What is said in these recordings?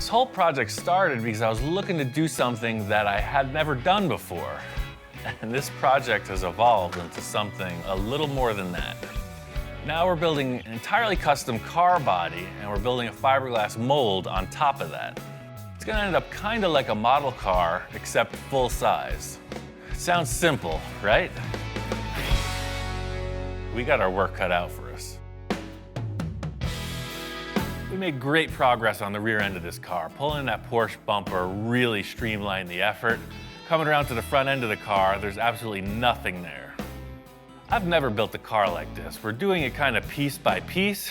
This whole project started because I was looking to do something that I had never done before. And this project has evolved into something a little more than that. Now we're building an entirely custom car body, and we're building a fiberglass mold on top of that. It's gonna end up kind of like a model car, except full size. Sounds simple, right? We got our work cut out for us. We made great progress on the rear end of this car. Pulling that Porsche bumper really streamlined the effort. Coming around to the front end of the car, there's absolutely nothing there. I've never built a car like this. We're doing it kind of piece by piece,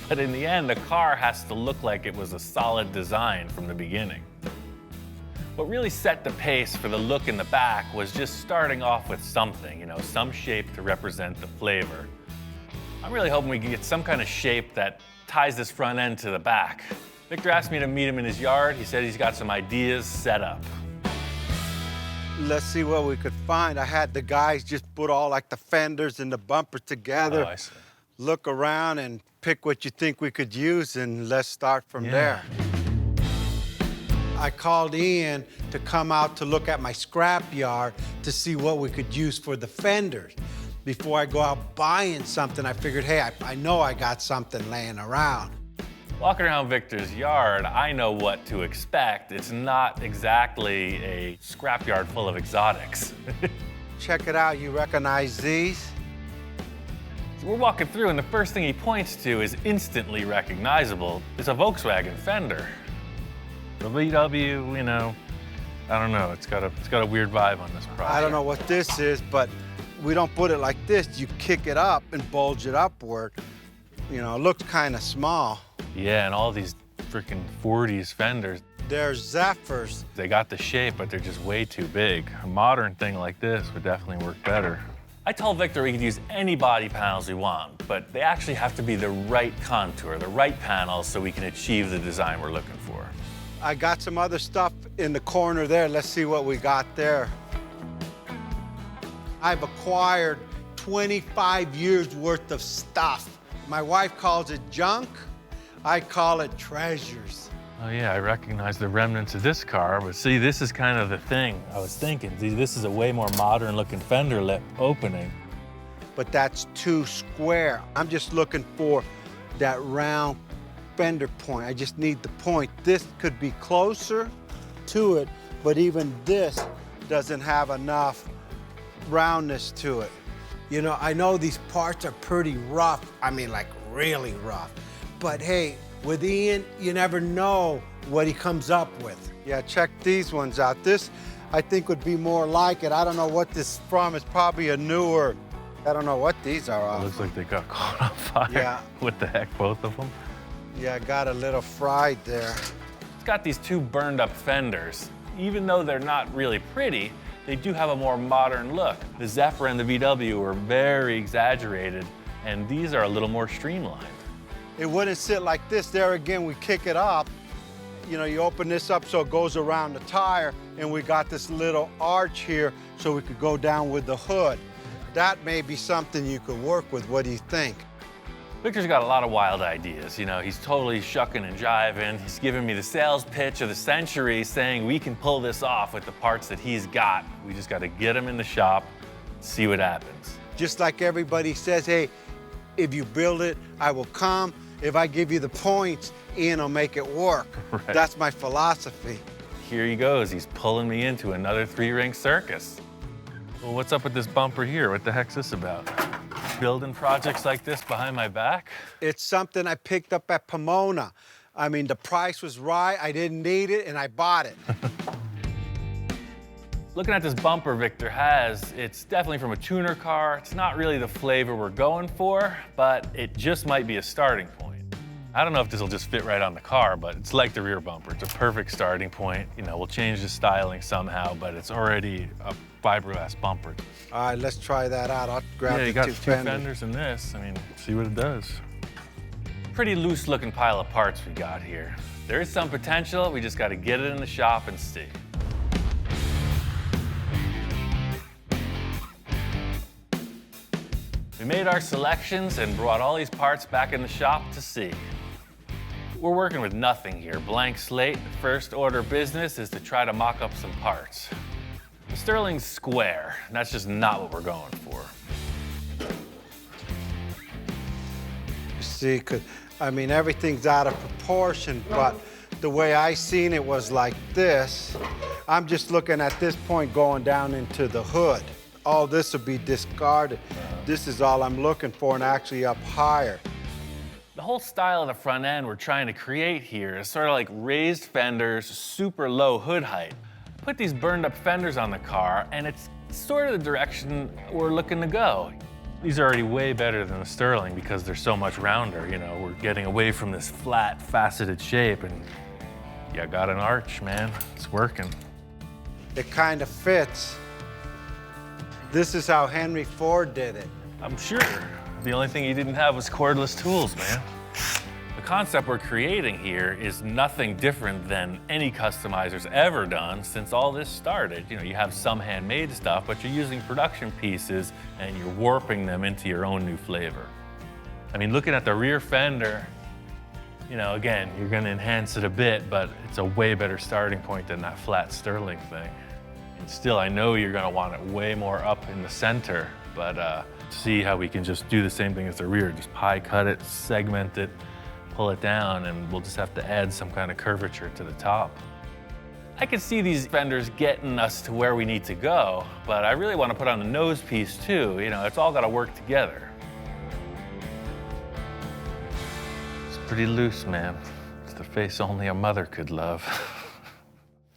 but in the end, the car has to look like it was a solid design from the beginning. What really set the pace for the look in the back was just starting off with something, some shape to represent the flavor. I'm really hoping we can get some kind of shape that ties this front end to the back. Victor asked me to meet him in his yard. He said he's got some ideas set up. Let's see what we could find. I had the guys just put all like the fenders and the bumper together. Oh, I see. Look around and pick what you think we could use, and let's start from there. I called Ian to come out to look at my scrapyard to see what we could use for the fenders. Before I go out buying something, I figured, hey, I know I got something laying around. Walking around Victor's yard, I know what to expect. It's not exactly a scrapyard full of exotics. Check it out, you recognize these? So we're walking through, and the first thing he points to is instantly recognizable. It's a Volkswagen fender. The VW, I don't know. It's got a weird vibe on this project. I don't know what this is, but we don't put it like this. You kick it up and bulge it upward. It looks kind of small. Yeah, and all these freaking 40s fenders. They're Zephyrs. They got the shape, but they're just way too big. A modern thing like this would definitely work better. I told Victor we could use any body panels we want, but they actually have to be the right contour, the right panels, so we can achieve the design we're looking for. I got some other stuff in the corner there. Let's see what we got there. I've acquired 25 years worth of stuff. My wife calls it junk. I call it treasures. Oh yeah, I recognize the remnants of this car, but see, this is kind of the thing I was thinking. See, this is a way more modern looking fender lip opening. But that's too square. I'm just looking for that round fender point. I just need the point. This could be closer to it, but even this doesn't have enough roundness to it. I know these parts are pretty rough. I mean, like really rough. But hey, with Ian, you never know what he comes up with. Yeah, check these ones out. This, I think, would be more like it. I don't know what this is from. It's probably a newer, I don't know what these are. It looks like they got caught on fire. Yeah. What the heck, both of them? Yeah, I got a little fried there. It's got these two burned up fenders. Even though they're not really pretty, they do have a more modern look. The Zephyr and the VW are very exaggerated, and these are a little more streamlined. It wouldn't sit like this. There again, we kick it up. You open this up so it goes around the tire, and we got this little arch here so we could go down with the hood. That may be something you could work with. What do you think? Victor's got a lot of wild ideas. He's totally shucking and jiving. He's giving me the sales pitch of the century, saying we can pull this off with the parts that he's got. We just got to get him in the shop, see what happens. Just like everybody says, hey, if you build it, I will come. If I give you the points, Ian will make it work. Right. That's my philosophy. Here he goes. He's pulling me into another three-ring circus. Well, what's up with this bumper here? What the heck's this about? Building projects like this behind my back? It's something I picked up at Pomona. I mean, the price was right, I didn't need it, and I bought it. Looking at this bumper Victor has, it's definitely from a tuner car. It's not really the flavor we're going for, but it just might be a starting point. I don't know if this will just fit right on the car, but it's like the rear bumper. It's a perfect starting point. We'll change the styling somehow, but it's already a fiberglass bumper. All right, let's try that out. I'll grab you the got two two fenders in this. See what it does. Pretty loose looking pile of parts we got here. There is some potential. We just got to get it in the shop and see. We made our selections and brought all these parts back in the shop to see. We're working with nothing here, blank slate. First order business is to try to mock up some parts. The Sterling's square, and that's just not what we're going for. You see, 'cause, I mean, everything's out of proportion, but the way I seen it was like this. I'm just looking at this point going down into the hood. All this will be discarded. This is all I'm looking for, and actually up higher. The whole style of the front end we're trying to create here is sort of like raised fenders, super low hood height. Put these burned up fenders on the car, and it's sort of the direction we're looking to go. These are already way better than the Sterling because they're so much rounder. You know, we're getting away from this flat, faceted shape, and yeah, got an arch, man. It's working. It kind of fits. This is how Henry Ford did it. I'm sure. The only thing he didn't have was cordless tools, man. The concept we're creating here is nothing different than any customizer's ever done since all this started. You know, you have some handmade stuff, but you're using production pieces and you're warping them into your own new flavor. I mean, looking at the rear fender, you know, again, you're gonna enhance it a bit, but it's a way better starting point than that flat Sterling thing. And still, I know you're gonna want it way more up in the center, but see how we can just do the same thing as the rear, just pie cut it, segment it, pull it down, and we'll just have to add some kind of curvature to the top. I can see these fenders getting us to where we need to go, but I really want to put on the nose piece too. You know, it's all got to work together. It's pretty loose, man. It's the face only a mother could love.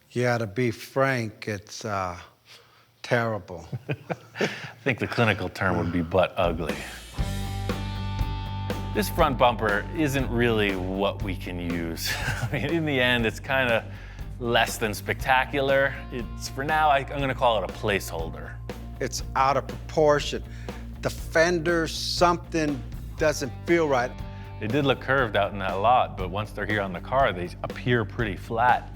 Yeah, to be frank, it's terrible. I think the clinical term would be butt ugly. This front bumper isn't really what we can use. I mean, in the end, it's kind of less than spectacular. It's, for now, I'm gonna call it a placeholder. It's out of proportion. The fenders, something doesn't feel right. They did look curved out in that lot, but once they're here on the car, they appear pretty flat.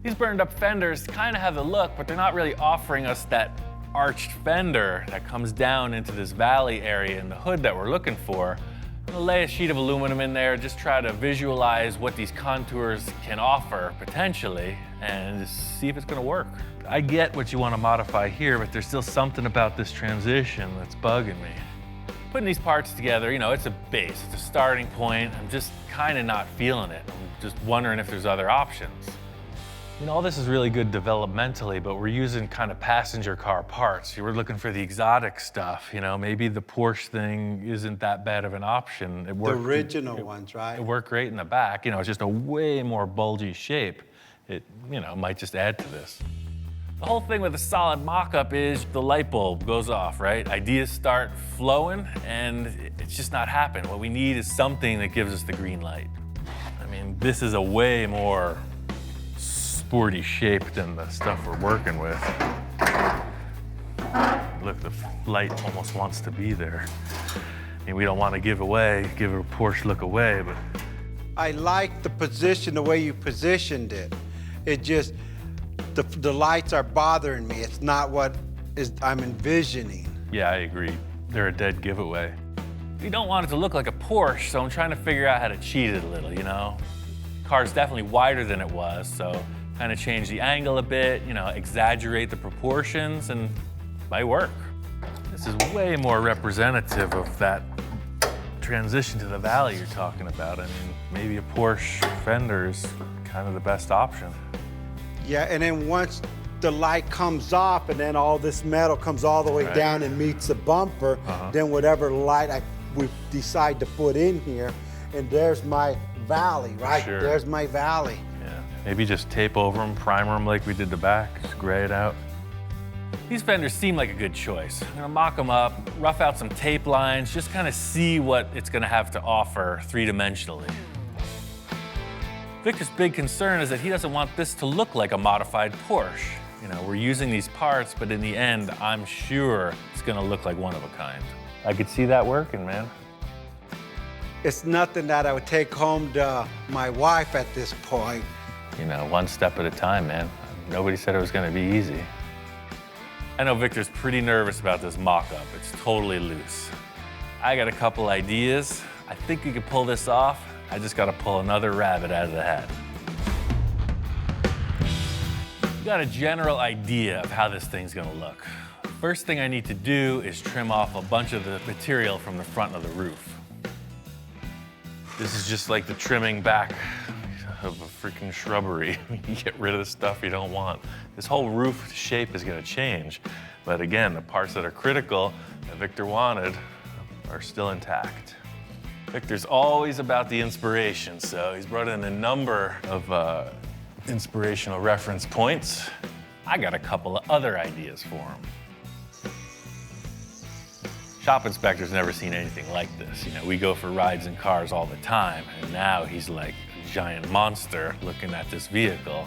These burned up fenders kind of have the look, but they're not really offering us that arched fender that comes down into this valley area in the hood that we're looking for. I'm gonna lay a sheet of aluminum in there, just try to visualize what these contours can offer potentially, and just see if it's gonna work. I get what you want to modify here, but there's still something about this transition that's bugging me. Putting these parts together, you know, it's a base, it's a starting point. I'm just kind of not feeling it. I'm just wondering if there's other options. You know, all this is really good developmentally, but we're using kind of passenger car parts. You were looking for the exotic stuff, you know, maybe the Porsche thing isn't that bad of an option. It worked, the original ones, right? It worked great in the back. You know, it's just a way more bulgy shape. It, you know, might just add to this. The whole thing with a solid mock-up is the light bulb goes off, right? Ideas start flowing, and it's just not happening. What we need is something that gives us the green light. I mean, this is a way more sporty shape than the stuff we're working with. Look, the light almost wants to be there. I mean, we don't want to give a Porsche look away, but. I like the position, the way you positioned it. It just, the lights are bothering me. It's not what I'm envisioning. Yeah, I agree. They're a dead giveaway. You don't want it to look like a Porsche, so I'm trying to figure out how to cheat it a little, you know? Car's definitely wider than it was, so kind of change the angle a bit, you know, exaggerate the proportions, and it might work. This is way more representative of that transition to the valley you're talking about. I mean, maybe a Porsche fender is kind of the best option. Yeah, and then once the light comes off and then all this metal comes all the way down and meets the bumper, then whatever light we decide to put in here, and there's my valley, right? Sure. There's my valley. Yeah, maybe just tape over them, primer them like we did the back, just gray it out. These fenders seem like a good choice. I'm gonna mock them up, rough out some tape lines, just kind of see what it's gonna have to offer three-dimensionally. Victor's big concern is that he doesn't want this to look like a modified Porsche. You know, we're using these parts, but in the end, I'm sure it's gonna look like one of a kind. I could see that working, man. It's nothing that I would take home to my wife at this point. You know, one step at a time, man. Nobody said it was gonna be easy. I know Victor's pretty nervous about this mock-up. It's totally loose. I got a couple ideas. I think we could pull this off. I just gotta pull another rabbit out of the hat. You got a general idea of how this thing's gonna look. First thing I need to do is trim off a bunch of the material from the front of the roof. This is just like the trimming back of a freaking shrubbery. You get rid of the stuff you don't want. This whole roof shape is gonna change. But again, the parts that are critical that Victor wanted are still intact. Victor's always about the inspiration, so he's brought in a number of inspirational reference points. I got a couple of other ideas for him. Shop inspector's never seen anything like this. You know, we go for rides in cars all the time, and now he's like a giant monster looking at this vehicle.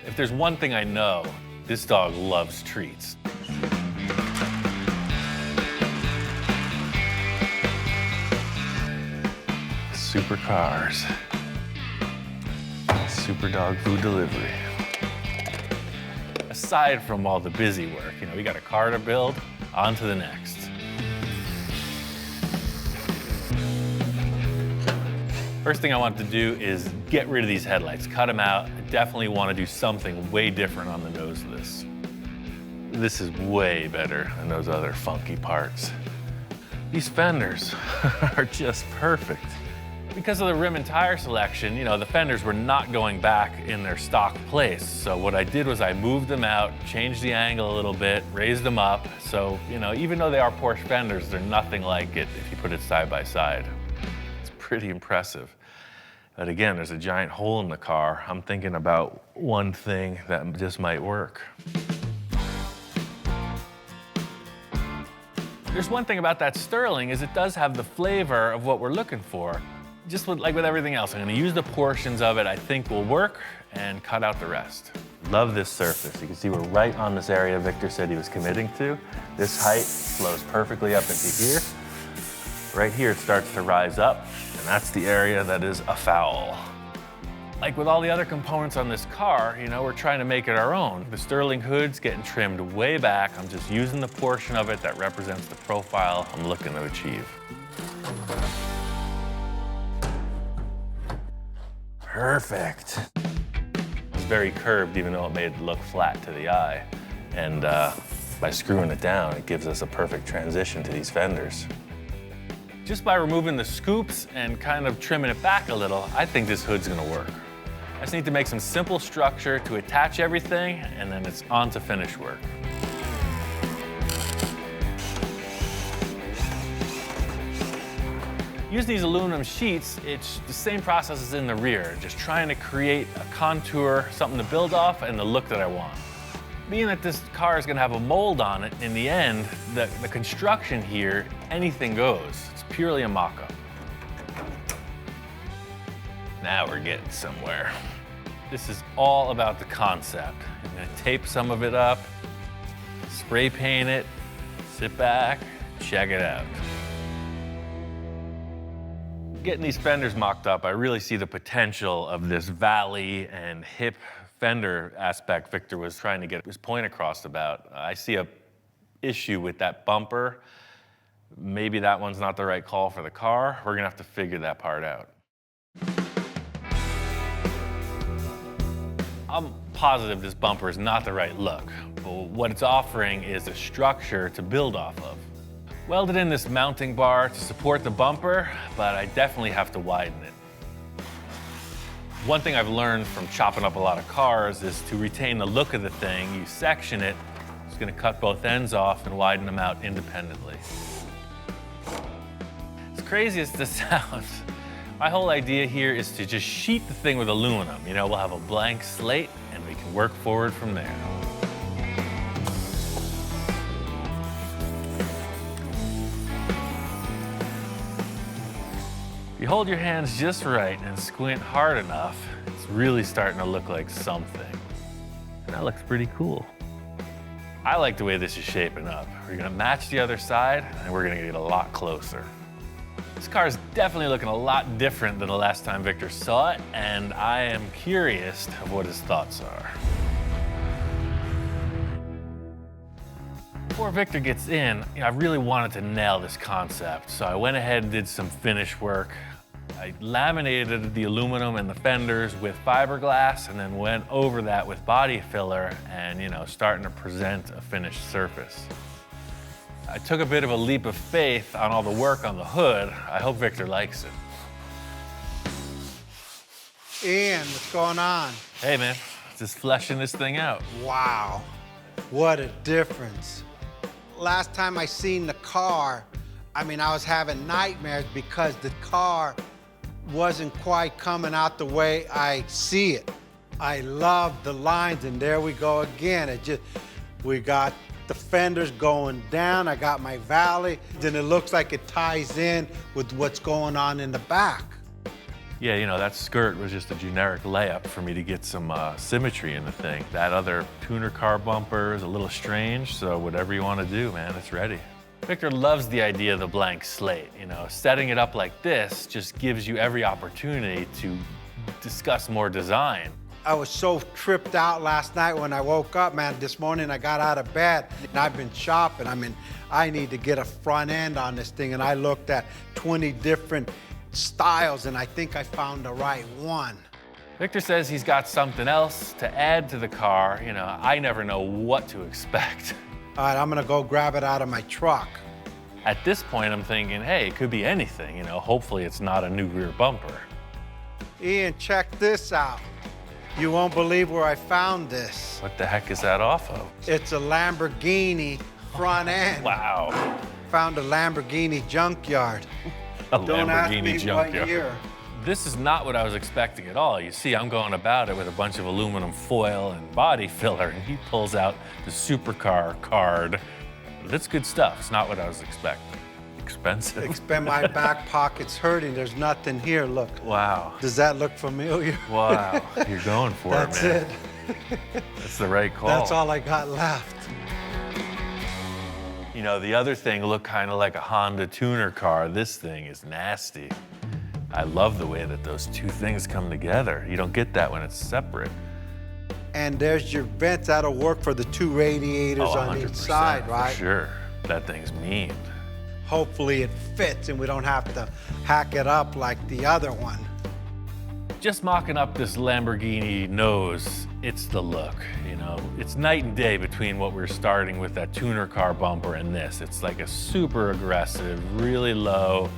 If there's one thing I know, this dog loves treats. Supercars. Super dog food delivery. Aside from all the busy work, you know, we got a car to build, on to the next. First thing I want to do is get rid of these headlights, cut them out. I definitely want to do something way different on the nose of this. This is way better than those other funky parts. These fenders are just perfect. Because of the rim and tire selection, you know, the fenders were not going back in their stock place. So what I did was I moved them out, changed the angle a little bit, raised them up. So, you know, even though they are Porsche fenders, they're nothing like it if you put it side by side. It's pretty impressive. But again, there's a giant hole in the car. I'm thinking about one thing that just might work. There's one thing about that sterling is it does have the flavor of what we're looking for. Just like with everything else, I'm gonna use the portions of it I think will work and cut out the rest. Love this surface. You can see we're right on this area Victor said he was committing to. This height flows perfectly up into here. Right here it starts to rise up, and that's the area that is a foul. Like with all the other components on this car, you know, we're trying to make it our own. The sterling hood's getting trimmed way back. I'm just using the portion of it that represents the profile I'm looking to achieve. Perfect. It's very curved, even though it made it look flat to the eye. And by screwing it down, it gives us a perfect transition to these fenders. Just by removing the scoops and kind of trimming it back a little, I think this hood's gonna work. I just need to make some simple structure to attach everything, and then it's on to finish work. Using these aluminum sheets, it's the same process as in the rear, just trying to create a contour, something to build off, and the look that I want. Being that this car is gonna have a mold on it, in the end, the construction here, anything goes. It's purely a mock-up. Now we're getting somewhere. This is all about the concept. I'm gonna tape some of it up, spray paint it, sit back, check it out. Getting these fenders mocked up, I really see the potential of this valley and hip fender aspect Victor was trying to get his point across about. I see a issue with that bumper. Maybe that one's not the right call for the car. We're gonna have to figure that part out. I'm positive this bumper is not the right look, but what it's offering is a structure to build off of. Welded in this mounting bar to support the bumper, but I definitely have to widen it. One thing I've learned from chopping up a lot of cars is to retain the look of the thing, you section it, it's gonna cut both ends off and widen them out independently. As crazy as this sounds, my whole idea here is to just sheet the thing with aluminum. You know, we'll have a blank slate and we can work forward from there. If you hold your hands just right and squint hard enough, it's really starting to look like something. And that looks pretty cool. I like the way this is shaping up. We're gonna match the other side and we're gonna get a lot closer. This car is definitely looking a lot different than the last time Victor saw it, and I am curious of what his thoughts are. Before Victor gets in, I really wanted to nail this concept, so I went ahead and did some finish work. I laminated the aluminum and the fenders with fiberglass and then went over that with body filler and, starting to present a finished surface. I took a bit of a leap of faith on all the work on the hood. I hope Victor likes it. Ian, what's going on? Hey man, just fleshing this thing out. Wow, what a difference. Last time I seen the car, I was having nightmares because the car wasn't quite coming out the way I see it. I love the lines, and there we go again. We got the fenders going down, I got my valley, then it looks like it ties in with what's going on in the back. Yeah, that skirt was just a generic layup for me to get some symmetry in the thing. That other tuner car bumper is a little strange, so whatever you want to do, man, it's ready. Victor loves the idea of the blank slate. Setting it up like this just gives you every opportunity to discuss more design. I was so tripped out last night when I woke up, man. This morning I got out of bed and I've been shopping. I need to get a front end on this thing, and I looked at 20 different styles and I think I found the right one. Victor says he's got something else to add to the car. I never know what to expect. All right, I'm gonna go grab it out of my truck. At this point, I'm thinking, hey, it could be anything. Hopefully it's not a new rear bumper. Ian, check this out. You won't believe where I found this. What the heck is that off of? It's a Lamborghini front end. Wow. Found a Lamborghini junkyard. A Don't ask Lamborghini me junkyard. what year. This is not what I was expecting at all. You see, I'm going about it with a bunch of aluminum foil and body filler, and he pulls out the supercar card. That's good stuff. It's not what I was expecting. Expensive. My back pocket's hurting. There's nothing here. Look. Wow. Does that look familiar? Wow. You're going for That's it, man. it. That's the right call. That's all I got left. The other thing looked kind of like a Honda tuner car. This thing is nasty. I love the way that those two things come together. You don't get that when it's separate. And there's your vents. That'll work for the two radiators on each side, right? For sure. That thing's mean. Hopefully it fits and we don't have to hack it up like the other one. Just mocking up this Lamborghini nose, it's the look, It's night and day between what we're starting with, that tuner car bumper, and this. It's like a super aggressive, really low.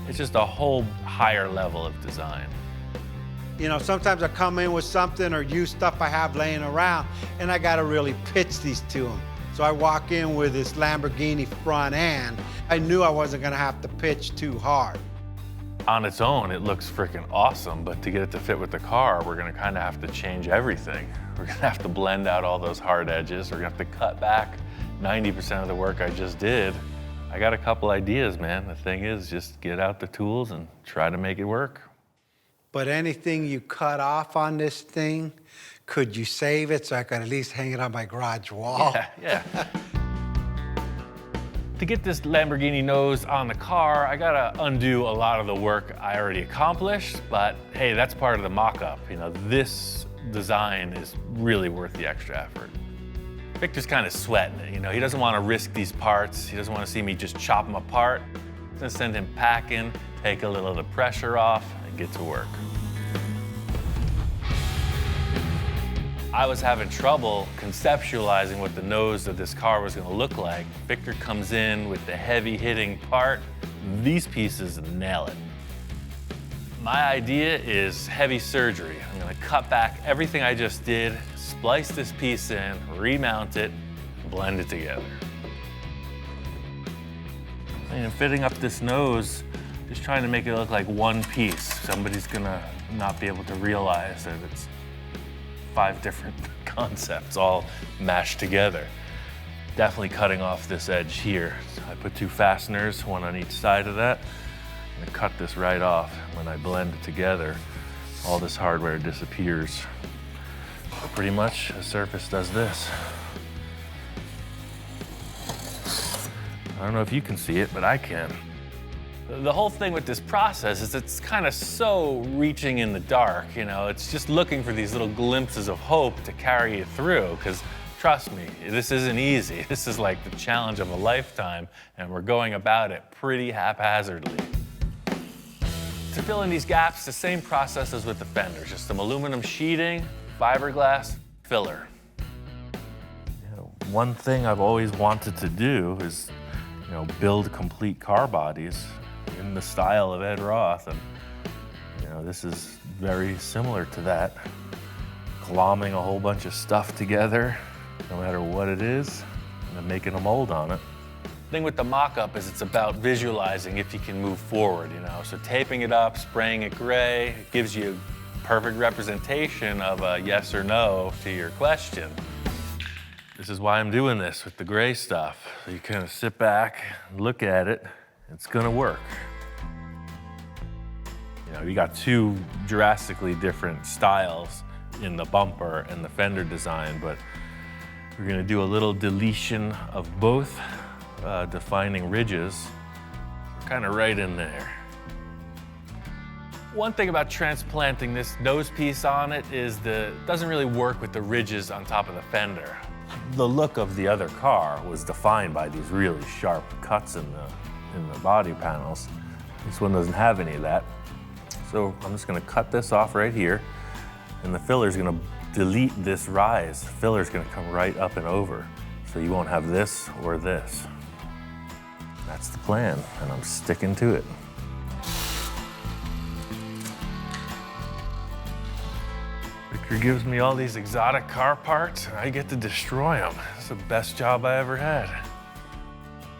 It's just a whole higher level of design. Sometimes I come in with something or use stuff I have laying around, and I gotta really pitch these to them. So I walk in with this Lamborghini front end. I knew I wasn't gonna have to pitch too hard. On its own, it looks freaking awesome, but to get it to fit with the car, we're gonna kind of have to change everything. We're gonna have to blend out all those hard edges. We're gonna have to cut back 90% of the work I just did. I got a couple ideas, man. The thing is, just get out the tools and try to make it work. But anything you cut off on this thing, could you save it so I could at least hang it on my garage wall? Yeah. To get this Lamborghini nose on the car, I gotta undo a lot of the work I already accomplished, but hey, that's part of the mock-up. This design is really worth the extra effort. Victor's kind of sweating it, he doesn't want to risk these parts. He doesn't want to see me just chop them apart. I'm gonna send him packing, take a little of the pressure off, and get to work. I was having trouble conceptualizing what the nose of this car was gonna look like. Victor comes in with the heavy-hitting part. These pieces nail it. My idea is heavy surgery. I'm gonna cut back everything I just did, splice this piece in, remount it, blend it together. Fitting up this nose, just trying to make it look like one piece. Somebody's gonna not be able to realize that it's 5 different concepts all mashed together. Definitely cutting off this edge here. So I put 2 fasteners, one on each side of that. I'm gonna cut this right off. When I blend it together, all this hardware disappears. So pretty much the surface does this. I don't know if you can see it, but I can. The whole thing with this process is it's kind of so reaching in the dark, it's just looking for these little glimpses of hope to carry you through, because trust me, this isn't easy. This is like the challenge of a lifetime, and we're going about it pretty haphazardly. To fill in these gaps, the same process as with the fenders, just some aluminum sheeting, fiberglass, filler. One thing I've always wanted to do is, build complete car bodies in the style of Ed Roth, and this is very similar to that. Glomming a whole bunch of stuff together, no matter what it is, and then making a mold on it. The thing with the mock-up is it's about visualizing if you can move forward, So taping it up, spraying it gray, it gives you a perfect representation of a yes or no to your question. This is why I'm doing this with the gray stuff. So you kind of sit back, look at it, it's gonna work. You got two drastically different styles in the bumper and the fender design, but we're gonna do a little deletion of both, defining ridges. Kind of right in there. One thing about transplanting this nose piece on it is it doesn't really work with the ridges on top of the fender. The look of the other car was defined by these really sharp cuts in the body panels. This one doesn't have any of that. So I'm just gonna cut this off right here, and the filler's gonna delete this rise. The filler's gonna come right up and over, so you won't have this or this. That's the plan, and I'm sticking to it. Victor gives me all these exotic car parts, and I get to destroy them. It's the best job I ever had.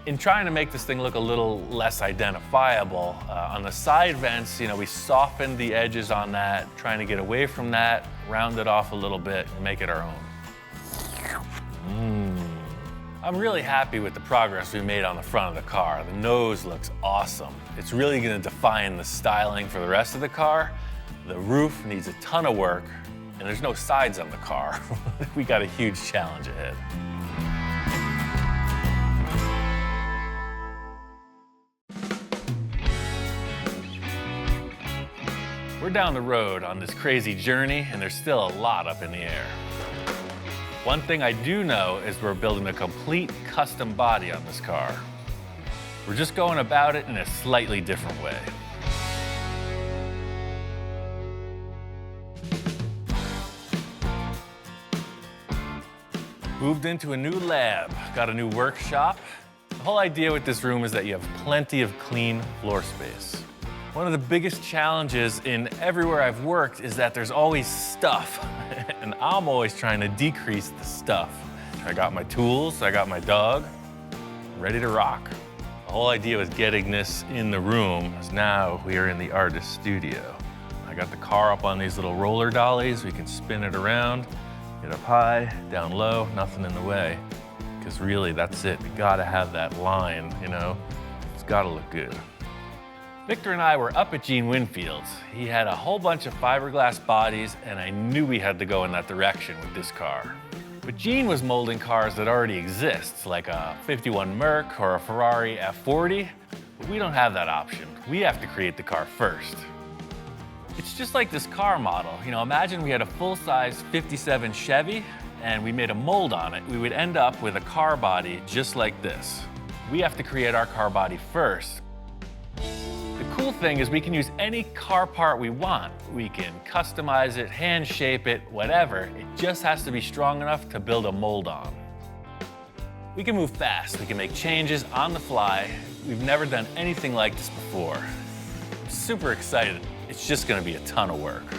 In trying to make this thing look a little less identifiable, on the side vents, we softened the edges on that, trying to get away from that, round it off a little bit, and make it our own. I'm really happy with the progress we made on the front of the car. The nose looks awesome. It's really gonna define the styling for the rest of the car. The roof needs a ton of work, and there's no sides on the car. We got a huge challenge ahead. We're down the road on this crazy journey, and there's still a lot up in the air. One thing I do know is we're building a complete custom body on this car. We're just going about it in a slightly different way. Moved into a new lab, got a new workshop. The whole idea with this room is that you have plenty of clean floor space. One of the biggest challenges in everywhere I've worked is that there's always stuff, and I'm always trying to decrease the stuff. I got my tools, I got my dog, ready to rock. The whole idea was getting this in the room, is now we are in the artist studio. I got the car up on these little roller dollies, we can spin it around, get up high, down low, nothing in the way. Because really, that's it, you gotta have that line, It's gotta look good. Victor and I were up at Gene Winfield's. He had a whole bunch of fiberglass bodies, and I knew we had to go in that direction with this car. But Gene was molding cars that already exist, like a 51 Merc or a Ferrari F40, but we don't have that option. We have to create the car first. It's just like this car model. Imagine we had a full-size 57 Chevy, and we made a mold on it. We would end up with a car body just like this. We have to create our car body first. The cool thing is we can use any car part we want. We can customize it, hand shape it, whatever. It just has to be strong enough to build a mold on. We can move fast. We can make changes on the fly. We've never done anything like this before. I'm super excited. It's just gonna be a ton of work.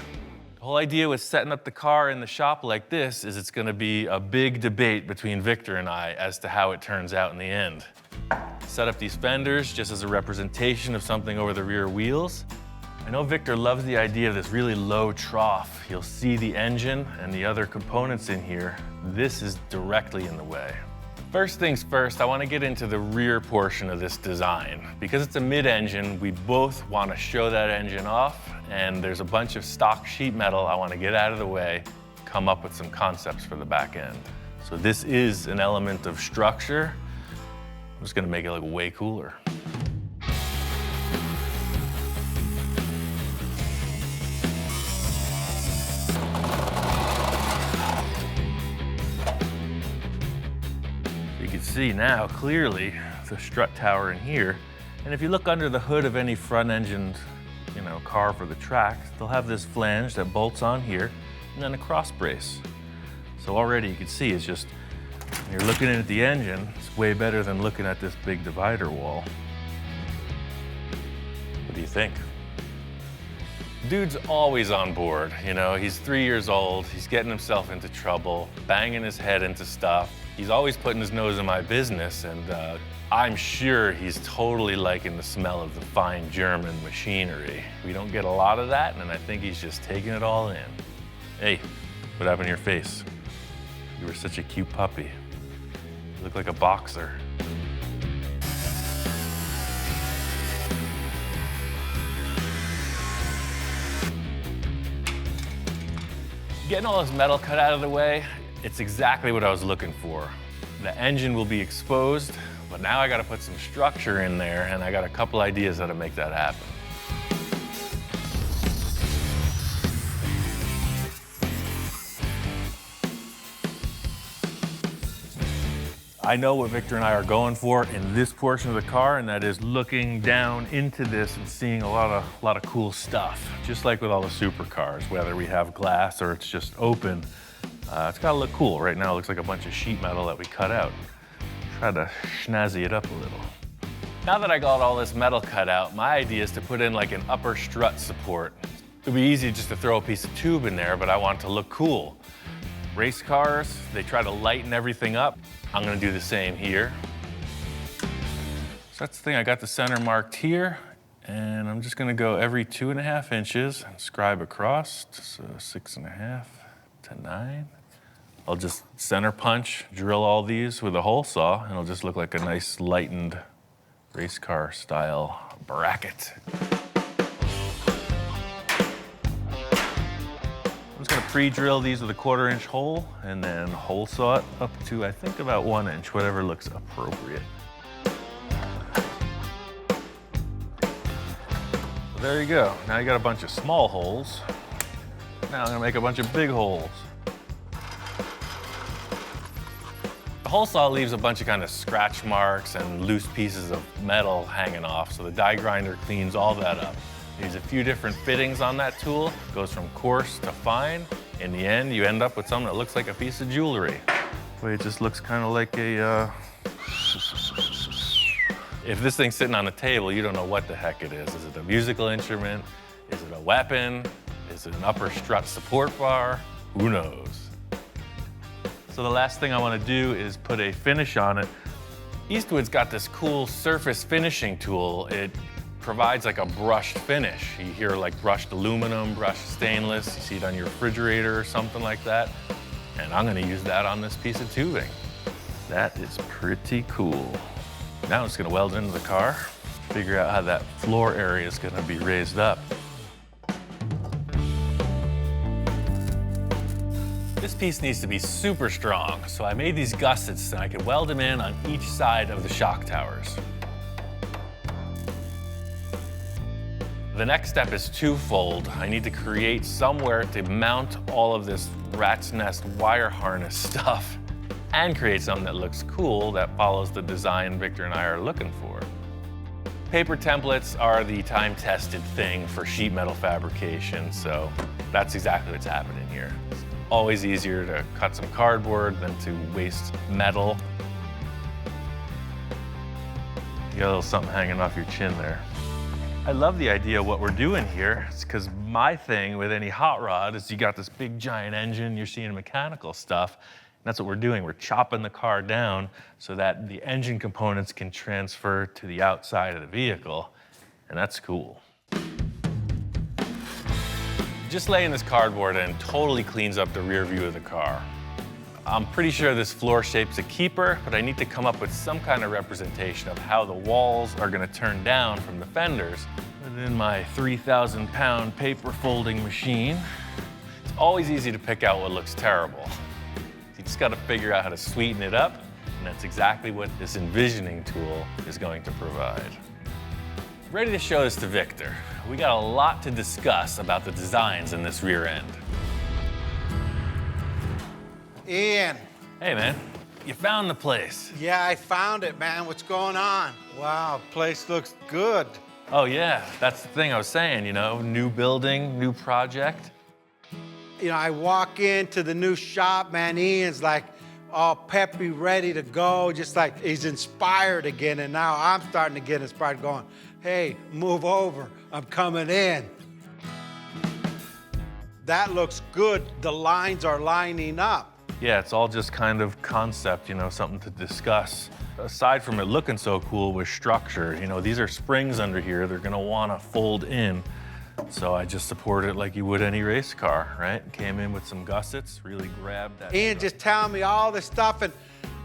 The whole idea with setting up the car in the shop like this is it's gonna be a big debate between Victor and I as to how it turns out in the end. Set up these fenders just as a representation of something over the rear wheels. I know Victor loves the idea of this really low trough. You'll see the engine and the other components in here. This is directly in the way. First things first, I want to get into the rear portion of this design. Because it's a mid-engine, we both want to show that engine off, and there's a bunch of stock sheet metal I want to get out of the way, come up with some concepts for the back end. So this is an element of structure. I'm just gonna make it look way cooler. You can see now clearly the strut tower in here. And if you look under the hood of any front-engined you know, car for the track, they'll have this flange that bolts on here and then a cross brace. So already you can see it's just, when you're looking in at the engine, it's way better than looking at this big divider wall. What do you think? Dude's always on board, you know, he's 3 years old, he's getting himself into trouble, banging his head into stuff. He's always putting his nose in my business, and I'm sure he's totally liking the smell of the fine German machinery. We don't get a lot of that, and I think he's just taking it all in. Hey, what happened to your face? You were such a cute puppy. You look like a boxer. Getting all this metal cut out of the way, it's exactly what I was looking for. The engine will be exposed, but now I gotta put some structure in there, and I got a couple ideas how to make that happen. I know what Victor and I are going for in this portion of the car, and that is looking down into this and seeing a lot of cool stuff. Just like with all the supercars, whether we have glass or it's just open, it's gotta look cool. Right now it looks like a bunch of sheet metal that we cut out. Try to snazzy it up a little. Now that I got all this metal cut out, my idea is to put in like an upper strut support. It'd be easy just to throw a piece of tube in there, but I want it to look cool. Race cars, they try to lighten everything up. I'm gonna do the same here. So that's the thing, I got the center marked here, and I'm just gonna go every 2.5 inches and scribe across, so 6.5 to 9. I'll just center punch, drill all these with a hole saw, and it'll just look like a nice lightened race car style bracket. I'm just gonna pre-drill these with a 1/4 inch hole and then hole saw it up to, I think, about 1 inch, whatever looks appropriate. So there you go. Now you got a bunch of small holes. Now I'm gonna make a bunch of big holes. The hole saw leaves a bunch of kind of scratch marks and loose pieces of metal hanging off, so the die grinder cleans all that up. There's a few different fittings on that tool. It goes from coarse to fine. In the end, you end up with something that looks like a piece of jewelry. Boy, it just looks kind of like a, If this thing's sitting on a table, you don't know what the heck it is. Is it a musical instrument? Is it a weapon? Is it an upper strut support bar? Who knows? So the last thing I want to do is put a finish on it. Eastwood's got this cool surface finishing tool. It provides like a brushed finish. You hear like brushed aluminum, brushed stainless. You see it on your refrigerator or something like that. And I'm gonna use that on this piece of tubing. That is pretty cool. Now I'm just gonna weld it into the car, figure out how that floor area is gonna be raised up. This piece needs to be super strong, so I made these gussets and I could weld them in on each side of the shock towers. The next step is twofold. I need to create somewhere to mount all of this rat's nest wire harness stuff and create something that looks cool that follows the design Victor and I are looking for. Paper templates are the time-tested thing for sheet metal fabrication, so that's exactly what's happening here. It's always easier to cut some cardboard than to waste metal. You got a little something hanging off your chin there. I love the idea of what we're doing here. It's because my thing with any hot rod is you got this big giant engine, you're seeing mechanical stuff, and that's what we're doing. We're chopping the car down so that the engine components can transfer to the outside of the vehicle, and that's cool. Just laying this cardboard in totally cleans up the rear view of the car. I'm pretty sure this floor shape's a keeper, but I need to come up with some kind of representation of how the walls are gonna turn down from the fenders within my 3,000-pound paper folding machine. It's always easy to pick out what looks terrible. You just gotta figure out how to sweeten it up, and that's exactly what this envisioning tool is going to provide. Ready to show this to Victor. We got a lot to discuss about the designs in this rear end. Ian. Hey, man. You found the place. Yeah, I found it, man. What's going on? Wow, place looks good. Oh yeah, that's the thing I was saying, you know, new building, new project. You know, I walk into the new shop, man, Ian's like all peppy, ready to go, just like he's inspired again. And now I'm starting to get inspired, going, hey, move over, I'm coming in. That looks good. The lines are lining up. Yeah, it's all just kind of concept, you know, something to discuss. Aside from it looking so cool with structure, you know, these are springs under here. They're gonna wanna fold in. So I just support it like you would any race car, right? Came in with some gussets, really grabbed that. Ian just telling me all this stuff, and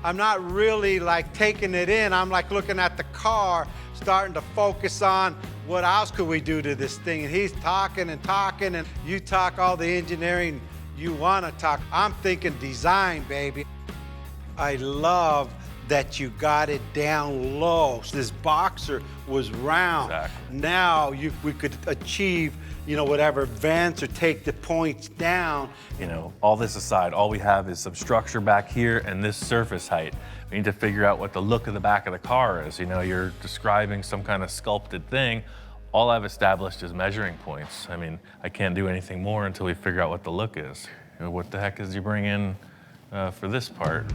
I'm not really like taking it in. I'm like looking at the car, starting to focus on what else could we do to this thing. And he's talking and talking, and you talk all the engineering you want to talk. I'm thinking design, baby. I love that you got it down low. This boxer was round. Exactly. Now we could achieve, you know, whatever vents or take the points down. You know, all this aside, all we have is some structure back here and this surface height. We need to figure out what the look of the back of the car is. You know, you're describing some kind of sculpted thing. All I've established is measuring points. I mean, I can't do anything more until we figure out what the look is. You know, what the heck is you bring in for this part?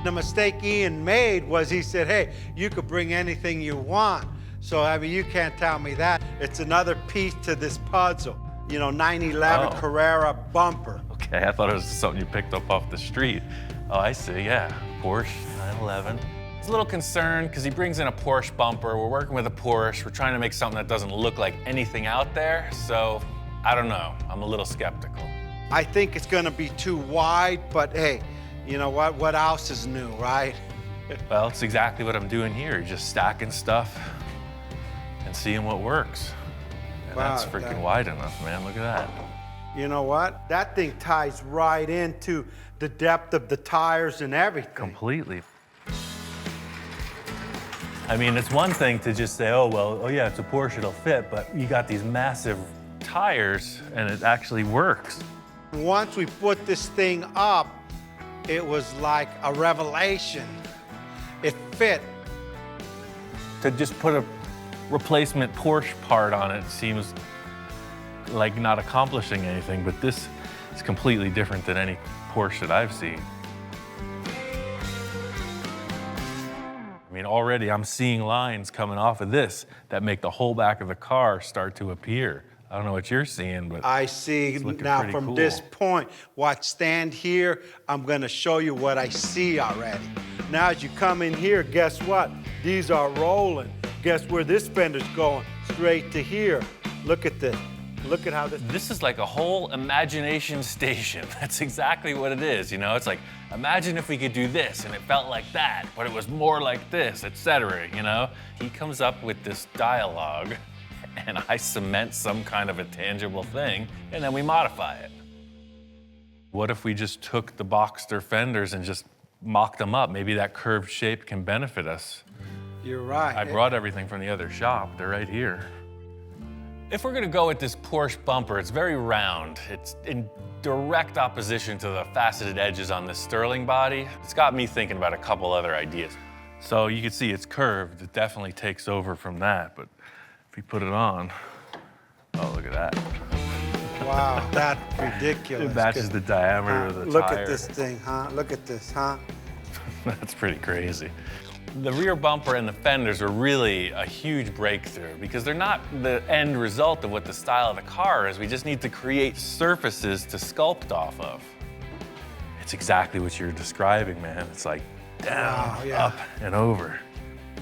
The mistake Ian made was he said, hey, you could bring anything you want. So, I mean, you can't tell me that. It's another piece to this puzzle. You know, 911 Oh. Carrera bumper. Okay, I thought it was something you picked up off the street. Oh, I see, yeah. Porsche 911. I was a little concerned because he brings in a Porsche bumper. We're working with a Porsche. We're trying to make something that doesn't look like anything out there. So, I don't know. I'm a little skeptical. I think it's gonna be too wide, but hey, you know what? What else is new, right? Well, it's exactly what I'm doing here. Just stacking stuff and seeing what works. And Wow, that's freaking wide enough, man. Look at that. You know what? That thing ties right into the depth of the tires and everything. Completely. I mean, it's one thing to just say, oh, well, oh yeah, it's a Porsche, it'll fit, but you got these massive tires and it actually works. Once we put this thing up, it was like a revelation. It fit. To just put a replacement Porsche part on it seems like not accomplishing anything, but this is completely different than any Porsche that I've seen. I mean, already I'm seeing lines coming off of this that make the whole back of the car start to appear. I don't know what you're seeing, but I see looking now pretty from cool. this point, watch, stand here, I'm gonna show you what I see already. Now as you come in here, guess what? These are rolling. Guess where this fender's going? Straight to here. Look at this. Look at how this. This is like a whole imagination station. That's exactly what it is, you know? It's like, imagine if we could do this and it felt like that, but it was more like this, etc., you know? He comes up with this dialogue and I cement some kind of a tangible thing and then we modify it. What if we just took the Boxster fenders and just mocked them up? Maybe that curved shape can benefit us. You're right. I brought everything from the other shop. They're right here. If we're gonna go with this Porsche bumper, it's very round. It's in direct opposition to the faceted edges on this Sterling body. It's got me thinking about a couple other ideas. So you can see it's curved. It definitely takes over from that, but if we put it on, oh, look at that. Wow, that's ridiculous. It matches the diameter of the Look tire. at this thing, huh? Look at this, huh? That's pretty crazy. The rear bumper and the fenders are really a huge breakthrough because they're not the end result of what the style of the car is. We just need to create surfaces to sculpt off of. It's exactly what you're describing, man. It's like down, Wow, yeah. up, and over.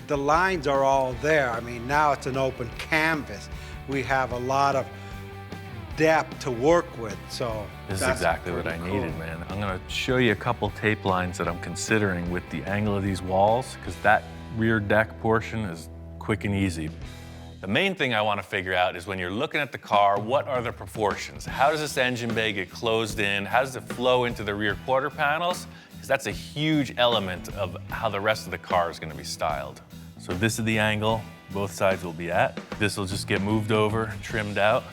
The lines are all there. I mean, now it's an open canvas. We have a lot of depth to work with, so This is that's exactly what I pretty needed, cool. man. I'm gonna show you a couple tape lines that I'm considering with the angle of these walls, because that rear deck portion is quick and easy. The main thing I want to figure out is when you're looking at the car, what are the proportions? How does this engine bay get closed in? How does it flow into the rear quarter panels? Because that's a huge element of how the rest of the car is going to be styled. So this is the angle both sides will be at. This will just get moved over, trimmed out.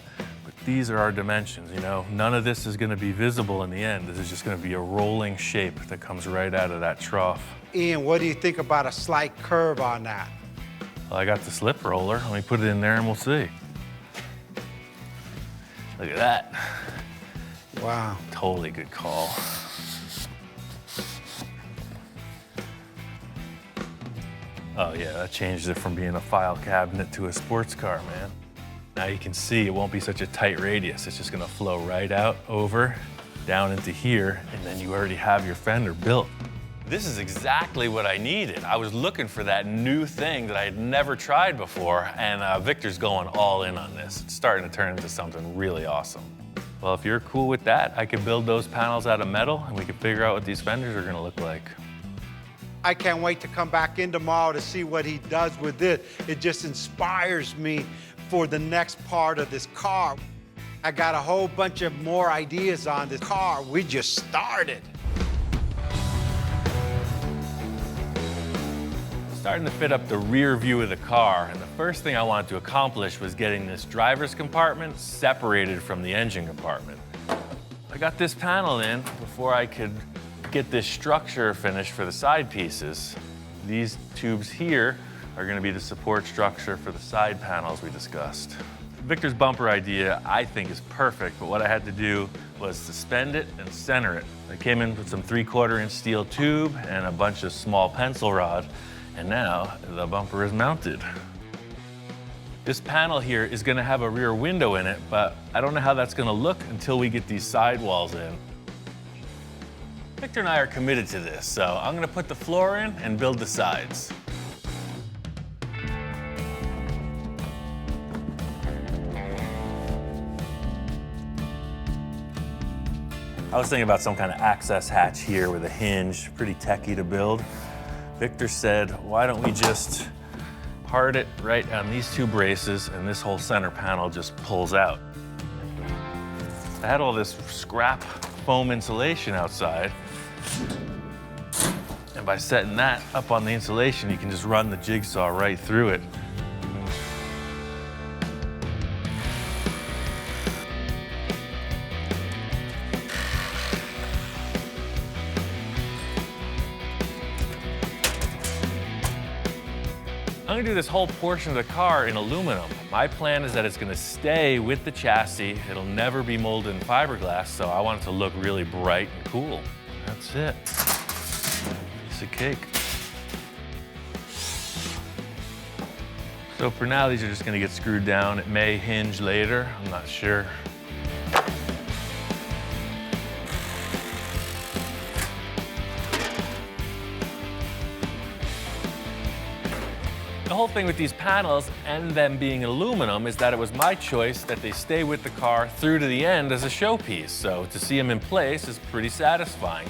But these are our dimensions, you know? None of this is going to be visible in the end. This is just going to be a rolling shape that comes right out of that trough. Ian, what do you think about a slight curve on that? Well, I got the slip roller. Let me put it in there and we'll see. Look at that. Wow. Totally good call. Oh yeah, that changed it from being a file cabinet to a sports car, man. Now you can see it won't be such a tight radius. It's just gonna flow right out over, down into here, and then you already have your fender built. This is exactly what I needed. I was looking for that new thing that I had never tried before, and Victor's going all in on this. It's starting to turn into something really awesome. Well, if you're cool with that, I could build those panels out of metal, and we could figure out what these fenders are gonna look like. I can't wait to come back in tomorrow to see what he does with this. It just inspires me for the next part of this car. I got a whole bunch of more ideas on this car. We just started. Starting to fit up the rear view of the car, and the first thing I wanted to accomplish was getting this driver's compartment separated from the engine compartment. I got this panel in before I could get this structure finished for the side pieces. These tubes here are gonna be the support structure for the side panels we discussed. Victor's bumper idea, I think, is perfect, but what I had to do was suspend it and center it. I came in with some 3/4-inch steel tube and a bunch of small pencil rod, and now the bumper is mounted. This panel here is gonna have a rear window in it, but I don't know how that's gonna look until we get these sidewalls in. Victor and I are committed to this, so I'm gonna put the floor in and build the sides. I was thinking about some kind of access hatch here with a hinge, pretty techy to build. Victor said, why don't we just part it right on these two braces and this whole center panel just pulls out. I had all this scrap foam insulation outside, and by setting that up on the insulation, you can just run the jigsaw right through it. I'm gonna do this whole portion of the car in aluminum. My plan is that it's gonna stay with the chassis. It'll never be molded in fiberglass, so I want it to look really bright and cool. That's it. Piece of cake. So for now, these are just gonna get screwed down. It may hinge later, I'm not sure. The whole thing with these panels and them being aluminum is that it was my choice that they stay with the car through to the end as a showpiece. So to see them in place is pretty satisfying.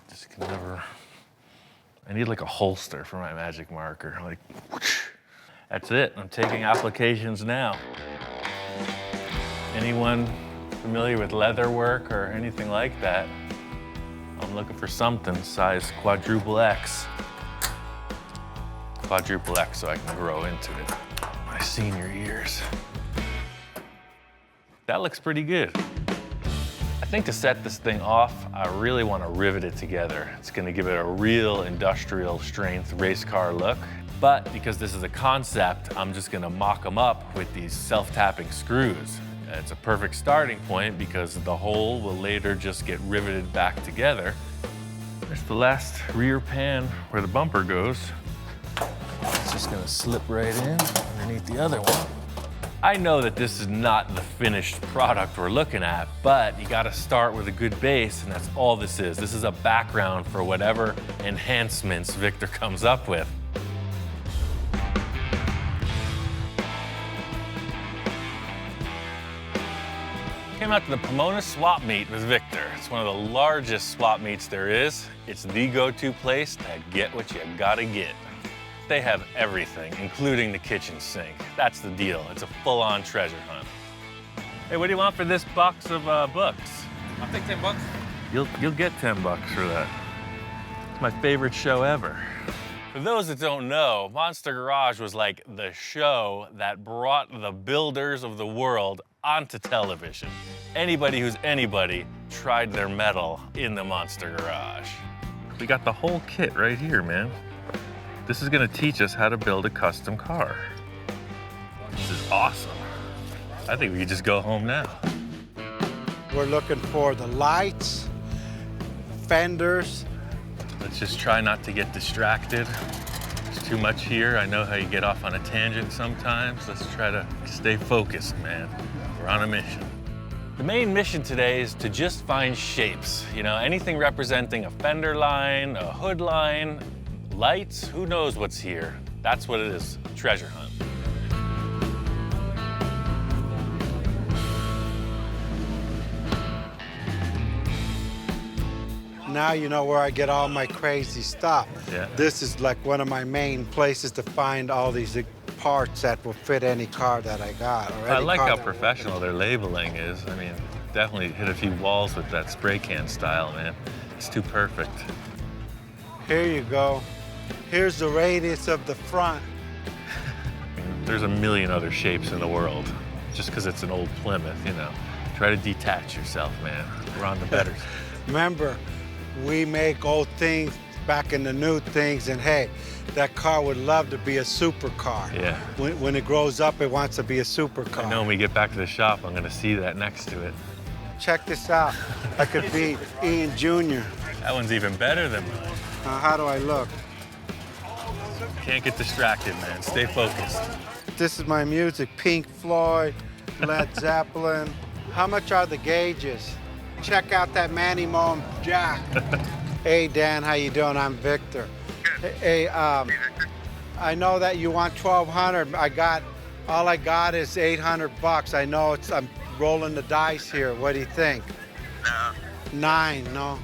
Just can never, I need like a holster for my magic marker. Like, whoosh. That's it, I'm taking applications now. Anyone familiar with leather work or anything like that? I'm looking for something size quadruple X. Quadruple X so I can grow into it. My senior years. That looks pretty good. I think to set this thing off, I really want to rivet it together. It's going to give it a real industrial strength race car look. But because this is a concept, I'm just going to mock them up with these self-tapping screws. It's a perfect starting point because the hole will later just get riveted back together. There's the last rear pan where the bumper goes. It's just gonna slip right in underneath the other one. I know that this is not the finished product we're looking at, but you gotta start with a good base, and that's all this is. This is a background for whatever enhancements Victor comes up with. Came out to the Pomona swap meet with Victor. It's one of the largest swap meets there is. It's the go-to place to get what you gotta get. They have everything, including the kitchen sink. That's the deal. It's a full-on treasure hunt. Hey, what do you want for this box of books? I'll take 10 bucks. You'll get 10 bucks for that. It's my favorite show ever. For those that don't know, Monster Garage was like the show that brought the builders of the world onto television. Anybody who's anybody tried their mettle in the Monster Garage. We got the whole kit right here, man. This is gonna teach us how to build a custom car. This is awesome. I think we could just go home now. We're looking for the lights, fenders. Let's just try not to get distracted. There's too much here. I know how you get off on a tangent sometimes. Let's try to stay focused, man. We're on a mission. The main mission today is to just find shapes. You know, anything representing a fender line, a hood line, lights, who knows what's here. That's what it is, treasure hunt. Now you know where I get all my crazy stuff. Yeah. This is like one of my main places to find all these parts that will fit any car that I got. Or I any like car how that professional their labeling is. I mean, definitely hit a few walls with that spray can style, man. It's too perfect. Here you go. Here's the radius of the front. I mean, there's a million other shapes in the world. Just because it's an old Plymouth, you know. Try to detach yourself, man. We're on the better side. Remember, we make old things back in the new things, and hey, that car would love to be a supercar. Yeah. When it grows up, it wants to be a supercar. I know when we get back to the shop, I'm gonna see that next to it. Check this out. I could be Ian Jr. That one's even better than mine. How do I look? Can't get distracted, man. Stay focused. This is my music, Pink Floyd, Led Zeppelin. How much are the gauges? Check out that Manny Moen jack. Hey, Dan, how you doing? I'm Victor. Hey, I know that you want 1,200. All I got is 800 bucks. I know I'm rolling the dice here. What do you think? No. 9, no? All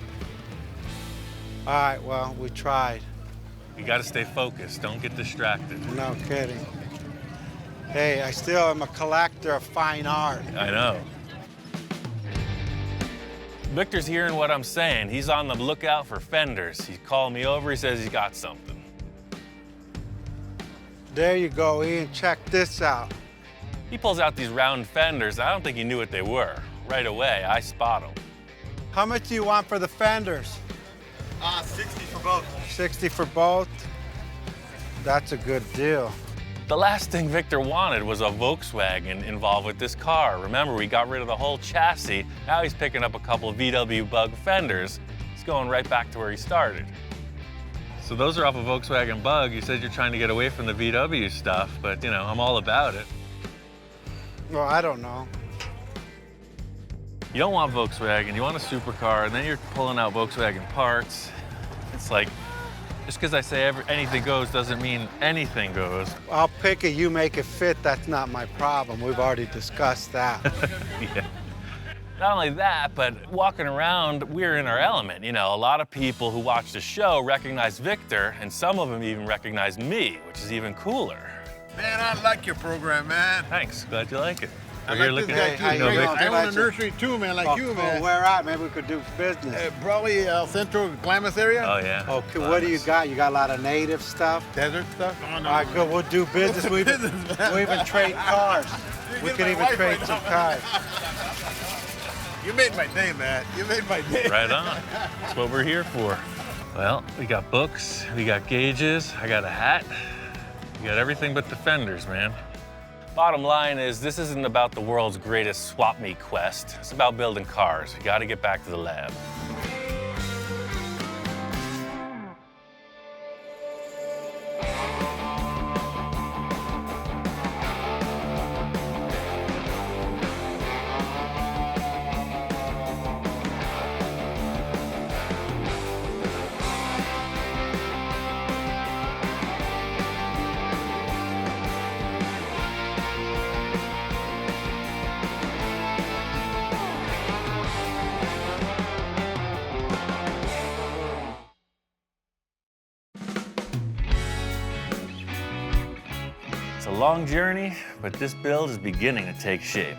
right, well, we tried. You gotta stay focused. Don't get distracted. No kidding. Hey, I still am a collector of fine art. I know. Victor's hearing what I'm saying. He's on the lookout for fenders. He's calling me over. He says he's got something. There you go, Ian. Check this out. He pulls out these round fenders. I don't think he knew what they were. Right away, I spot them. How much do you want for the fenders? 60 for both. 60 for both? That's a good deal. The last thing Victor wanted was a Volkswagen involved with this car. Remember, we got rid of the whole chassis. Now he's picking up a couple of VW Bug fenders. He's going right back to where he started. So those are off a Volkswagen Bug. You said you're trying to get away from the VW stuff, but you know, I'm all about it. Well, I don't know. You don't want Volkswagen, you want a supercar, and then you're pulling out Volkswagen parts. It's like, just because I say anything goes doesn't mean anything goes. I'll pick it, you make it fit. That's not my problem. We've already discussed that. Yeah. Not only that, but walking around, we're in our element. You know, a lot of people who watch the show recognize Victor, and some of them even recognize me, which is even cooler. Man, I like your program, man. Thanks, glad you like it. I We're here like looking this guy, at too. Hey, you know, how you Victor. doing? I own a nursery too, man, like you, man. Where at? Maybe we could do business. Probably Central Klamath area. Oh, yeah. Okay, what do you got? You got a lot of native stuff? Desert stuff. Oh, no. All right, good. We'll do business. We even trade cars. We can even trade some cars. You made my day, man. You made my day. Right on. That's what we're here for. Well, we got books, we got gauges, I got a hat. We got everything but the fenders, man. Bottom line is, this isn't about the world's greatest swap meet quest. It's about building cars. You gotta get back to the lab. It's a long journey, but this build is beginning to take shape.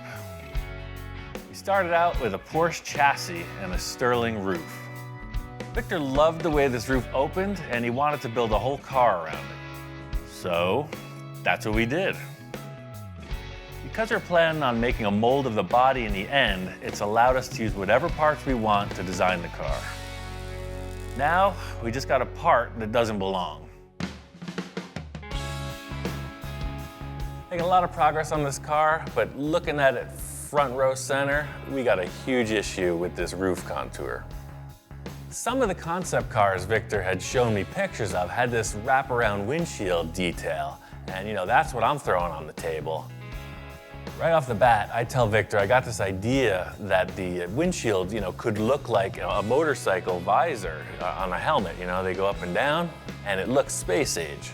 We started out with a Porsche chassis and a Sterling roof. Victor loved the way this roof opened, and he wanted to build a whole car around it. So, that's what we did. Because we're planning on making a mold of the body in the end, it's allowed us to use whatever parts we want to design the car. Now, we just got a part that doesn't belong. Making a lot of progress on this car, but looking at it front row center, we got a huge issue with this roof contour. Some of the concept cars Victor had shown me pictures of had this wraparound windshield detail, and that's what I'm throwing on the table. Right off the bat, I tell Victor I got this idea that the windshield, could look like a motorcycle visor on a helmet. They go up and down, and it looks space age.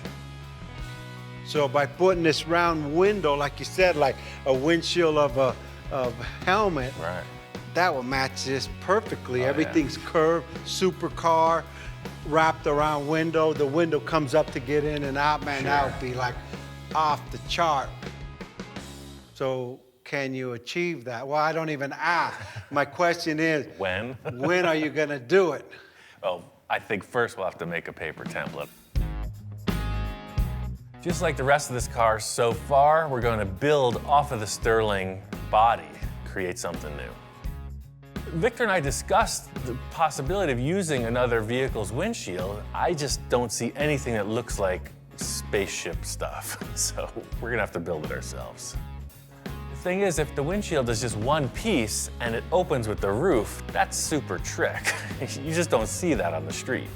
So by putting this round window, like you said, like a windshield of a helmet, Right. that will match this perfectly. Oh, Everything's curved, supercar, wrapped around window. The window comes up to get in and out, man, that would be like off the chart. So can you achieve that? Well, I don't even ask. My question is, When? when are you gonna do it? Well, I think first we'll have to make a paper template. Just like the rest of this car so far, we're going to build off of the Sterling body, create something new. Victor and I discussed the possibility of using another vehicle's windshield. I just don't see anything that looks like spaceship stuff, so we're gonna have to build it ourselves. The thing is, if the windshield is just one piece and it opens with the roof, that's super trick. You just don't see that on the street.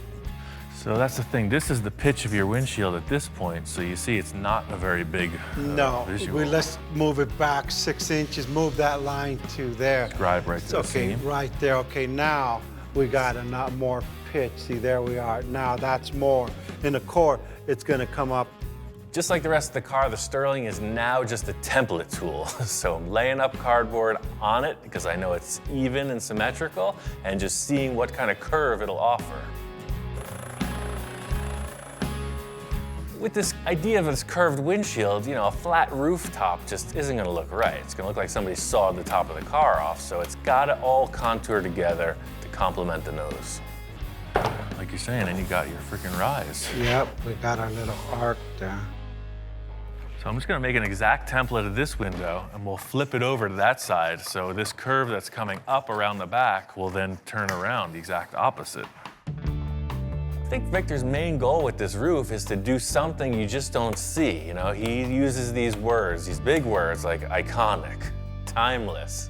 So that's the thing. This is the pitch of your windshield at this point, so you see it's not a very big No, visual. let's move it back 6 inches, move that line to there. Drive right to the Okay, seam. right there. Okay, now we got a lot more pitch. See, there we are. Now that's more. In the core, it's gonna come up. Just like the rest of the car, the Sterling is now just a template tool. So I'm laying up cardboard on it because I know it's even and symmetrical, and just seeing what kind of curve it'll offer. With this idea of this curved windshield, a flat rooftop just isn't gonna look right. It's gonna look like somebody sawed the top of the car off, so it's gotta all contour together to complement the nose. Like you're saying, and you got your freaking rise. Yep, we got our little arc there. So I'm just gonna make an exact template of this window, and we'll flip it over to that side, so this curve that's coming up around the back will then turn around the exact opposite. I think Victor's main goal with this roof is to do something you just don't see. He uses these words, these big words like iconic, timeless,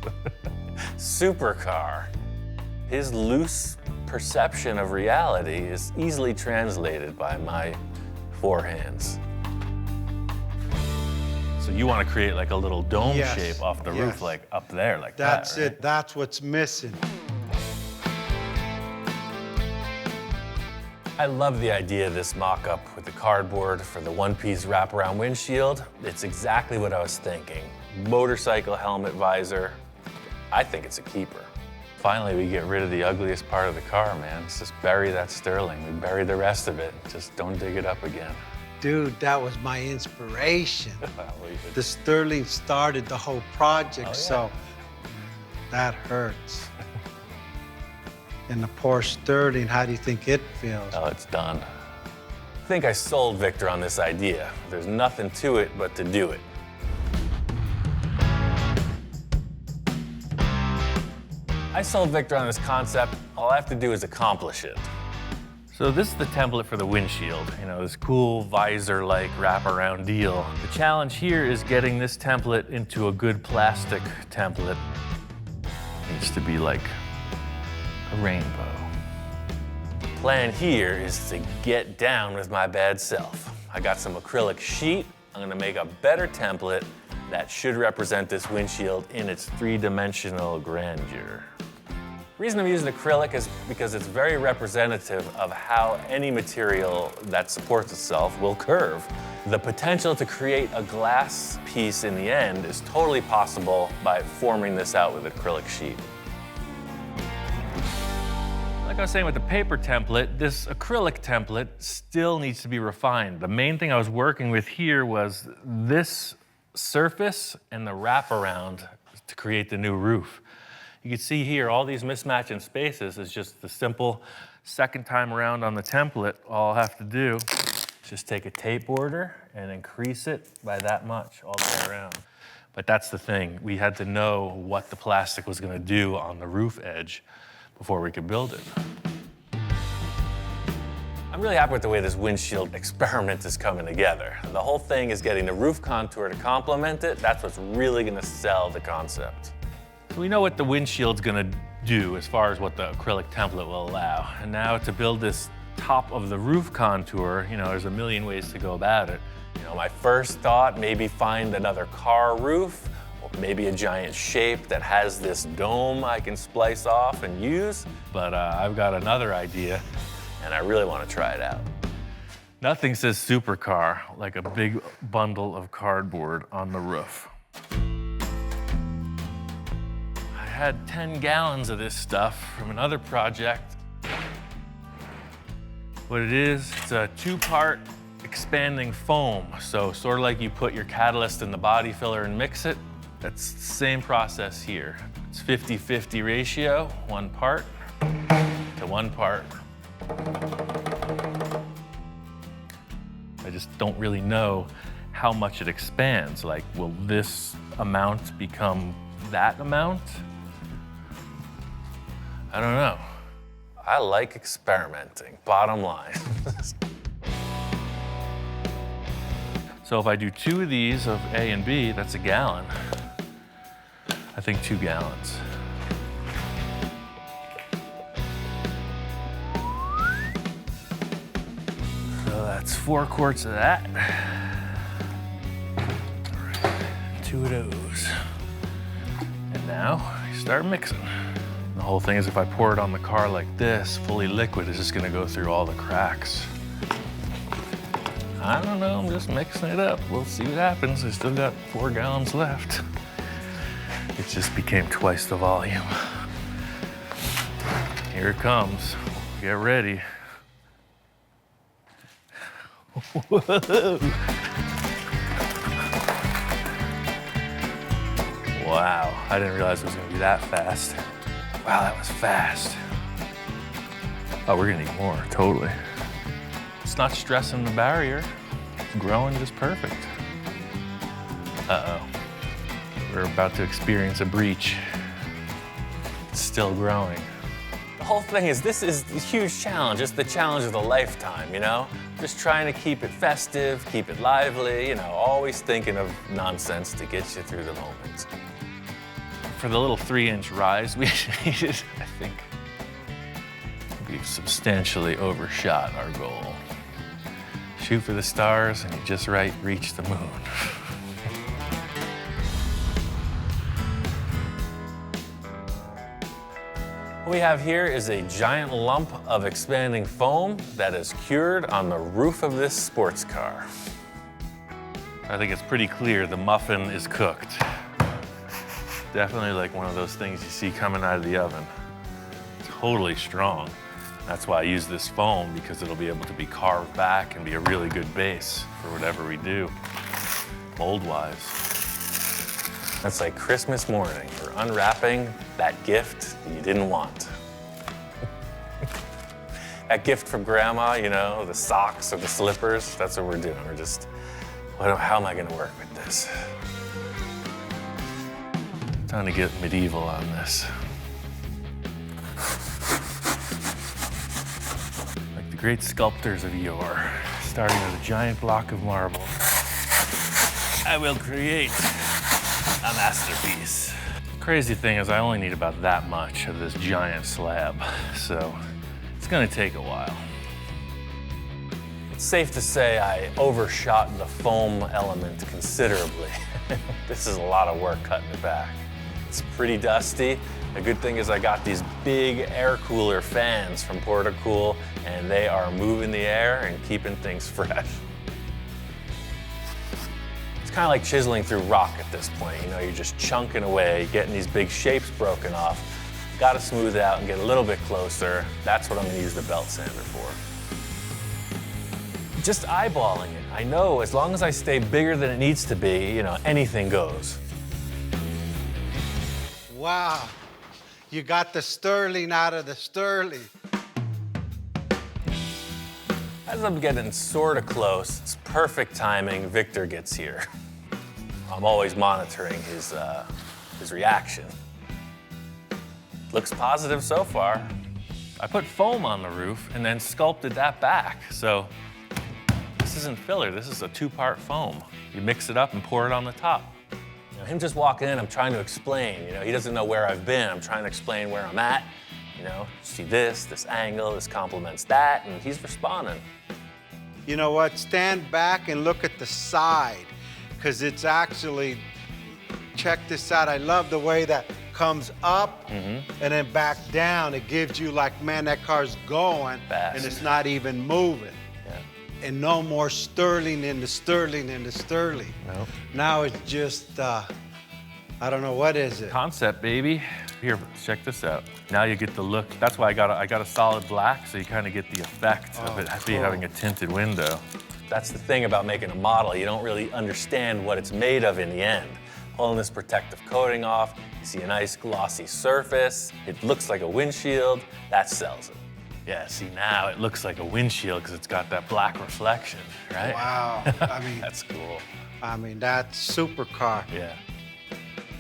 supercar. His loose perception of reality is easily translated by my four hands. So you want to create like a little dome Yes, shape off the yes. roof, like up there, like That's that, right? it. That's what's missing. I love the idea of this mock-up with the cardboard for the one-piece wraparound windshield. It's exactly what I was thinking. Motorcycle helmet visor. I think it's a keeper. Finally, we get rid of the ugliest part of the car, man. Let's just bury that Sterling. We bury the rest of it. Just don't dig it up again. Dude, that was my inspiration. I'll leave it. The Sterling started the whole project, Oh, yeah. so that hurts. And the Porsche Sterling, how do you think it feels? Oh, it's done. I think I sold Victor on this idea. There's nothing to it but to do it. I sold Victor on this concept. All I have to do is accomplish it. So this is the template for the windshield, this cool visor-like wraparound deal. The challenge here is getting this template into a good plastic template. It needs to be like a rainbow. Plan here is to get down with my bad self. I got some acrylic sheet. I'm gonna make a better template that should represent this windshield in its three-dimensional grandeur. The reason I'm using acrylic is because it's very representative of how any material that supports itself will curve. The potential to create a glass piece in the end is totally possible by forming this out with acrylic sheet. Like I was saying with the paper template, this acrylic template still needs to be refined. The main thing I was working with here was this surface and the wraparound to create the new roof. You can see here, all these mismatch in spaces is just the simple second time around on the template. All I'll have to do is just take a tape border and increase it by that much all the way around. But that's the thing. We had to know what the plastic was gonna do on the roof edge before we could build it. I'm really happy with the way this windshield experiment is coming together. The whole thing is getting the roof contour to complement it. That's what's really gonna sell the concept. So we know what the windshield's gonna do as far as what the acrylic template will allow. And now to build this top of the roof contour, there's a million ways to go about it. My first thought, maybe find another car roof, or maybe a giant shape that has this dome I can splice off and use. But I've got another idea, and I really want to try it out. Nothing says supercar like a big bundle of cardboard on the roof. I had 10 gallons of this stuff from another project. What it is, it's a 2-part expanding foam. So sort of like you put your catalyst in the body filler and mix it, that's the same process here. It's 50-50 ratio, 1 part to 1 part. I just don't really know how much it expands. Like, will this amount become that amount? I don't know. I like experimenting, bottom line. So if I do 2 of these of A and B, that's a gallon. I think 2 gallons. So that's 4 quarts of that. 2 of those. And now you start mixing. The whole thing is if I pour it on the car like this, fully liquid, it's just gonna go through all the cracks. I don't know, I'm just mixing it up. We'll see what happens. I still got 4 gallons left. It just became twice the volume. Here it comes. Get ready. Whoa. Wow, I didn't realize it was gonna be that fast. Wow, that was fast. Oh, we're gonna need more, totally. It's not stressing the barrier. It's growing just perfect. Uh-oh. We're about to experience a breach. It's still growing. The whole thing is, this is a huge challenge. It's the challenge of the lifetime, Just trying to keep it festive, keep it lively, always thinking of nonsense to get you through the moment. For the little 3-inch rise we needed, I think we've substantially overshot our goal. Shoot for the stars and you just right reach the moon. What we have here is a giant lump of expanding foam that is cured on the roof of this sports car. I think it's pretty clear the muffin is cooked. Definitely like one of those things you see coming out of the oven. Totally strong. That's why I use this foam, because it'll be able to be carved back and be a really good base for whatever we do, mold-wise. That's like Christmas morning. We're unwrapping that gift that you didn't want. That gift from grandma, the socks or the slippers, that's what we're doing. We're just, how am I gonna work with this? Time to get medieval on this. Like the great sculptors of yore, starting with a giant block of marble, I will create a masterpiece. Crazy thing is I only need about that much of this giant slab, so it's gonna take a while. It's safe to say I overshot the foam element considerably. This is a lot of work cutting it back. It's pretty dusty. The good thing is I got these big air cooler fans from Portacool, and they are moving the air and keeping things fresh. It's kind of like chiseling through rock at this point. You're just chunking away, getting these big shapes broken off. Got to smooth it out and get a little bit closer. That's what I'm going to use the belt sander for. Just eyeballing it. I know as long as I stay bigger than it needs to be, anything goes. Wow, you got the sterling out of the sterling. As I'm getting sort of close, it's perfect timing, Victor gets here. I'm always monitoring his reaction. Looks positive so far. I put foam on the roof and then sculpted that back. So this isn't filler, this is a two-part foam. You mix it up and pour it on the top. You know, him just walking in, I'm trying to explain. You know, he doesn't know where I've been. I'm trying to explain where I'm at. You know, see this angle, this complements that, and he's responding. You know what? Stand back and look at the side, because it's actually, check this out. I love the way that comes up and then back down. It gives you like, man, that car's going Fast. and it's not even moving. Yeah. And no more sterling into sterling into sterling. No. Now it's just, I don't know, what is it? Concept, baby. Here, check this out. Now you get the look. That's why I got a solid black, so you kind of get the effect of it having a tinted window. That's the thing about making a model. You don't really understand what it's made of in the end. Pulling this protective coating off, you see a nice glossy surface. It looks like a windshield. That sells it. Yeah, see, now it looks like a windshield because it's got that black reflection, right? Wow. I mean, That's cool. I mean, that's supercar. Yeah.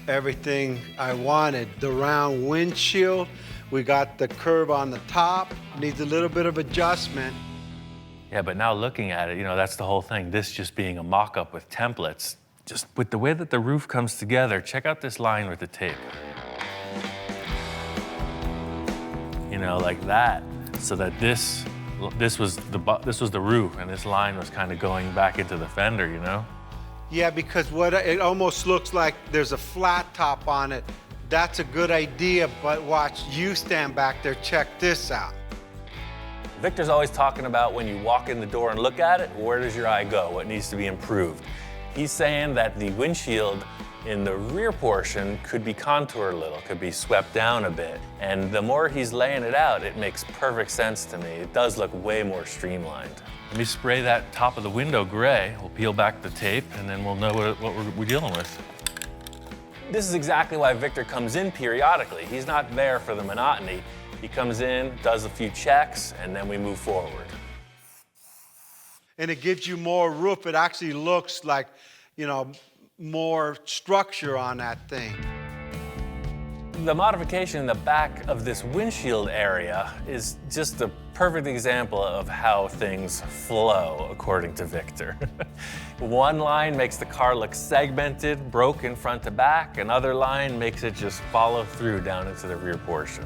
Everything I wanted. The round windshield, we got the curve on the top, needs a little bit of adjustment. Yeah, but now looking at it, you know, that's the whole thing. This just being a mock-up with templates. Just with the way that the roof comes together, check out this line with the tape. You know, like that, so that this was the roof, and this line was kind of going back into the fender, you know? Yeah, because it almost looks like there's a flat top on it. That's a good idea, but watch, you stand back there, check this out. Victor's always talking about when you walk in the door and look at it, where does your eye go? What needs to be improved? He's saying that the windshield in the rear portion could be contoured a little, could be swept down a bit. And the more he's laying it out, it makes perfect sense to me. It does look way more streamlined. Let me spray that top of the window gray. We'll peel back the tape, and then we'll know what we're dealing with. This is exactly why Victor comes in periodically. He's not there for the monotony. He comes in, does a few checks, and then we move forward. And it gives you more roof. It actually looks like, you know, more structure on that thing. The modification in the back of this windshield area is just a perfect example of how things flow, according to Victor. One line makes the car look segmented, broken front to back. Another line makes it just follow through down into the rear portion.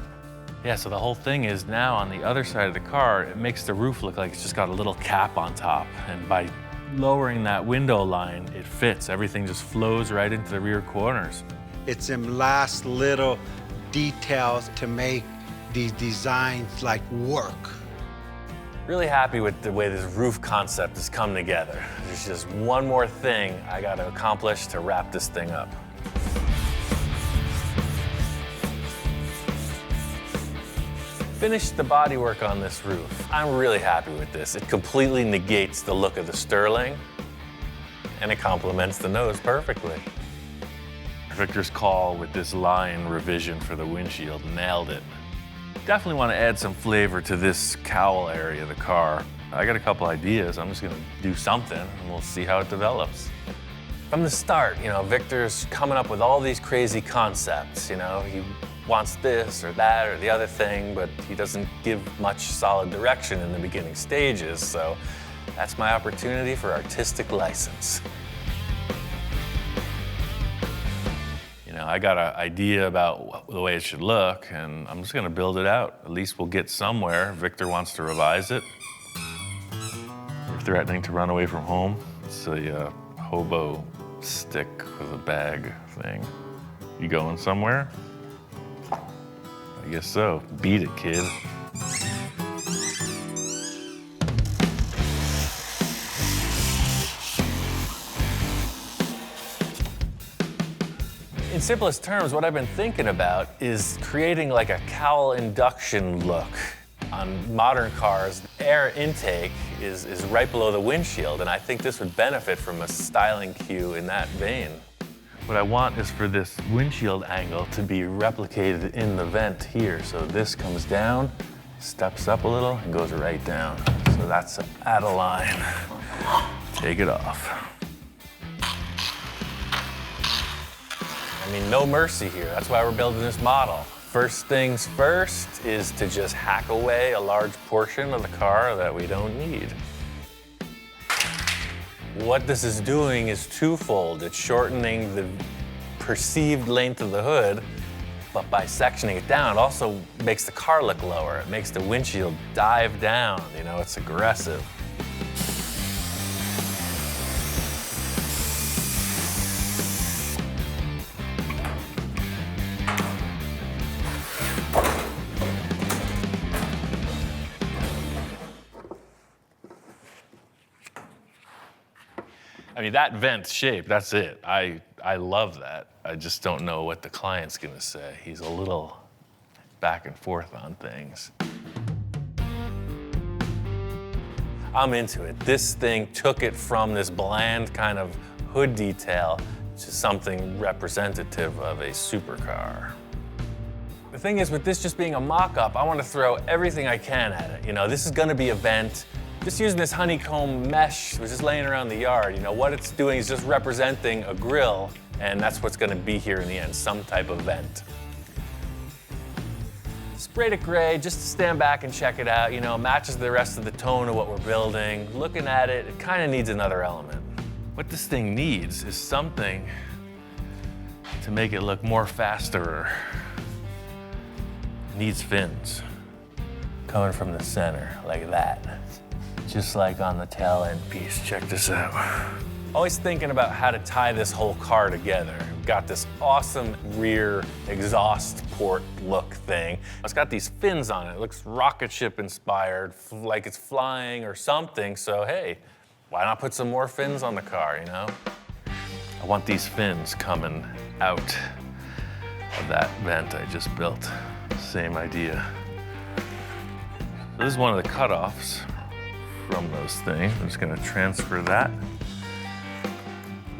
Yeah, so the whole thing is now on the other side of the car, it makes the roof look like it's just got a little cap on top. And by lowering that window line, it fits. Everything just flows right into the rear corners. It's them last little details to make these designs like work. Really happy with the way this roof concept has come together. There's just one more thing I gotta accomplish to wrap this thing up. Finished the bodywork on this roof. I'm really happy with this. It completely negates the look of the Sterling, and it complements the nose perfectly. Victor's call with this line revision for the windshield nailed it. Definitely want to add some flavor to this cowl area of the car. I got a couple ideas. I'm just gonna do something and we'll see how it develops. From the start, you know, Victor's coming up with all these crazy concepts, you know. He wants this or that or the other thing, but he doesn't give much solid direction in the beginning stages, so that's my opportunity for artistic license. You know, I got an idea about the way it should look, and I'm just gonna build it out. At least we'll get somewhere. Victor wants to revise it. We're threatening to run away from home. It's a hobo stick with a bag thing. You going somewhere? I guess so. Beat it, kid. In simplest terms, what I've been thinking about is creating like a cowl induction look. On modern cars, air intake is right below the windshield, and I think this would benefit from a styling cue in that vein. What I want is for this windshield angle to be replicated in the vent here. So this comes down, steps up a little, and goes right down. So that's out of line. Take it off. I mean, no mercy here. That's why we're building this model. First things first is to just hack away a large portion of the car that we don't need. What this is doing is twofold. It's shortening the perceived length of the hood, but by sectioning it down, it also makes the car look lower. It makes the windshield dive down, you know, it's aggressive. I mean, that vent shape, that's it. I love that. I just don't know what the client's gonna say. He's a little back and forth on things. I'm into it. This thing took it from this bland kind of hood detail to something representative of a supercar. The thing is, with this just being a mock-up, I want to throw everything I can at it. You know, this is gonna be a vent. Just using this honeycomb mesh, was just laying around the yard. You know, what it's doing is just representing a grill, and that's what's gonna be here in the end, some type of vent. Sprayed it gray just to stand back and check it out. You know, matches the rest of the tone of what we're building. Looking at it, it kind of needs another element. What this thing needs is something to make it look more faster. It needs fins coming from the center, like that. Just like on the tail end piece. Check this out. Always thinking about how to tie this whole car together. We've got this awesome rear exhaust port look thing. It's got these fins on it. It looks rocket ship inspired, like it's flying or something. So hey, why not put some more fins on the car, you know? I want these fins coming out of that vent I just built. Same idea. So this is one of the cutoffs from those things. I'm just gonna transfer that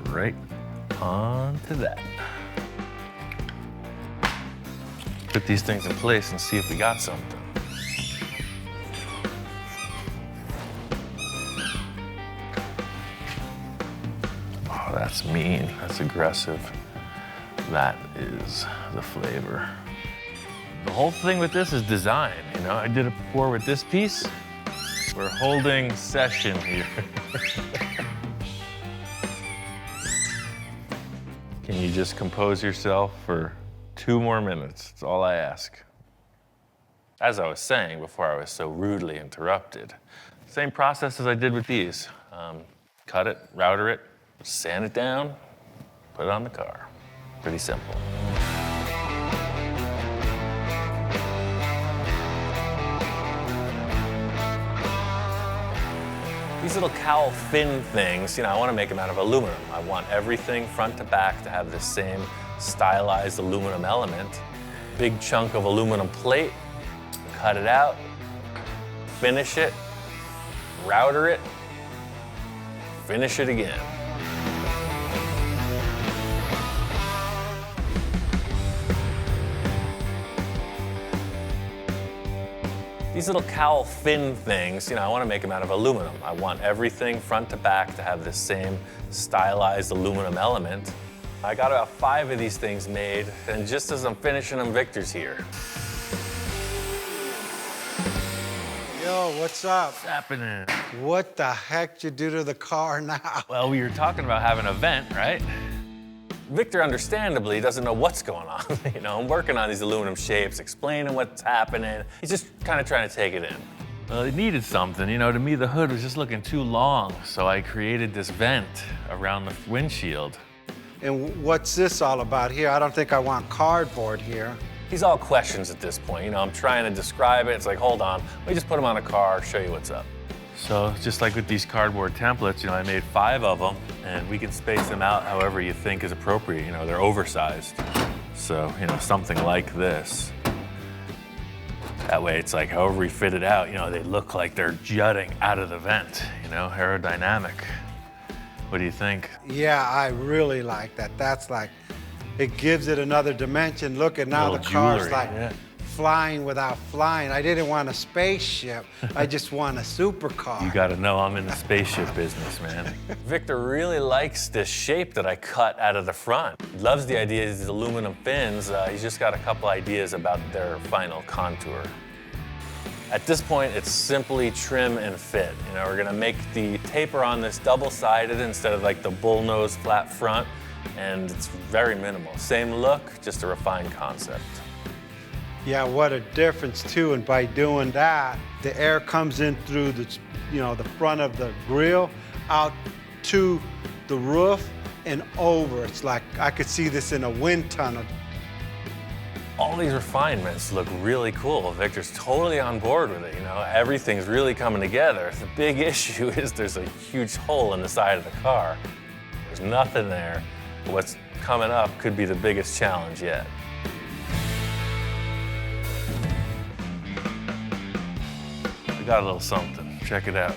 right onto that. Put these things in place and see if we got something. Oh, that's mean, that's aggressive. That is the flavor. The whole thing with this is design, you know? I did it before with this piece. We're holding session here. Can you just compose yourself for 2 more minutes? That's all I ask. As I was saying before I was so rudely interrupted, same process as I did with these. Cut it, router it, sand it down, put it on the car. Pretty simple. These little cowl fin things, you know, I want to make them out of aluminum. I want everything front to back to have the same stylized aluminum element. Big chunk of aluminum plate, cut it out, finish it, router it, finish it again. These little cowl fin things, you know, I want to make them out of aluminum. I want everything front to back to have the same stylized aluminum element. I got about 5 of these things made, and just as I'm finishing them, Victor's here. Yo, what's up? What's happening? What the heck you do to the car now? Well, we were talking about having a vent, right? Victor, understandably, doesn't know what's going on. You know, I'm working on these aluminum shapes, explaining what's happening. He's just kind of trying to take it in. Well, it needed something. You know, to me, the hood was just looking too long, so I created this vent around the windshield. And what's this all about here? I don't think I want cardboard here. These all questions at this point. You know, I'm trying to describe it. It's like, hold on, let me just put them on a car, show you what's up. So just like with these cardboard templates, you know, I made 5 of them, and we can space them out however you think is appropriate. You know, they're oversized. So, you know, something like this. That way it's like however we fit it out, you know, they look like they're jutting out of the vent, you know, aerodynamic. What do you think? Yeah, I really like that. That's like, it gives it another dimension. Look at now the Little car's jewelry, like yeah. flying without flying. I didn't want a spaceship. I just want a supercar. You gotta know I'm in the spaceship business, man. Victor really likes this shape that I cut out of the front. He loves the idea of these aluminum fins. He's just got a couple ideas about their final contour. At this point, it's simply trim and fit. You know, we're gonna make the taper on this double-sided instead of like the bullnose flat front, and it's very minimal. Same look, just a refined concept. Yeah, what a difference too, and by doing that, the air comes in through the, the front of the grill, out to the roof and over. It's like, I could see this in a wind tunnel. All these refinements look really cool. Victor's totally on board with it, you know? Everything's really coming together. The big issue is there's a huge hole in the side of the car. There's nothing there. What's coming up could be the biggest challenge yet. We got a little something. Check it out.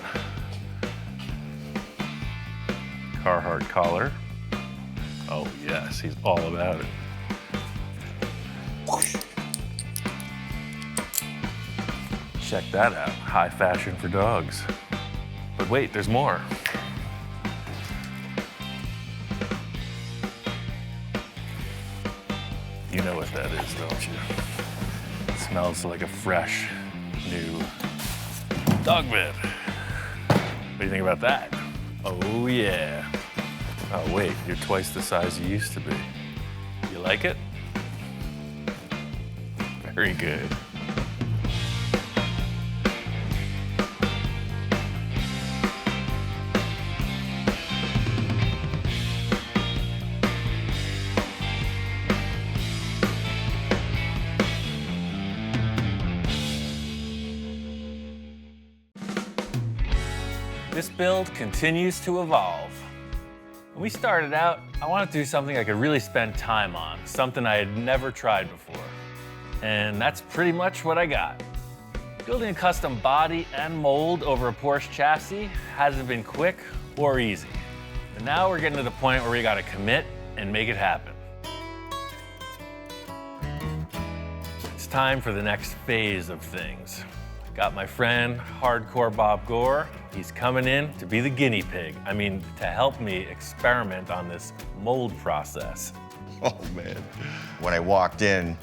Carhartt collar. Oh yes, he's all about it. Check that out, high fashion for dogs. But wait, there's more. You know what that is, don't you? It smells like a fresh, new dog bed. What do you think about that? Oh yeah. Oh wait, you're twice the size you used to be. You like it? Very good. This build continues to evolve. When we started out, I wanted to do something I could really spend time on, something I had never tried before. And that's pretty much what I got. Building a custom body and mold over a Porsche chassis hasn't been quick or easy. But now we're getting to the point where we gotta commit and make it happen. It's time for the next phase of things. Got my friend, Hardcore Bob Gore. He's coming in to be the guinea pig. I mean, to help me experiment on this mold process. Oh, man. When I walked in,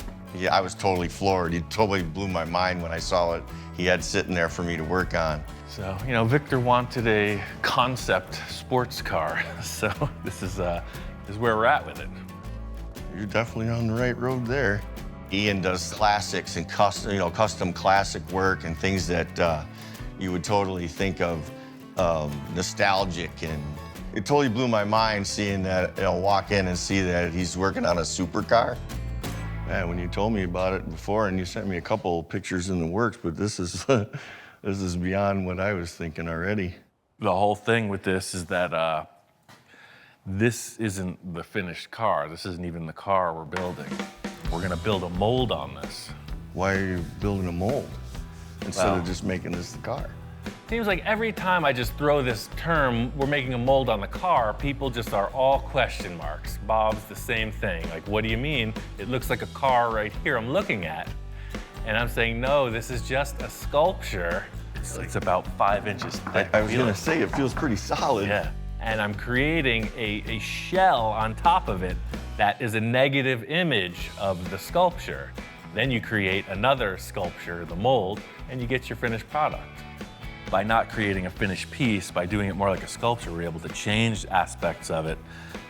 I was totally floored. He totally blew my mind when I saw it he had sitting there for me to work on. So, you know, Victor wanted a concept sports car. So this is where we're at with it. You're definitely on the right road there. Ian does classics and custom classic work and things that you would totally think of nostalgic, and it totally blew my mind seeing that, walk in and see that he's working on a supercar. Man, when you told me about it before and you sent me a couple pictures in the works, but this is this is beyond what I was thinking already. The whole thing with this is that this isn't the finished car. This isn't even the car we're building. We're gonna build a mold on this. Why are you building a mold instead of just making this the car? Seems like every time I just throw this term, we're making a mold on the car, people just are all question marks. Bob's the same thing. Like, what do you mean? It looks like a car right here I'm looking at. And I'm saying, no, this is just a sculpture. It's about 5 inches thick. I was gonna say, it feels pretty solid. Yeah. And I'm creating a shell on top of it that is a negative image of the sculpture. Then you create another sculpture, the mold, and you get your finished product. By not creating a finished piece, by doing it more like a sculpture, we're able to change aspects of it.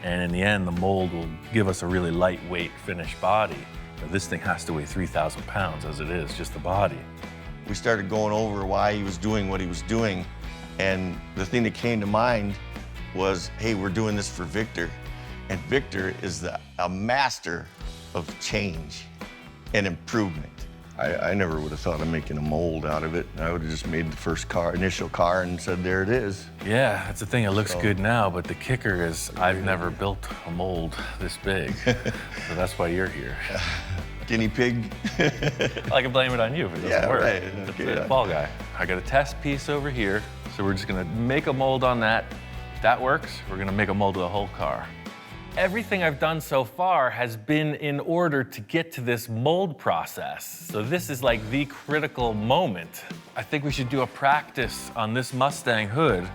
And in the end, the mold will give us a really lightweight finished body. But this thing has to weigh 3,000 pounds as it is, just the body. We started going over why he was doing what he was doing. And the thing that came to mind was, hey, we're doing this for Victor. And Victor is a master of change and improvement. I never would have thought of making a mold out of it. I would have just made the first initial car and said, there it is. Yeah, that's the thing. It looks good now, but the kicker is I've never built a mold this big. So that's why you're here. Guinea pig. I can blame it on you if it doesn't work. Right. Okay, the ball guy. I got a test piece over here, so we're just gonna make a mold on that. If that works, we're gonna make a mold of the whole car. Everything I've done so far has been in order to get to this mold process. So this is like the critical moment. I think we should do a practice on this Mustang hood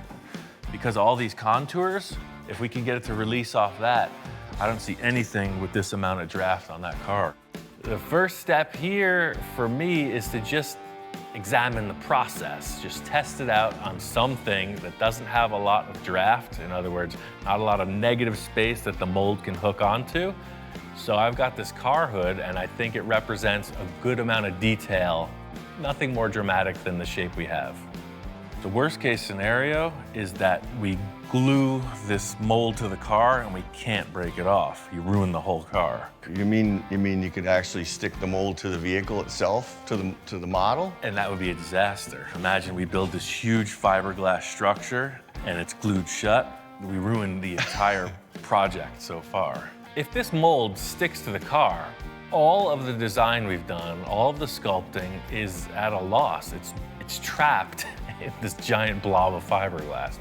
because all these contours, if we can get it to release off that, I don't see anything with this amount of draft on that car. The first step here for me is to just examine the process. Just test it out on something that doesn't have a lot of draft. In other words, not a lot of negative space that the mold can hook onto. So I've got this car hood and I think it represents a good amount of detail. Nothing more dramatic than the shape we have. The worst case scenario is that we glue this mold to the car and we can't break it off. You ruin the whole car. You mean you could actually stick the mold to the vehicle itself, to the model? And that would be a disaster. Imagine we build this huge fiberglass structure and it's glued shut. We ruined the entire project so far. If this mold sticks to the car, all of the design we've done, all of the sculpting is at a loss. It's trapped in this giant blob of fiberglass.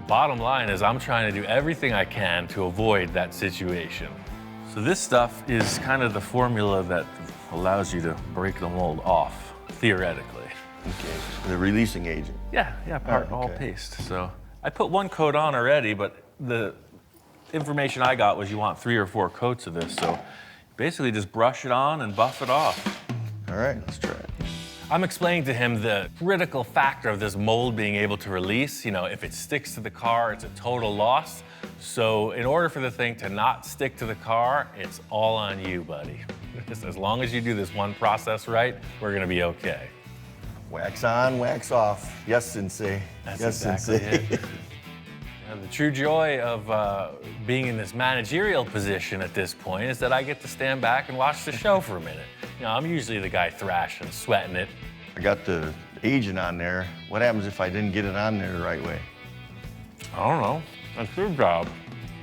Bottom line is I'm trying to do everything I can to avoid that situation. So this stuff is kind of the formula that allows you to break the mold off, theoretically. Okay. The releasing agent. Yeah, part Oh, all okay. paste. So I put one coat on already, but the information I got was you want 3 or 4 coats of this. So basically just brush it on and buff it off. All right, let's try it. I'm explaining to him the critical factor of this mold being able to release. You know, if it sticks to the car, it's a total loss. So in order for the thing to not stick to the car, it's all on you, buddy. Just as long as you do this one process right, we're gonna be okay. Wax on, wax off. Yes, Sensei. That's yes, exactly Sensei. it. The true joy of being in this managerial position at this point is that I get to stand back and watch the show for a minute. You know, I'm usually the guy thrashing, sweating it. I got the agent on there. What happens if I didn't get it on there the right way? I don't know. That's your job.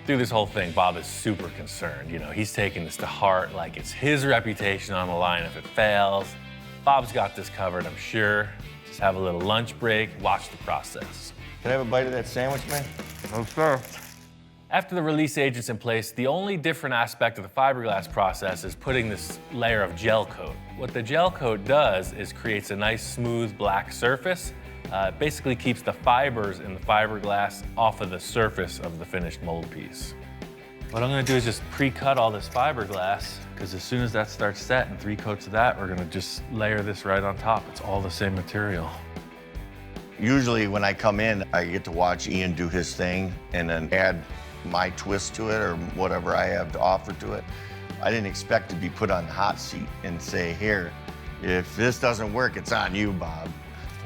Through this whole thing, Bob is super concerned. You know, he's taking this to heart like it's his reputation on the line if it fails. Bob's got this covered, I'm sure. Just have a little lunch break, watch the process. Can I have a bite of that sandwich, man? Okay. After the release agent's in place, the only different aspect of the fiberglass process is putting this layer of gel coat. What the gel coat does is creates a nice smooth black surface. It basically keeps the fibers in the fiberglass off of the surface of the finished mold piece. What I'm gonna do is just pre-cut all this fiberglass, because as soon as that starts set and 3 coats of that, we're gonna just layer this right on top. It's all the same material. Usually when I come in, I get to watch Ian do his thing and then add my twist to it or whatever I have to offer to it. I didn't expect to be put on the hot seat and say, here, if this doesn't work, it's on you, Bob.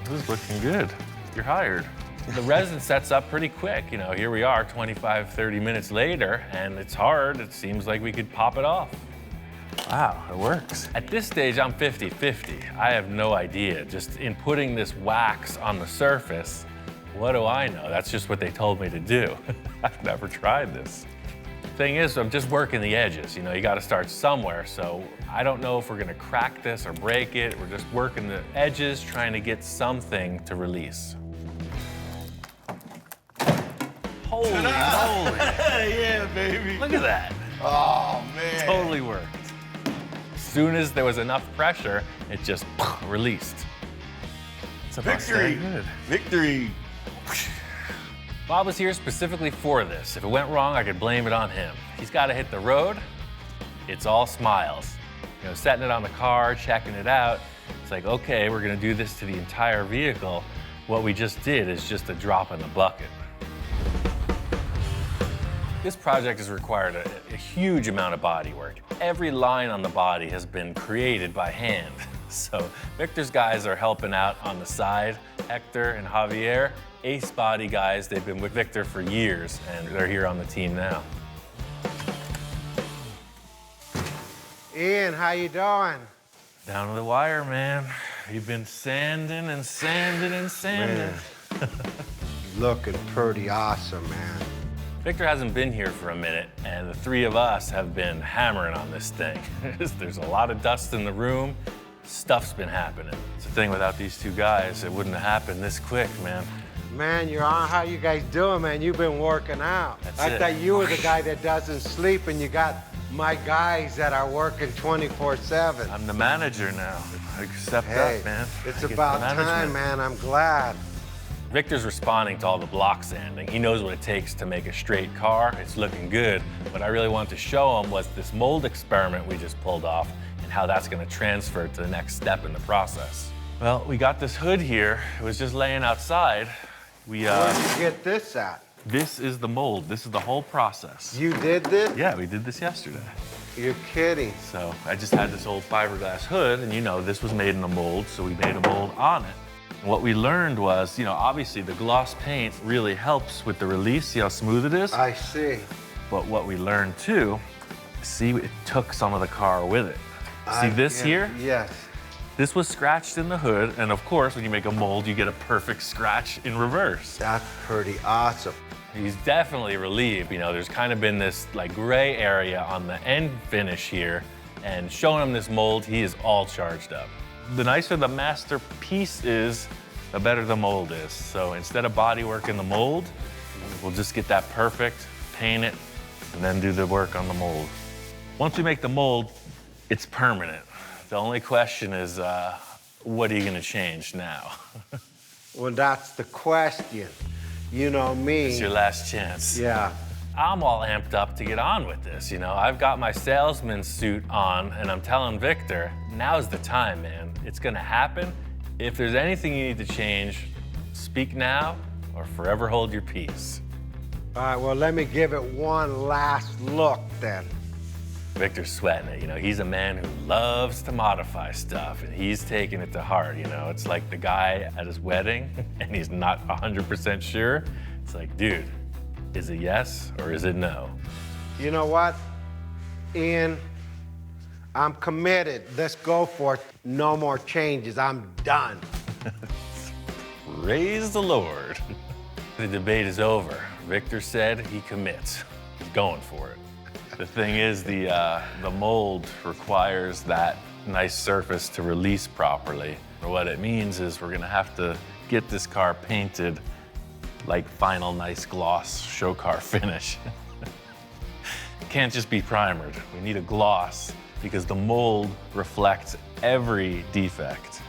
This is looking good. You're hired. The resin sets up pretty quick. You know, here we are 25, 30 minutes later, and it's hard. It seems like we could pop it off. Wow, it works. At this stage, I'm 50-50. I have no idea. Just in putting this wax on the surface, what do I know? That's just what they told me to do. I've never tried this. Thing is, I'm just working the edges. You know, you gotta start somewhere. So I don't know if we're gonna crack this or break it. We're just working the edges, trying to get something to release. Holy moly. Yeah, baby. Look at that. Oh, man. Totally worked. As soon as there was enough pressure, it just released. It's a Victory. Mustang hood. Victory. Bob was here specifically for this. If it went wrong, I could blame it on him. He's got to hit the road. It's all smiles. You know, setting it on the car, checking it out. It's like, okay, we're going to do this to the entire vehicle. What we just did is just a drop in the bucket. This project has required a huge amount of body work. Every line on the body has been created by hand. So Victor's guys are helping out on the side. Hector and Javier, ace body guys. They've been with Victor for years, and they're here on the team now. Ian, how you doing? Down to the wire, man. You've been sanding and sanding and sanding. Man. Looking pretty awesome, man. Victor hasn't been here for a minute, and the 3 of us have been hammering on this thing. There's a lot of dust in the room. Stuff's been happening. It's the thing, without these 2 guys, it wouldn't have happened this quick, man. Man, you're on. How you guys doing, man? You've been working out. I thought you were the guy that doesn't sleep, and you got my guys that are working 24/7. I'm the manager now. I stepped Hey, up, man. it's I get about the time, management. man. I'm glad. Victor's responding to all the block sanding. He knows what it takes to make a straight car. It's looking good. What I really wanted to show him was this mold experiment we just pulled off and how that's gonna transfer to the next step in the process. Well, we got this hood here. It was just laying outside. Where did you get this at? This is the mold. This is the whole process. You did this? Yeah, we did this yesterday. You're kidding. So I just had this old fiberglass hood, and you know, this was made in a mold, so we made a mold on it. And what we learned was, you know, obviously the gloss paint really helps with the release. See how smooth it is? I see. But what we learned too, see, it took some of the car with it. See this here? Yes. This was scratched in the hood, and of course, when you make a mold, you get a perfect scratch in reverse. That's pretty awesome. He's definitely relieved. You know, there's kind of been this like gray area on the end finish here, and showing him this mold, he is all charged up. The nicer the masterpiece is, the better the mold is. So instead of body work in the mold, we'll just get that perfect, paint it, and then do the work on the mold. Once we make the mold, it's permanent. The only question is, what are you gonna change now? Well, that's the question. You know me. It's your last chance. Yeah. I'm all amped up to get on with this, you know? I've got my salesman suit on, and I'm telling Victor, now's the time, man. It's gonna happen. If there's anything you need to change, speak now or forever hold your peace. All right, well, let me give it one last look then. Victor's sweating it, you know? He's a man who loves to modify stuff, and he's taking it to heart, you know? It's like the guy at his wedding, and he's not 100% sure. It's like, dude, is it yes or is it no? You know what, Ian? I'm committed. Let's go for it. No more changes. I'm done. Praise the Lord. The debate is over. Victor said he commits. He's going for it. The thing is, the mold requires that nice surface to release properly. What it means is we're gonna have to get this car painted like final nice gloss show car finish. It can't just be primered. We need a gloss because the mold reflects every defect.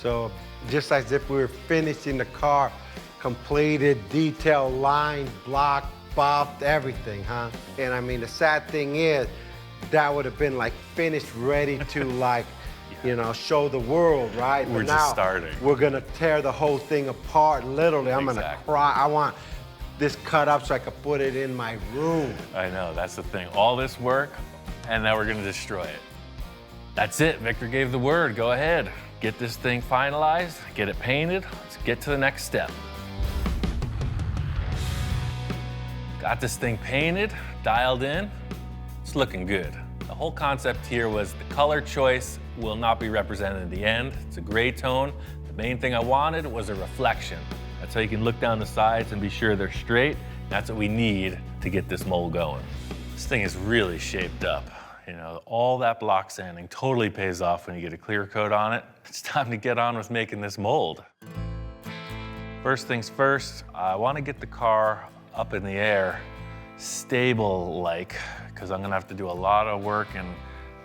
So just as if we were finishing the car, completed, detailed, lined, blocked, buffed, everything, huh? And I mean, the sad thing is, that would have been like finished, ready to like, you know, show the world, right? We're But just now, starting. We're gonna tear the whole thing apart, literally. I'm gonna Exactly. cry. I want this cut up so I can put it in my room. I know, that's the thing. All this work, and now we're gonna destroy it. That's it, Victor gave the word. Go ahead, get this thing finalized, get it painted. Let's get to the next step. Got this thing painted, dialed in. It's looking good. The whole concept here was the color choice will not be represented in the end. It's a gray tone. The main thing I wanted was a reflection. That's how you can look down the sides and be sure they're straight. That's what we need to get this mold going. This thing is really shaped up. You know, all that block sanding totally pays off when you get a clear coat on it. It's time to get on with making this mold. First things first, I want to get the car up in the air, stable-like, because I'm gonna have to do a lot of work and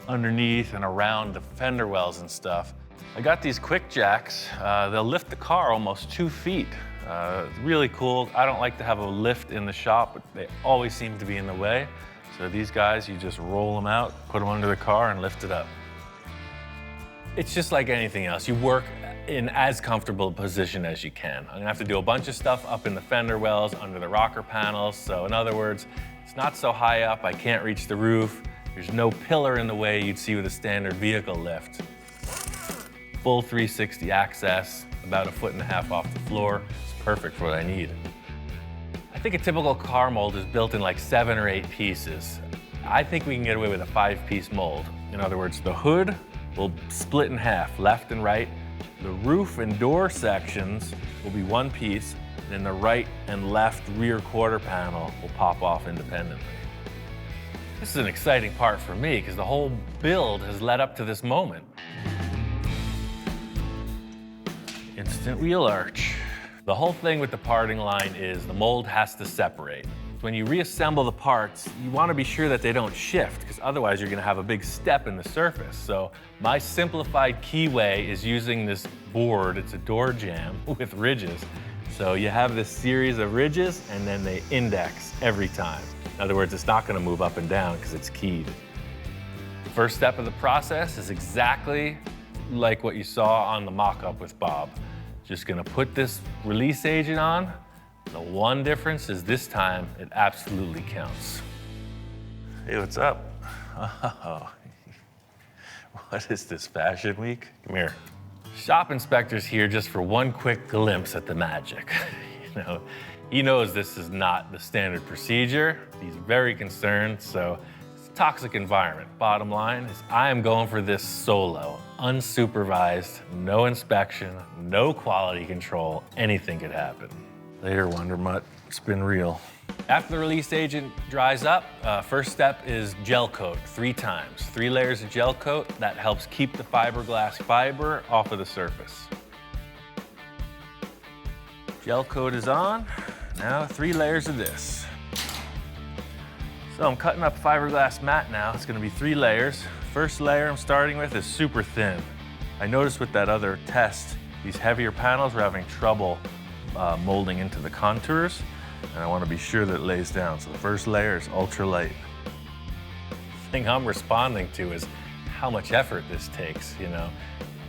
underneath and around the fender wells and stuff. I got these quick jacks. They'll lift the car almost 2 feet. Really cool. I don't like to have a lift in the shop, but they always seem to be in the way. So these guys, you just roll them out, put them under the car and lift it up. It's just like anything else. You work in as comfortable a position as you can. I'm gonna have to do a bunch of stuff up in the fender wells, under the rocker panels. So in other words, it's not so high up, I can't reach the roof. There's no pillar in the way you'd see with a standard vehicle lift. Full 360 access, about 1.5 feet off the floor. It's perfect for what I need. I think a typical car mold is built in like 7 or 8 pieces. I think we can get away with a 5-piece mold. In other words, the hood will split in half, left and right. The roof and door sections will be 1 piece, and the right and left rear quarter panel will pop off independently. This is an exciting part for me because the whole build has led up to this moment. Instant wheel arch, The whole thing with the parting line is the mold has to separate. When you reassemble the parts, you want to be sure that they don't shift, because otherwise you're going to have a big step in the surface. So my simplified keyway is using this board. It's a door jamb with ridges. So you have this series of ridges, and then they index every time. In other words, it's not going to move up and down because it's keyed. The first step of the process is exactly like what you saw on the mock-up with Bob. Just going to put this release agent on. The one difference is this time it absolutely counts. Hey, what's up? Oh, what is this, Fashion Week? Come here. Shop inspector's here just for one quick glimpse at the magic. You know, he knows this is not the standard procedure. He's very concerned, so it's a toxic environment. Bottom line is I am going for this solo, unsupervised, no inspection, no quality control, anything could happen. Later, Wonder Mutt, it's been real. After the release agent dries up, first step is gel coat 3 times. 3 layers of gel coat, that helps keep the fiberglass fiber off of the surface. Gel coat is on. Now 3 layers of this. So I'm cutting up fiberglass mat now. It's gonna be 3 layers. First layer I'm starting with is super thin. I noticed with that other test, these heavier panels were having trouble molding into the contours, and I want to be sure that it lays down. So the first layer is ultra light. The thing I'm responding to is how much effort this takes, you know.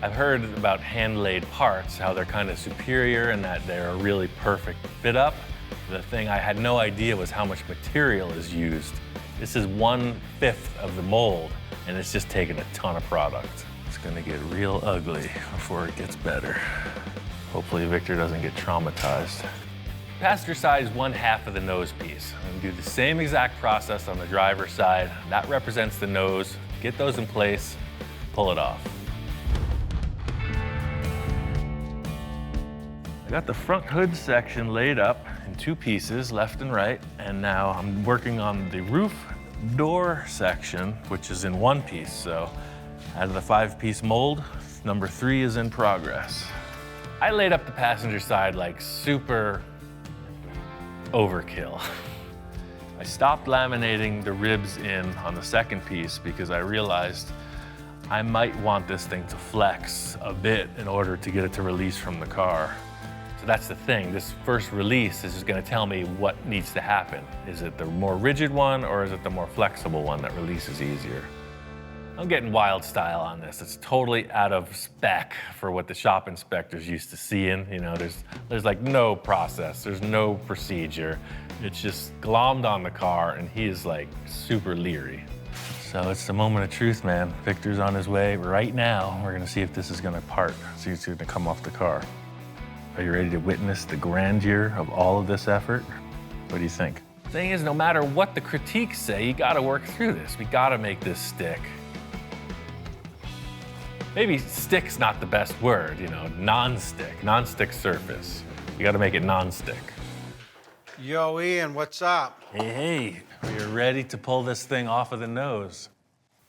I've heard about hand-laid parts, how they're kind of superior and that they're a really perfect fit up. The thing I had no idea was how much material is used. This is 1/5 of the mold, and it's just taking a ton of product. It's gonna get real ugly before it gets better. Hopefully Victor doesn't get traumatized. Passenger side is 1/2 of the nose piece. I'm gonna do the same exact process on the driver's side. That represents the nose. Get those in place, pull it off. I got the front hood section laid up in 2 pieces, left and right, and now I'm working on the roof door section, which is in 1 piece. So out of the 5-piece mold, number 3 is in progress. I laid up the passenger side like super overkill. I stopped laminating the ribs in on the 2nd piece because I realized I might want this thing to flex a bit in order to get it to release from the car. So that's the thing, this first release is just gonna tell me what needs to happen. Is it the more rigid one or is it the more flexible one that releases easier? I'm getting wild style on this. It's totally out of spec for what the shop inspectors used to seeing. You know, there's like no process, there's no procedure. It's just glommed on the car and he is like super leery. So it's the moment of truth, man. Victor's on his way right now. We're gonna see if this is gonna part, see if it's gonna come off the car. Are you ready to witness the grandeur of all of this effort? What do you think? The thing is, no matter what the critiques say, you gotta work through this. We gotta make this stick. Maybe stick's not the best word, you know, non-stick surface. You gotta make it non-stick. Yo, Ian, what's up? Hey, we're ready to pull this thing off of the nose.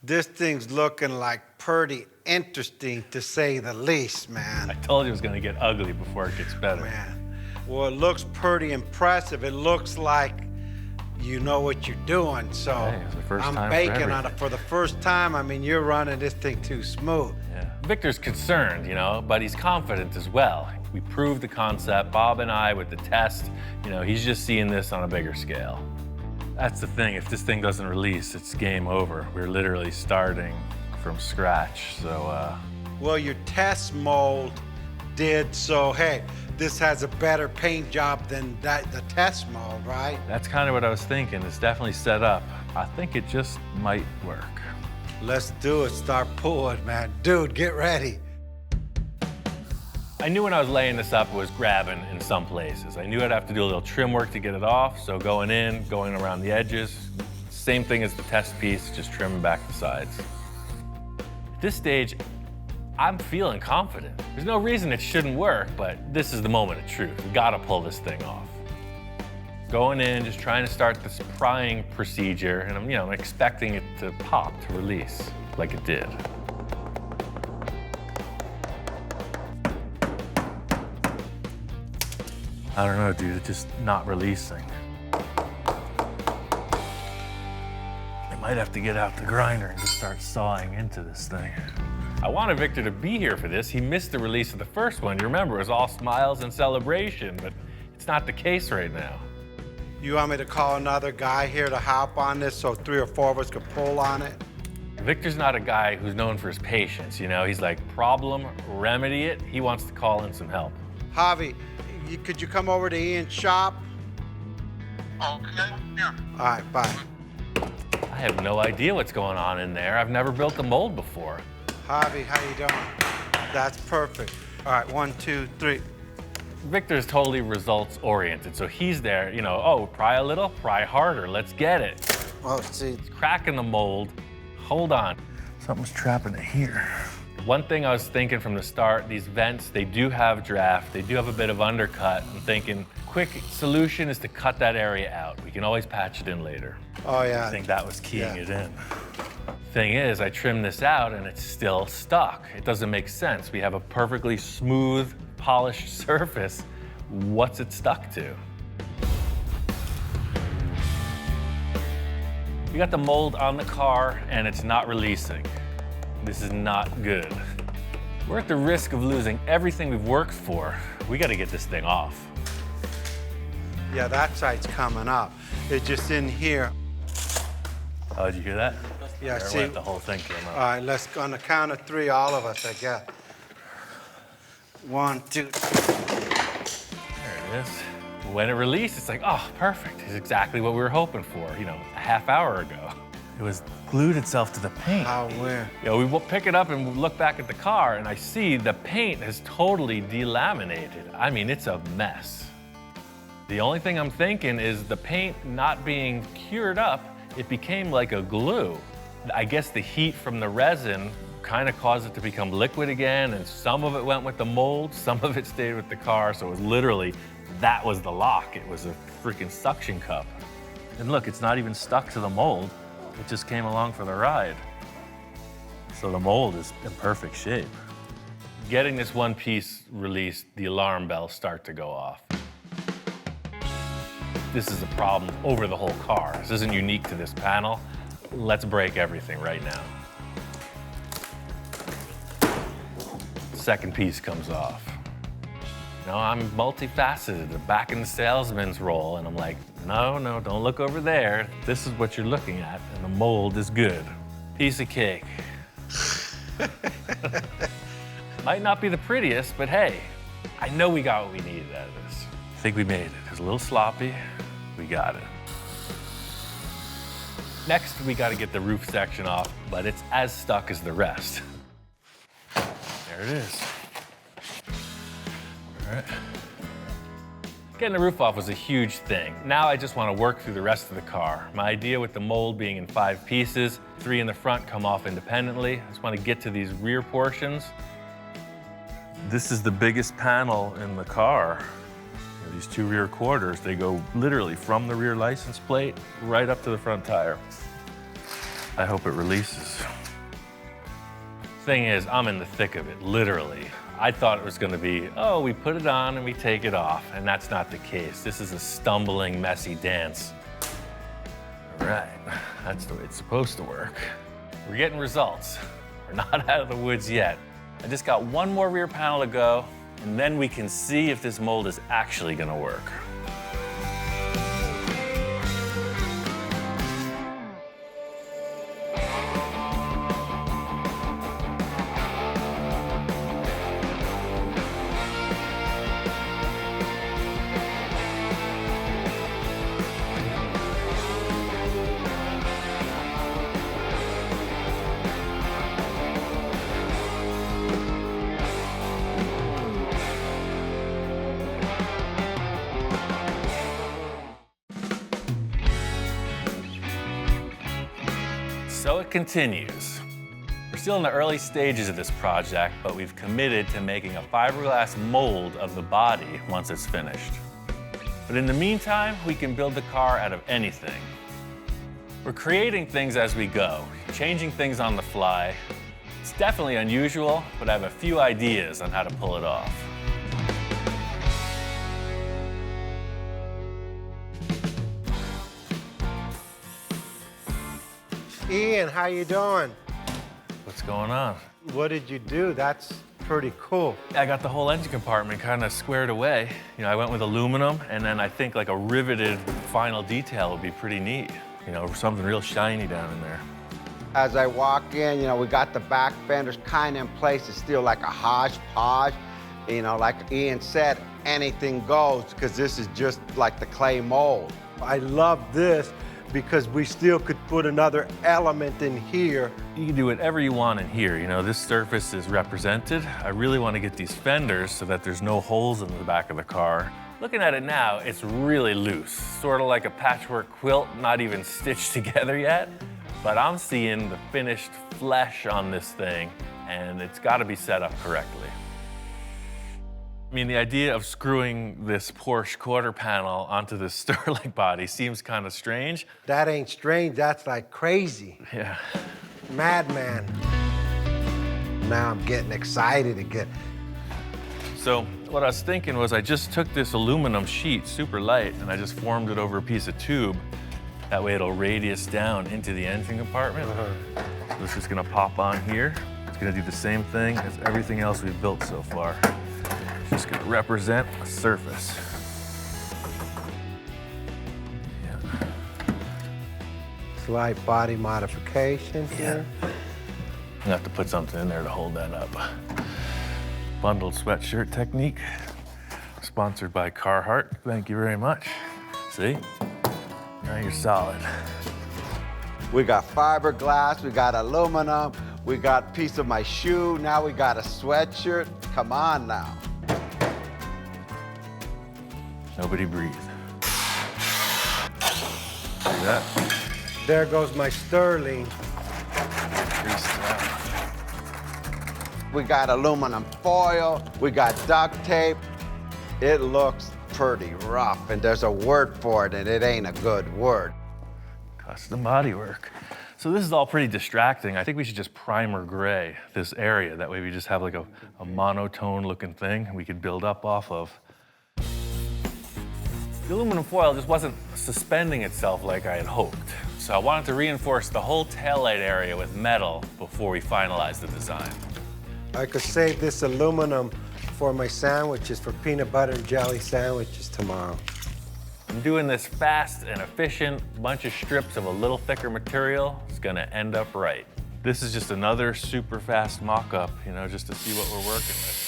This thing's looking like pretty interesting, to say the least, man. I told you it was gonna get ugly before it gets better. Man, well, it looks pretty impressive. It looks like you know what you're doing, so Hey, it's the first I'm time for banking on it everything. for the first time. I mean, you're running this thing too smooth. Yeah. Victor's concerned, you know, but he's confident as well. We proved the concept, Bob and I, with the test. You know, he's just seeing this on a bigger scale. That's the thing, if this thing doesn't release, it's game over. We're literally starting from scratch, so. Well, your test mold did, so hey, this has a better paint job than the test mold, right? That's kind of what I was thinking. It's definitely set up. I think it just might work. Let's do it, start pulling, man. Dude, get ready. I knew when I was laying this up, it was grabbing in some places. I knew I'd have to do a little trim work to get it off, so going in, going around the edges, same thing as the test piece, just trimming back the sides. At this stage, I'm feeling confident. There's no reason it shouldn't work, but this is the moment of truth. We gotta pull this thing off. Going in, just trying to start this prying procedure, and I'm expecting it to pop, to release, like it did. I don't know, dude, it's just not releasing. I might have to get out the grinder and just start sawing into this thing. I wanted Victor to be here for this. He missed the release of the first one. You remember, it was all smiles and celebration, but it's not the case right now. You want me to call another guy here to hop on this so 3 or 4 of us could pull on it? Victor's not a guy who's known for his patience, you know? He's like, problem, remedy it. He wants to call in some help. Javi, could you come over to Ian's shop? Okay, yeah. All right, bye. I have no idea what's going on in there. I've never built a mold before. Javi, how you doing? That's perfect. All right, 1, 2, 3. Victor's totally results oriented, so he's there, you know, oh, pry a little, pry harder, let's get it. Oh, see. It's cracking the mold. Hold on. Something's trapping it here. One thing I was thinking from the start, these vents, they do have draft, they do have a bit of undercut. I'm thinking, quick solution is to cut that area out. We can always patch it in later. Oh, yeah. I think that was keying Yeah. it in. Thing is, I trimmed this out and it's still stuck. It doesn't make sense. We have a perfectly smooth, polished surface. What's it stuck to? We got the mold on the car and it's not releasing. This is not good. We're at the risk of losing everything we've worked for. We got to get this thing off. Yeah, that side's coming up. It's just in here. Oh, did you hear that? Yeah, There see. went the whole thing came All up. right, let's go on the count of 3, all of us, I guess. 1, 2. There it is. When it released, it's like, oh, perfect. It's exactly what we were hoping for, you know, a half hour ago. It was glued itself to the paint. How, where? You know, we will pick it up and look back at the car, and I see the paint has totally delaminated. I mean, it's a mess. The only thing I'm thinking is the paint not being cured up, it became like a glue. I guess the heat from the resin kind of caused it to become liquid again, and some of it went with the mold, some of it stayed with the car, so it was literally, that was the lock. It was a freaking suction cup. And look, it's not even stuck to the mold. It just came along for the ride. So the mold is in perfect shape. Getting this one piece released, the alarm bells start to go off. This is a problem over the whole car. This isn't unique to this panel. Let's break everything right now. Second piece comes off. You know, I'm multifaceted, I'm back in the salesman's role, and I'm like, no, don't look over there. This is what you're looking at, and the mold is good. Piece of cake. Might not be the prettiest, but hey, I know we got what we needed out of this. I think we made it. It was a little sloppy, we got it. Next, we got to get the roof section off, but it's as stuck as the rest. There it is. All right. Getting the roof off was a huge thing. Now I just want to work through the rest of the car. My idea with the mold being in 5 pieces, 3 in the front come off independently. I just want to get to these rear portions. This is the biggest panel in the car. These 2 rear quarters, they go literally from the rear license plate right up to the front tire. I hope it releases. Thing is, I'm in the thick of it, literally. I thought it was gonna be, oh, we put it on and we take it off, and that's not the case. This is a stumbling, messy dance. All right, that's the way it's supposed to work. We're getting results. We're not out of the woods yet. I just got one more rear panel to go, and then we can see if this mold is actually gonna work. So it continues. We're still in the early stages of this project, but we've committed to making a fiberglass mold of the body once it's finished. But in the meantime, we can build the car out of anything. We're creating things as we go, changing things on the fly. It's definitely unusual, but I have a few ideas on how to pull it off. Ian, how you doing? What's going on? What did you do? That's pretty cool. I got the whole engine compartment kind of squared away. You know, I went with aluminum, and then I think like a riveted final detail would be pretty neat. You know, something real shiny down in there. As I walk in, you know, we got the back fenders kind of in place. It's still like a hodgepodge. You know, like Ian said, anything goes, because this is just like the clay mold. I love this because we still could put another element in here. You can do whatever you want in here. You know, this surface is represented. I really want to get these fenders so that there's no holes in the back of the car. Looking at it now, it's really loose, sort of like a patchwork quilt, not even stitched together yet. But I'm seeing the finished flesh on this thing, and it's got to be set up correctly. I mean, the idea of screwing this Porsche quarter panel onto this Sterling body seems kind of strange. That ain't strange, that's like crazy. Yeah. Madman. Now I'm getting excited again. So what I was thinking was I just took this aluminum sheet, super light, and I just formed it over a piece of tube. That way it'll radius down into the engine compartment. So this is gonna pop on here. It's gonna do the same thing as everything else we've built so far. It's just gonna represent a surface. Yeah. Slight body modification here. I'm gonna have to put something in there to hold that up. Bundled sweatshirt technique, sponsored by Carhartt. Thank you very much. See? Now you're solid. We got fiberglass, we got aluminum, we got a piece of my shoe, now we got a sweatshirt. Come on now. Nobody breathe. See that? There goes my Sterling. Greased out. We got aluminum foil, we got duct tape. It looks pretty rough, and there's a word for it, and it ain't a good word. Custom bodywork. So this is all pretty distracting. I think we should just primer gray this area. That way we just have like a monotone looking thing we could build up off of. The aluminum foil just wasn't suspending itself like I had hoped. So I wanted to reinforce the whole taillight area with metal before we finalized the design. I could save this aluminum for my sandwiches, for peanut butter and jelly sandwiches tomorrow. I'm doing this fast and efficient, bunch of strips of a little thicker material. It's gonna end up right. This is just another super fast mock-up, you know, just to see what we're working with.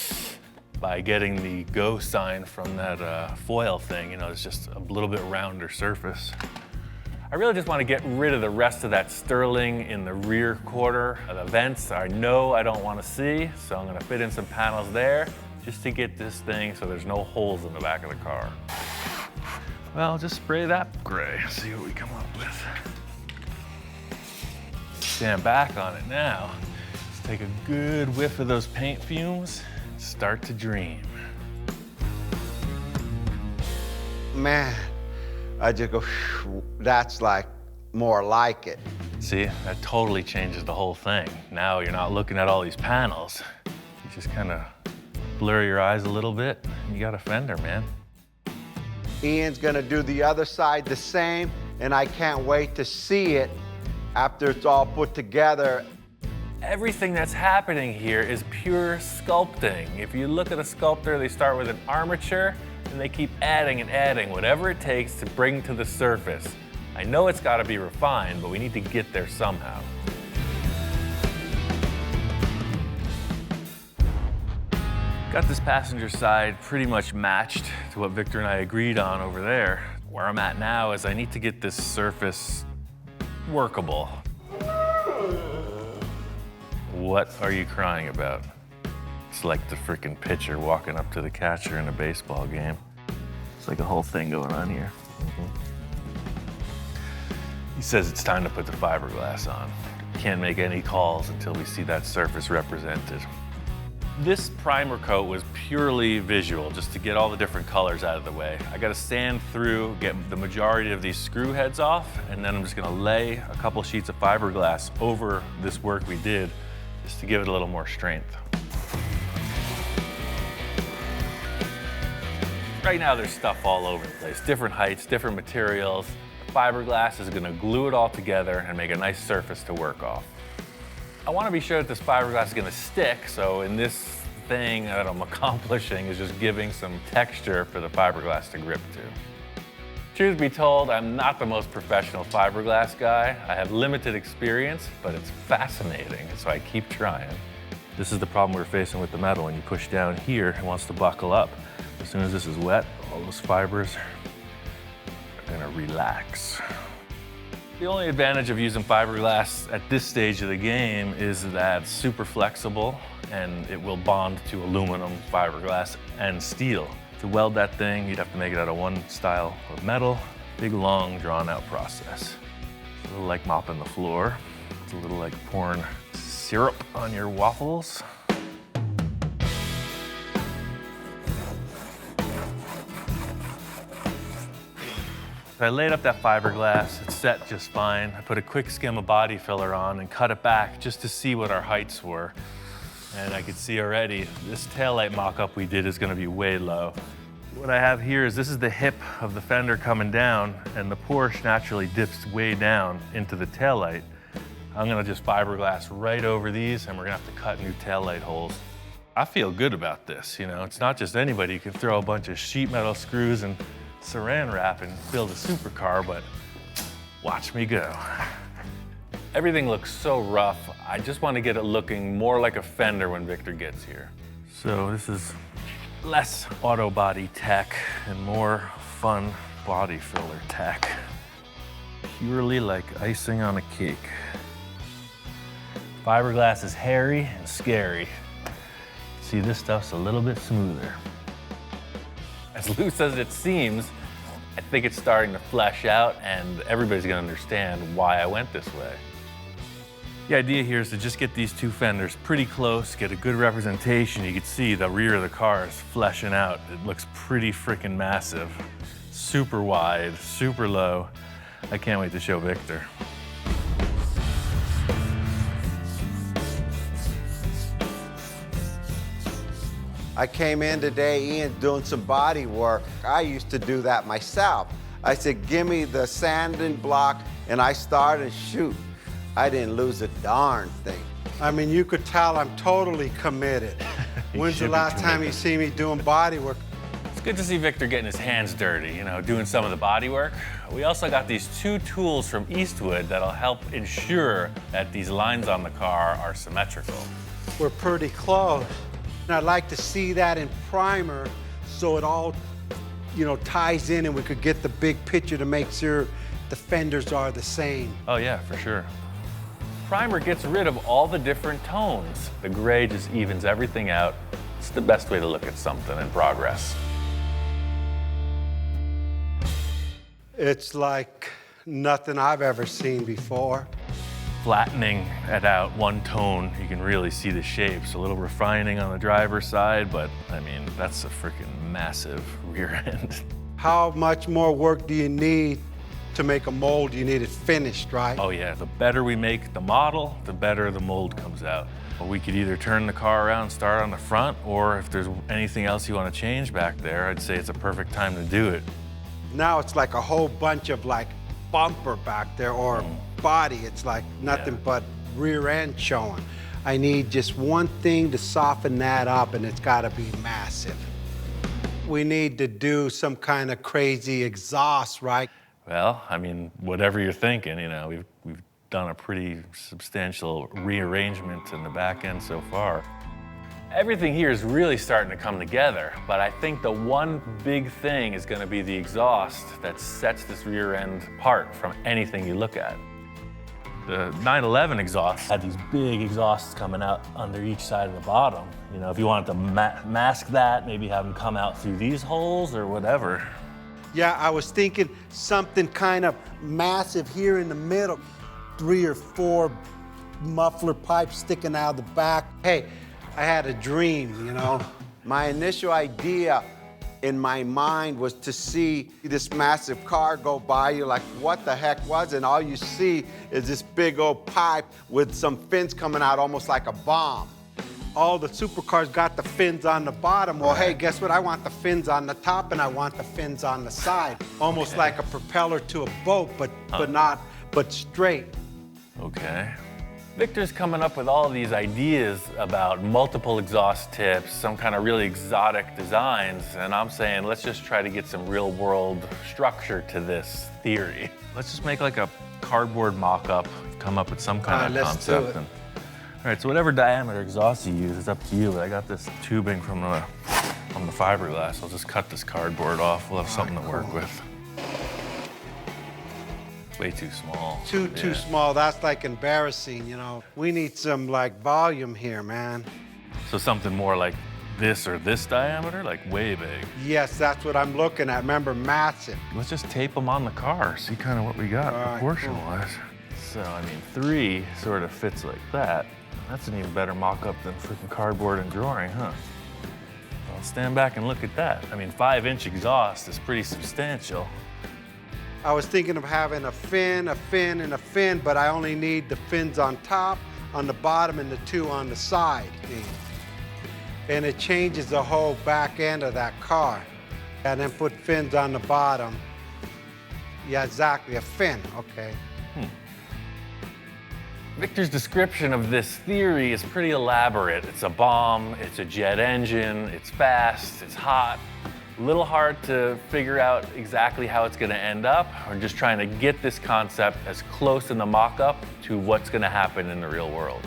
By getting the go sign from that foil thing, you know, it's just a little bit rounder surface. I really just want to get rid of the rest of that Sterling in the rear quarter. The vents I know I don't want to see, so I'm going to fit in some panels there just to get this thing so there's no holes in the back of the car. Well, just spray that gray, see what we come up with. Stand back on it now. Let's take a good whiff of those paint fumes. Start to dream. Man, I just go, that's like more like it. See, that totally changes the whole thing. Now you're not looking at all these panels. You just kind of blur your eyes a little bit, and you got a fender, man. Ian's gonna do the other side the same, and I can't wait to see it after it's all put together. Everything that's happening here is pure sculpting. If you look at a sculptor, they start with an armature, and they keep adding and adding whatever it takes to bring to the surface. I know it's gotta be refined, but we need to get there somehow. Got this passenger side pretty much matched to what Victor and I agreed on over there. Where I'm at now is I need to get this surface workable. What are you crying about? It's like the freaking pitcher walking up to the catcher in a baseball game. It's like a whole thing going on here. He says it's time to put the fiberglass on. Can't make any calls until we see that surface represented. This primer coat was purely visual, just to get all the different colors out of the way. I gotta sand through, get the majority of these screw heads off, and then I'm just gonna lay a couple sheets of fiberglass over this work we did, just to give it a little more strength. Right now there's stuff all over the place, different heights, different materials. fiberglass is gonna glue it all together and make a nice surface to work off. I wanna be sure that this fiberglass is gonna stick, so in this thing that I'm accomplishing is just giving some texture for the fiberglass to grip to. Truth be told, I'm not the most professional fiberglass guy. I have limited experience, but it's fascinating, so I keep trying. This is the problem we're facing with the metal. When you push down here, it wants to buckle up. As soon as this is wet, all those fibers are gonna relax. The only advantage of using fiberglass at this stage of the game is that it's super flexible and it will bond to aluminum, fiberglass, and steel. To weld that thing, you'd have to make it out of one style of metal. Big, long, drawn-out process. It's a little like mopping the floor. It's a little like pouring syrup on your waffles. I laid up that fiberglass, it's set just fine. I put a quick skim of body filler on and cut it back just to see what our heights were. And I could see already, this taillight mock-up we did is gonna be way low. What I have here is this is the hip of the fender coming down, and the Porsche naturally dips way down into the taillight. I'm gonna just fiberglass right over these, and we're gonna have to cut new taillight holes. I feel good about this, you know? It's not just anybody who can throw a bunch of sheet metal screws and saran wrap and build a supercar, but watch me go. Everything looks so rough. I just want to get it looking more like a fender when Victor gets here. So this is less auto body tech and more fun body filler tech. Purely like icing on a cake. Fiberglass is hairy and scary. See, this stuff's a little bit smoother. As loose as it seems, I think it's starting to flesh out and everybody's gonna understand why I went this way. The idea here is to just get these two fenders pretty close, get a good representation. You can see the rear of the car is fleshing out. It looks pretty freaking massive. Super wide, super low. I can't wait to show Victor. I came in today, Ian, doing some body work. I used to do that myself. I said, give me the sanding block, and I started and shoot. I didn't lose a darn thing. I mean, you could tell I'm totally committed. When's the last time you see me doing body work? It's good to see Victor getting his hands dirty, you know, doing some of the body work. We also got these two tools from Eastwood that'll help ensure that these lines on the car are symmetrical. We're pretty close. And I'd like to see that in primer so it all, you know, ties in and we could get the big picture to make sure the fenders are the same. Oh yeah, for sure. Primer gets rid of all the different tones. The gray just evens everything out. It's the best way to look at something in progress. It's like nothing I've ever seen before. Flattening it out one tone, you can really see the shapes. A little refining on the driver's side, but I mean, that's a freaking massive rear end. How much more work do you need to make a mold? You need it finished, right? Oh yeah, the better we make the model, the better the mold comes out. Well, we could either turn the car around, start on the front, or if there's anything else you want to change back there, I'd say it's a perfect time to do it. Now it's like a whole bunch of like bumper back there or body. It's like nothing but rear end showing. I need just one thing to soften that up, and it's got to be massive. We need to do some kind of crazy exhaust, right? Well, I mean, whatever you're thinking, you know, we've done a pretty substantial rearrangement in the back end so far. Everything here is really starting to come together, but I think the one big thing is going to be the exhaust that sets this rear end apart from anything you look at. The 911 exhaust had these big exhausts coming out under each side of the bottom. You know, if you wanted to mask that, maybe have them come out through these holes or whatever. Yeah, I was thinking something kind of massive here in the middle. 3 or 4 muffler pipes sticking out of the back. Hey, I had a dream, you know. My initial idea in my mind was to see this massive car go by you like, what the heck was it? And all you see is this big old pipe with some fins coming out almost like a bomb. all the supercars got the fins on the bottom. Well, hey, guess what? I want the fins on the top and I want the fins on the side. Almost like a propeller to a boat, but straight. Okay. Victor's coming up with all these ideas about multiple exhaust tips, some kind of really exotic designs, and I'm saying let's just try to get some real world structure to this theory. Let's just make like a cardboard mock-up, come up with some kind of concept. All right, so whatever diameter exhaust you use, it's up to you, but I got this tubing from the fiberglass. I'll just cut this cardboard off. We'll have something to work with. Way too small. Too small. That's like embarrassing, you know. We need some like volume here, man. So something more like this or this diameter, like way big. Yes, that's what I'm looking at. Remember, massive. Let's just tape them on the car, see kind of what we got proportion-wise. So, I mean, 3 sort of fits like that. That's an even better mock-up than freaking cardboard and drawing, huh? Well, stand back and look at that. I mean, 5-inch exhaust is pretty substantial. I was thinking of having a fin, and a fin, but I only need the fins on top, on the bottom, and the 2 on the side. And it changes the whole back end of that car. And then put fins on the bottom. Yeah, exactly, a fin, okay. Victor's description of this theory is pretty elaborate. It's a bomb, it's a jet engine, it's fast, it's hot. A little hard to figure out exactly how it's going to end up. We're just trying to get this concept as close in the mock-up to what's going to happen in the real world.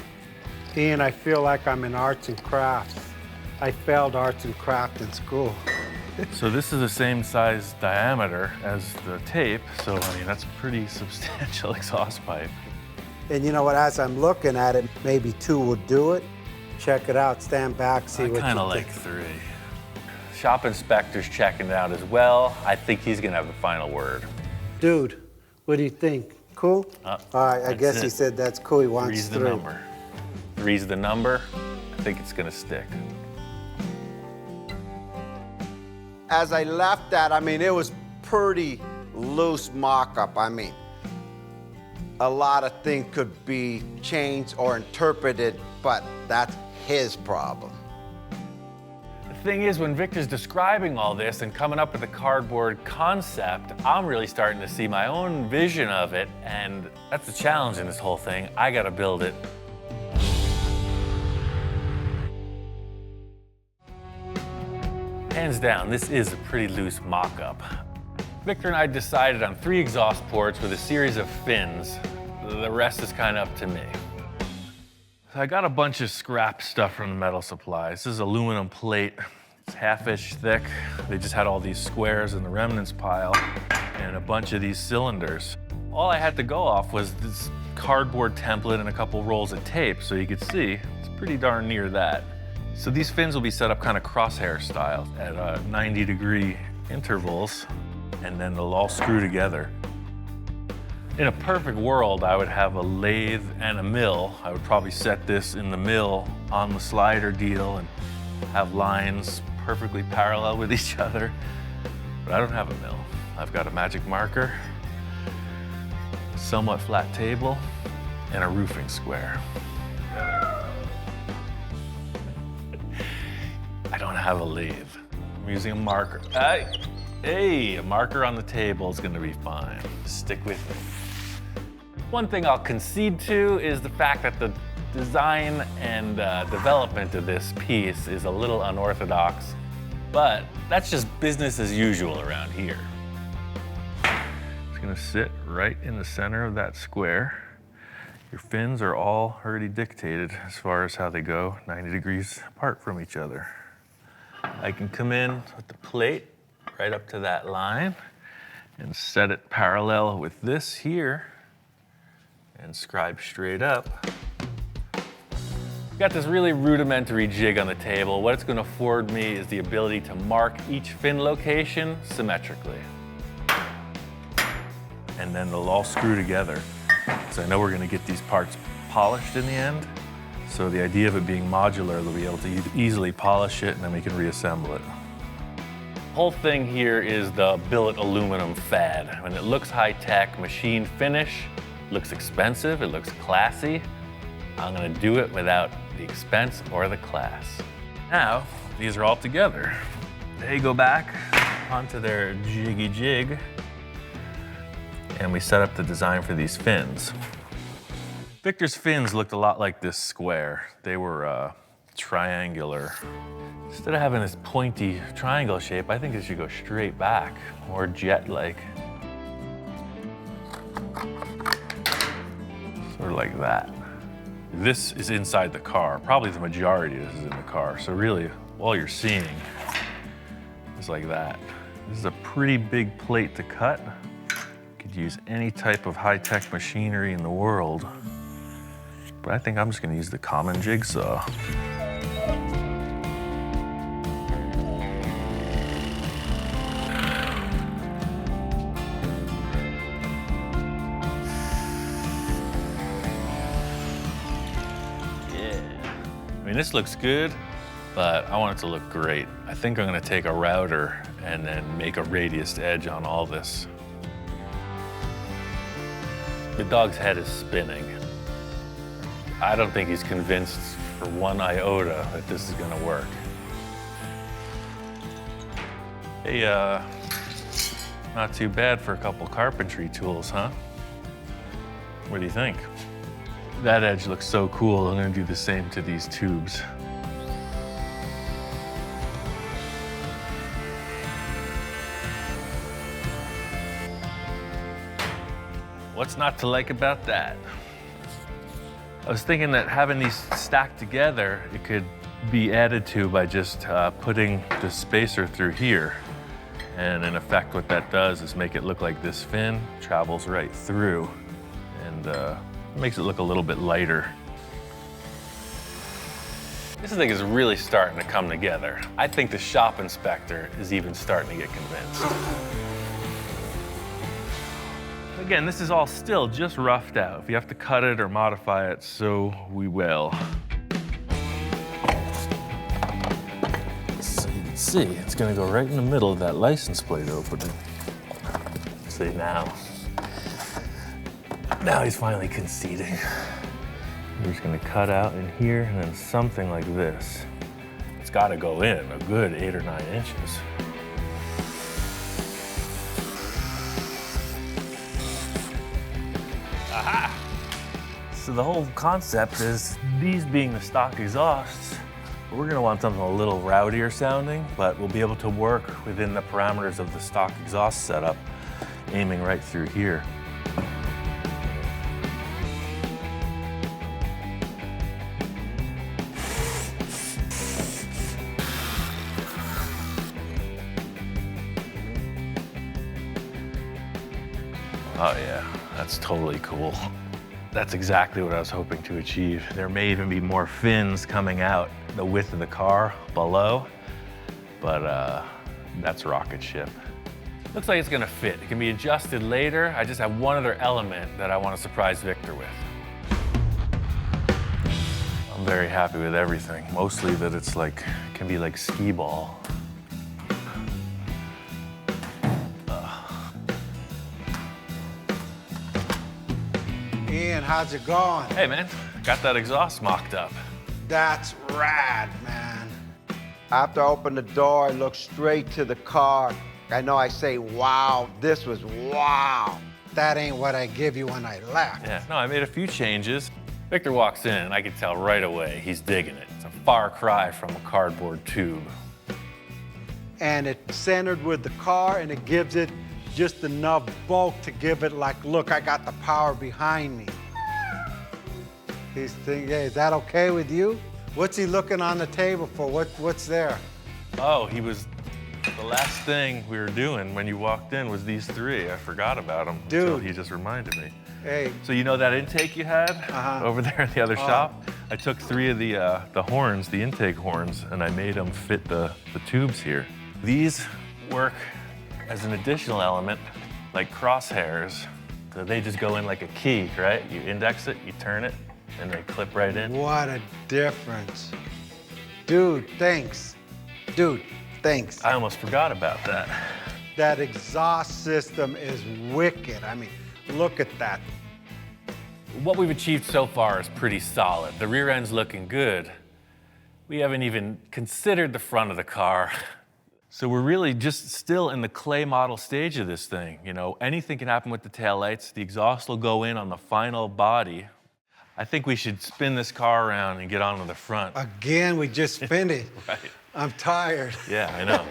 Ian, I feel like I'm in arts and crafts. I failed arts and crafts in school. So this is the same size diameter as the tape, so I mean, that's a pretty substantial exhaust pipe. And you know what, as I'm looking at it, maybe 2 would do it. Check it out, stand back, see what you think. I kind of like 3. Shop inspector's checking it out as well. I think he's gonna have the final word. Dude, what do you think? Cool? All right, I guess he said that's cool. He wants 3's 3. the number. 3's the number. I think it's gonna stick. As I left that, I mean, it was pretty loose mock-up. I mean, a lot of things could be changed or interpreted, but that's his problem. The thing is, when Victor's describing all this and coming up with a cardboard concept, I'm really starting to see my own vision of it, and that's the challenge in this whole thing. I gotta build it. Hands down, this is a pretty loose mock-up. Victor and I decided on 3 exhaust ports with a series of fins. The rest is kind of up to me. So I got a bunch of scrap stuff from the metal supply. This is aluminum plate. It's 1/2 thick. They just had all these squares in the remnants pile and a bunch of these cylinders. All I had to go off was this cardboard template and a couple rolls of tape, so you could see it's pretty darn near that. So these fins will be set up kind of crosshair style at 90-degree intervals, and then they'll all screw together. In a perfect world, I would have a lathe and a mill. I would probably set this in the mill on the slider deal and have lines perfectly parallel with each other. But I don't have a mill. I've got a magic marker, a somewhat flat table, and a roofing square. I don't have a lathe. I'm using a marker. Hey, a marker on the table is gonna be fine. Stick with me. One thing I'll concede to is the fact that the design and development of this piece is a little unorthodox, but that's just business as usual around here. It's gonna sit right in the center of that square. Your fins are all already dictated as far as how they go, 90 degrees apart from each other. I can come in with the plate right up to that line and set it parallel with this here and scribe straight up. Got this really rudimentary jig on the table. What it's going to afford me is the ability to mark each fin location symmetrically. And then they'll all screw together. So I know we're going to get these parts polished in the end. So the idea of it being modular, they'll be able to easily polish it and then we can reassemble it. The whole thing here is the billet aluminum fad. When it looks high-tech, machine finish, looks expensive, it looks classy, I'm gonna do it without the expense or the class. Now, these are all together. They go back onto their jiggy jig, and we set up the design for these fins. Victor's fins looked a lot like this square. They were triangular. Instead of having this pointy triangle shape, I think it should go straight back, more jet-like. Sort of like that. This is inside the car. Probably the majority of this is in the car. So really, all you're seeing is like that. This is a pretty big plate to cut. Could use any type of high-tech machinery in the world. But I think I'm just gonna use the common jigsaw. I mean, this looks good, but I want it to look great. I think I'm gonna take a router and then make a radius edge on all this. The dog's head is spinning. I don't think he's convinced for one iota that this is gonna work. Hey, not too bad for a couple carpentry tools, huh? What do you think? That edge looks so cool. I'm gonna do the same to these tubes. What's not to like about that? I was thinking that having these stacked together, it could be added to by just putting the spacer through here. And in effect, what that does is make it look like this fin travels right through and makes it look a little bit lighter. This thing is really starting to come together. I think the shop inspector is even starting to get convinced. Again, this is all still just roughed out. If you have to cut it or modify it, so we will. So you can see, it's gonna go right in the middle of that license plate opening. See now. Now he's finally conceding. We're just gonna cut out in here and then something like this. It's gotta go in a good 8 or 9 inches. Aha! So the whole concept is these being the stock exhausts, we're gonna want something a little rowdier sounding, but we'll be able to work within the parameters of the stock exhaust setup, aiming right through here. Oh yeah, that's totally cool. That's exactly what I was hoping to achieve. There may even be more fins coming out the width of the car below, but that's rocket ship. Looks like it's gonna fit. It can be adjusted later. I just have one other element that I want to surprise Victor with. I'm very happy with everything. Mostly that it's like, can be like skee ball. Ian, how's it going? Hey man, got that exhaust mocked up. That's rad, man. After I opened the door, I looked straight to the car. I know I say, wow, this was wow. That ain't what I give you when I left. Yeah, no, I made a few changes. Victor walks in and I can tell right away he's digging it. It's a far cry from a cardboard tube. And it's centered with the car and it gives it just enough bulk to give it like, look, I got the power behind me. He's thinking, hey, is that okay with you? What's he looking on the table for? What's there? Oh, the last thing we were doing when you walked in was these three. I forgot about them until he just reminded me. Hey. So you know that intake you had over there in the other shop? I took 3 of the horns, the intake horns, and I made them fit the tubes here. These work as an additional element, like crosshairs. So they just go in like a key, right? You index it, you turn it, and they clip right in. What a difference. Dude, thanks. Dude, thanks. I almost forgot about that. That exhaust system is wicked. I mean, look at that. What we've achieved so far is pretty solid. The rear end's looking good. We haven't even considered the front of the car. So we're really just still in the clay model stage of this thing. You know, anything can happen with the taillights. The exhaust will go in on the final body. I think we should spin this car around and get onto the front. Again, we just finished. Right. I'm tired. Yeah, I know.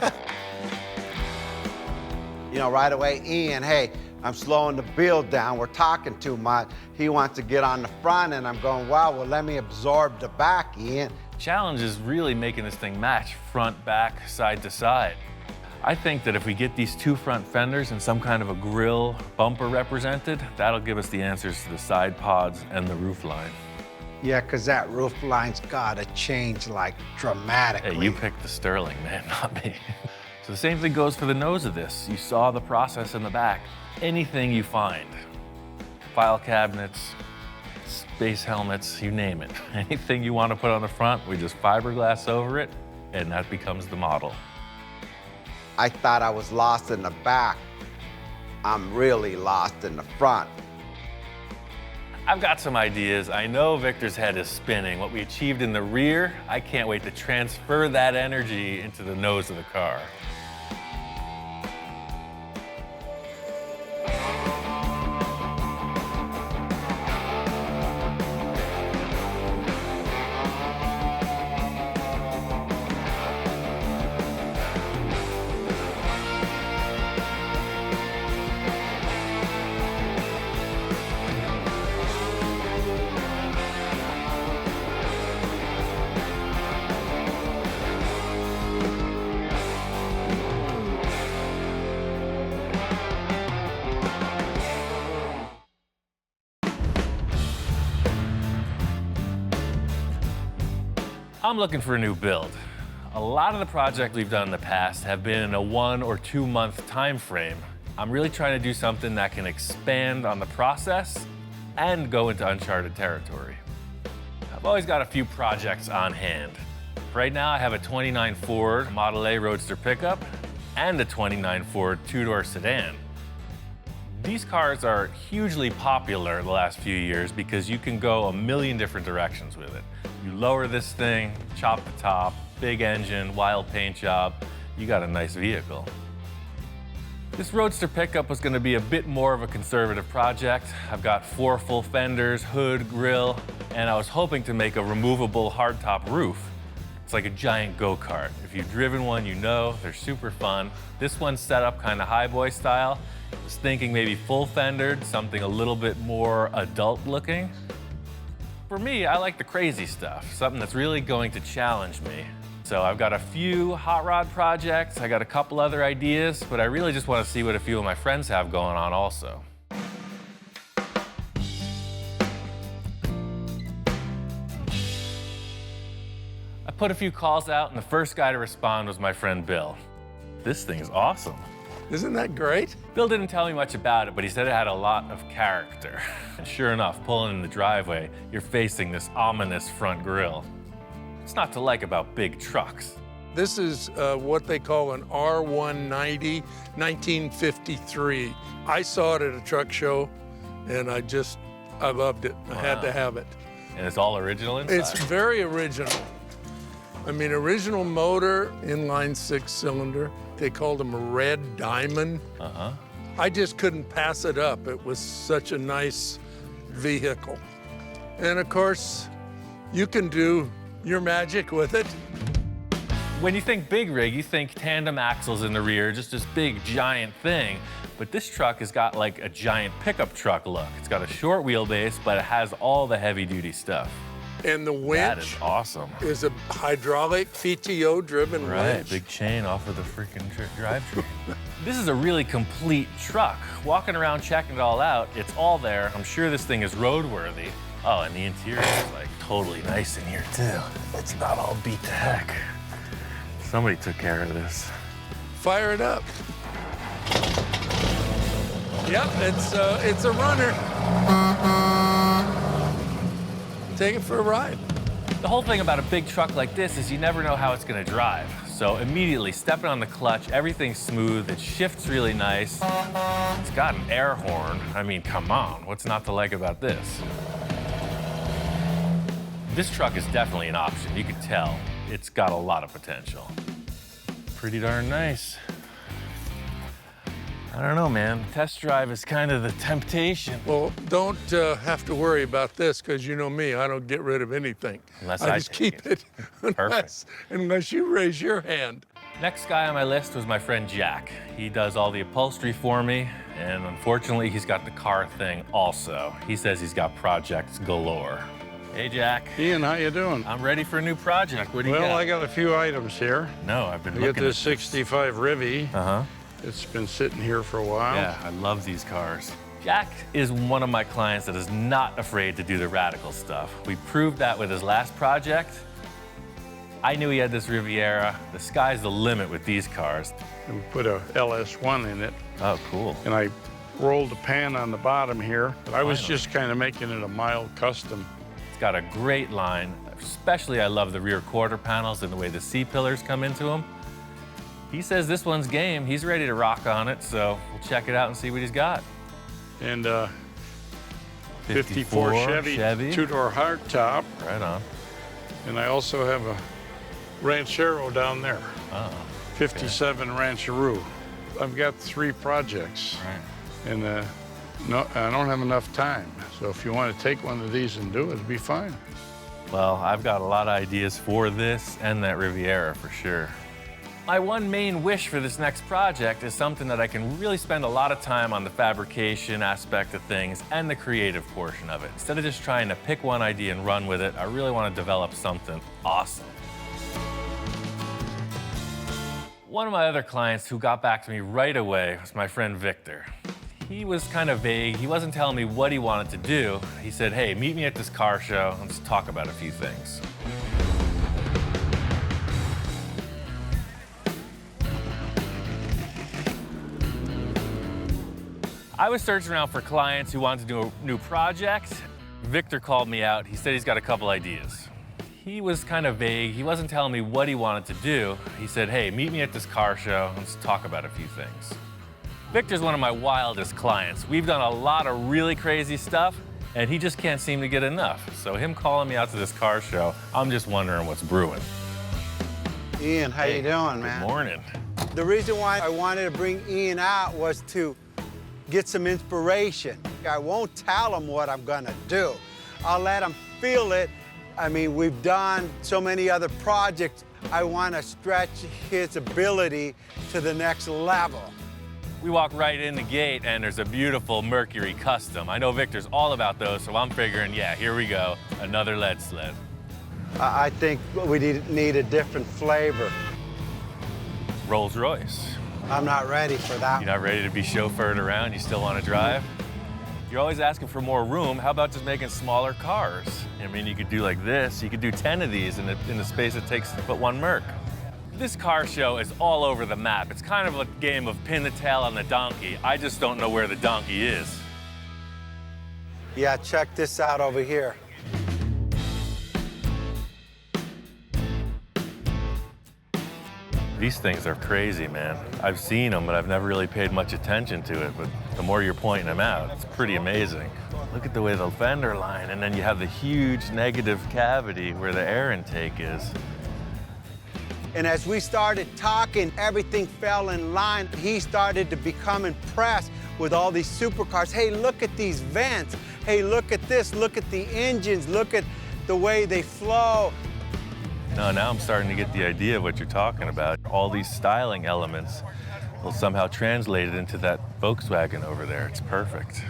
You know, right away, Ian, hey, I'm slowing the build down. We're talking too much. He wants to get on the front, and I'm going, wow, well, let me absorb the back, Ian. Challenge is really making this thing match front, back, side to side. I think that if we get these two front fenders and some kind of a grille bumper represented, that'll give us the answers to the side pods and the roof line. Yeah, because that roof line's got to change, like, dramatically. Hey, you picked the Sterling, man, not me. So the same thing goes for the nose of this. You saw the process in the back. Anything you find, file cabinets, space helmets, you name it. Anything you want to put on the front, we just fiberglass over it, and that becomes the model. I thought I was lost in the back. I'm really lost in the front. I've got some ideas. I know Victor's head is spinning. What we achieved in the rear, I can't wait to transfer that energy into the nose of the car. I'm looking for a new build. A lot of the projects we've done in the past have been in a 1 or 2 month time frame. I'm really trying to do something that can expand on the process and go into uncharted territory. I've always got a few projects on hand. Right now I have a 29 Ford Model A Roadster pickup and a 29 Ford two-door sedan. These cars are hugely popular in the last few years because you can go a million different directions with it. You lower this thing, chop the top, big engine, wild paint job, you got a nice vehicle. This Roadster pickup was going to be a bit more of a conservative project. I've got 4 full fenders, hood, grille, and I was hoping to make a removable hardtop roof. It's like a giant go-kart. If you've driven one, you know they're super fun. This one's set up kind of highboy style. I was thinking maybe full fendered, something a little bit more adult looking. For me, I like the crazy stuff, something that's really going to challenge me. So I've got a few hot rod projects, I got a couple other ideas, but I really just want to see what a few of my friends have going on also. I put a few calls out, and the first guy to respond was my friend Bill. This thing is awesome. Isn't that great? Bill didn't tell me much about it, but he said it had a lot of character. And sure enough, pulling in the driveway, you're facing this ominous front grille. What's not to like about big trucks? This is what they call an R190, 1953. I saw it at a truck show, and I loved it. I had to have it. And it's all original inside? It's very original. I mean, original motor, inline 6-cylinder. They called them a red diamond. Uh-huh. I just couldn't pass it up. It was such a nice vehicle. And of course, you can do your magic with it. When you think big rig, you think tandem axles in the rear, just this big giant thing. But this truck has got like a giant pickup truck look. It's got a short wheelbase, but it has all the heavy duty stuff. And the winch That is awesome. is a hydraulic PTO-driven Right, winch. big chain off of the freaking drivetrain. This is a really complete truck. Walking around checking it all out, it's all there. I'm sure this thing is roadworthy. Oh, and the interior is like totally nice in here too. It's not all beat to heck. Somebody took care of this. Fire it up. Yep, it's a runner. Take it for a ride. The whole thing about a big truck like this is you never know how it's gonna drive. So immediately stepping on the clutch, everything's smooth, it shifts really nice. It's got an air horn. I mean, come on, what's not to like about this? This truck is definitely an option. You can tell it's got a lot of potential. Pretty darn nice. I don't know, man. Test drive is kind of the temptation. Well, don't have to worry about this, because you know me, I don't get rid of anything. Unless I I just take keep it, unless you raise your hand. Next guy on my list was my friend Jack. He does all the upholstery for me, and unfortunately, he's got the car thing also. He says he's got projects galore. Hey, Jack. Ian, how you doing? I'm ready for a new project. What do you got? Well, I got a few items here. No, I've been I looking got this 65 Rivy. Uh-huh. It's been sitting here for a while. Yeah, I love these cars. Jack is one of my clients that is not afraid to do the radical stuff. We proved that with his last project. I knew he had this Riviera. The sky's the limit with these cars. And we put a LS1 in it. Oh, cool. And I rolled the pan on the bottom here. I was just kind of making it a mild custom. It's got a great line. Especially, I love the rear quarter panels and the way the C-pillars come into them. He says this one's game. He's ready to rock on it, so we'll check it out and see what he's got. And 54 Chevy. Two-door hardtop. Right on. And I also have a Ranchero down there. Oh, 57 Rancheroo. I've got 3 projects. right. And no, I don't have enough time. So if you want to take one of these and do it, it'd be fine. Well, I've got a lot of ideas for this and that Riviera for sure. My one main wish for this next project is something that I can really spend a lot of time on the fabrication aspect of things and the creative portion of it. Instead of just trying to pick one idea and run with it, I really want to develop something awesome. One of my other clients who got back to me right away was my friend Victor. He was kind of vague. He wasn't telling me what he wanted to do. He said, hey, meet me at this car show. Let's talk about a few things. I was searching around for clients who wanted to do a new project. Victor called me out. He said he's got a couple ideas. He was kind of vague. He wasn't telling me what he wanted to do. He said, hey, meet me at this car show. Let's talk about a few things. Victor's one of my wildest clients. We've done a lot of really crazy stuff, and he just can't seem to get enough. So him calling me out to this car show, I'm just wondering what's brewing. Ian, how you doing, man? Good morning. The reason why I wanted to bring Ian out was to get some inspiration. I won't tell him what I'm gonna do. I'll let him feel it. I mean, we've done so many other projects. I want to stretch his ability to the next level. We walk right in the gate, and there's a beautiful Mercury Custom. I know Victor's all about those, so I'm figuring, yeah, here we go, another lead sled. I think we need a different flavor. Rolls Royce. I'm not ready for that. You're not ready to be chauffeured around? You still want to drive? You're always asking for more room. How about just making smaller cars? I mean, you could do like this. You could do 10 of these in the space it takes to put one Merc. This car show is all over the map. It's kind of a game of pin the tail on the donkey. I just don't know where the donkey is. Yeah, check this out over here. These things are crazy, man. I've seen them, but I've never really paid much attention to it. But the more you're pointing them out, it's pretty amazing. Look at the way the fender line, and then you have the huge negative cavity where the air intake is. And as we started talking, everything fell in line. He started to become impressed with all these supercars. Hey, look at these vents. Hey, look at this. Look at the engines. Look at the way they flow. No, now I'm starting to get the idea of what you're talking about. All these styling elements will somehow translate it into that Volkswagen over there. It's perfect.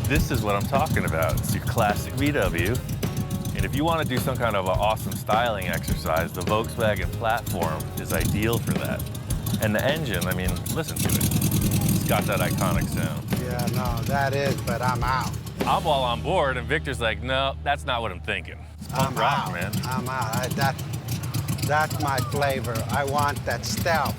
This is what I'm talking about. It's your classic VW. And if you want to do some kind of an awesome styling exercise, the Volkswagen platform is ideal for that. And the engine, I mean, listen to it. It's got that iconic sound. Yeah, no, that is, but I'm out. I'm all on board, and Victor's like, no, that's not what I'm thinking. It's punk rock, man. I'm out. That's my flavor. I want that stealth.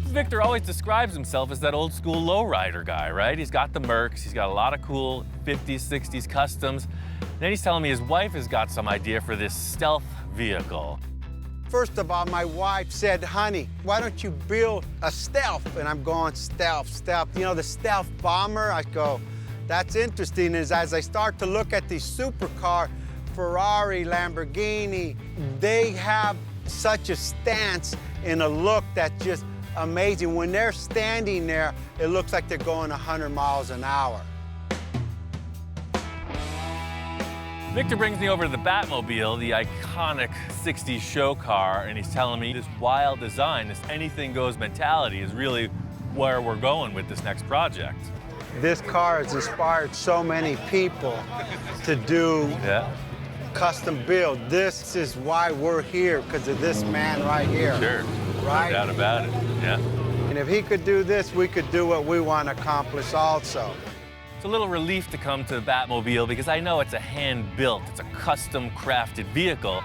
Victor always describes himself as that old school lowrider guy, right? He's got the Mercs, he's got a lot of cool 50s, 60s customs. Then he's telling me his wife has got some idea for this stealth vehicle. First of all, my wife said, honey, why don't you build a stealth? And I'm going, stealth, stealth. You know, the stealth bomber? I go, that's interesting is as I start to look at these supercar, Ferrari, Lamborghini, they have such a stance and a look that's just amazing. When they're standing there, it looks like they're going 100 miles an hour. Victor brings me over to the Batmobile, the iconic 60s show car, and he's telling me this wild design, this anything goes mentality is really where we're going with this next project. This car has inspired so many people to do custom build. This is why we're here, because of this man right here. Sure, right? No doubt about it, yeah. And if he could do this, we could do what we want to accomplish also. It's a little relief to come to the Batmobile because I know it's a hand-built, it's a custom-crafted vehicle.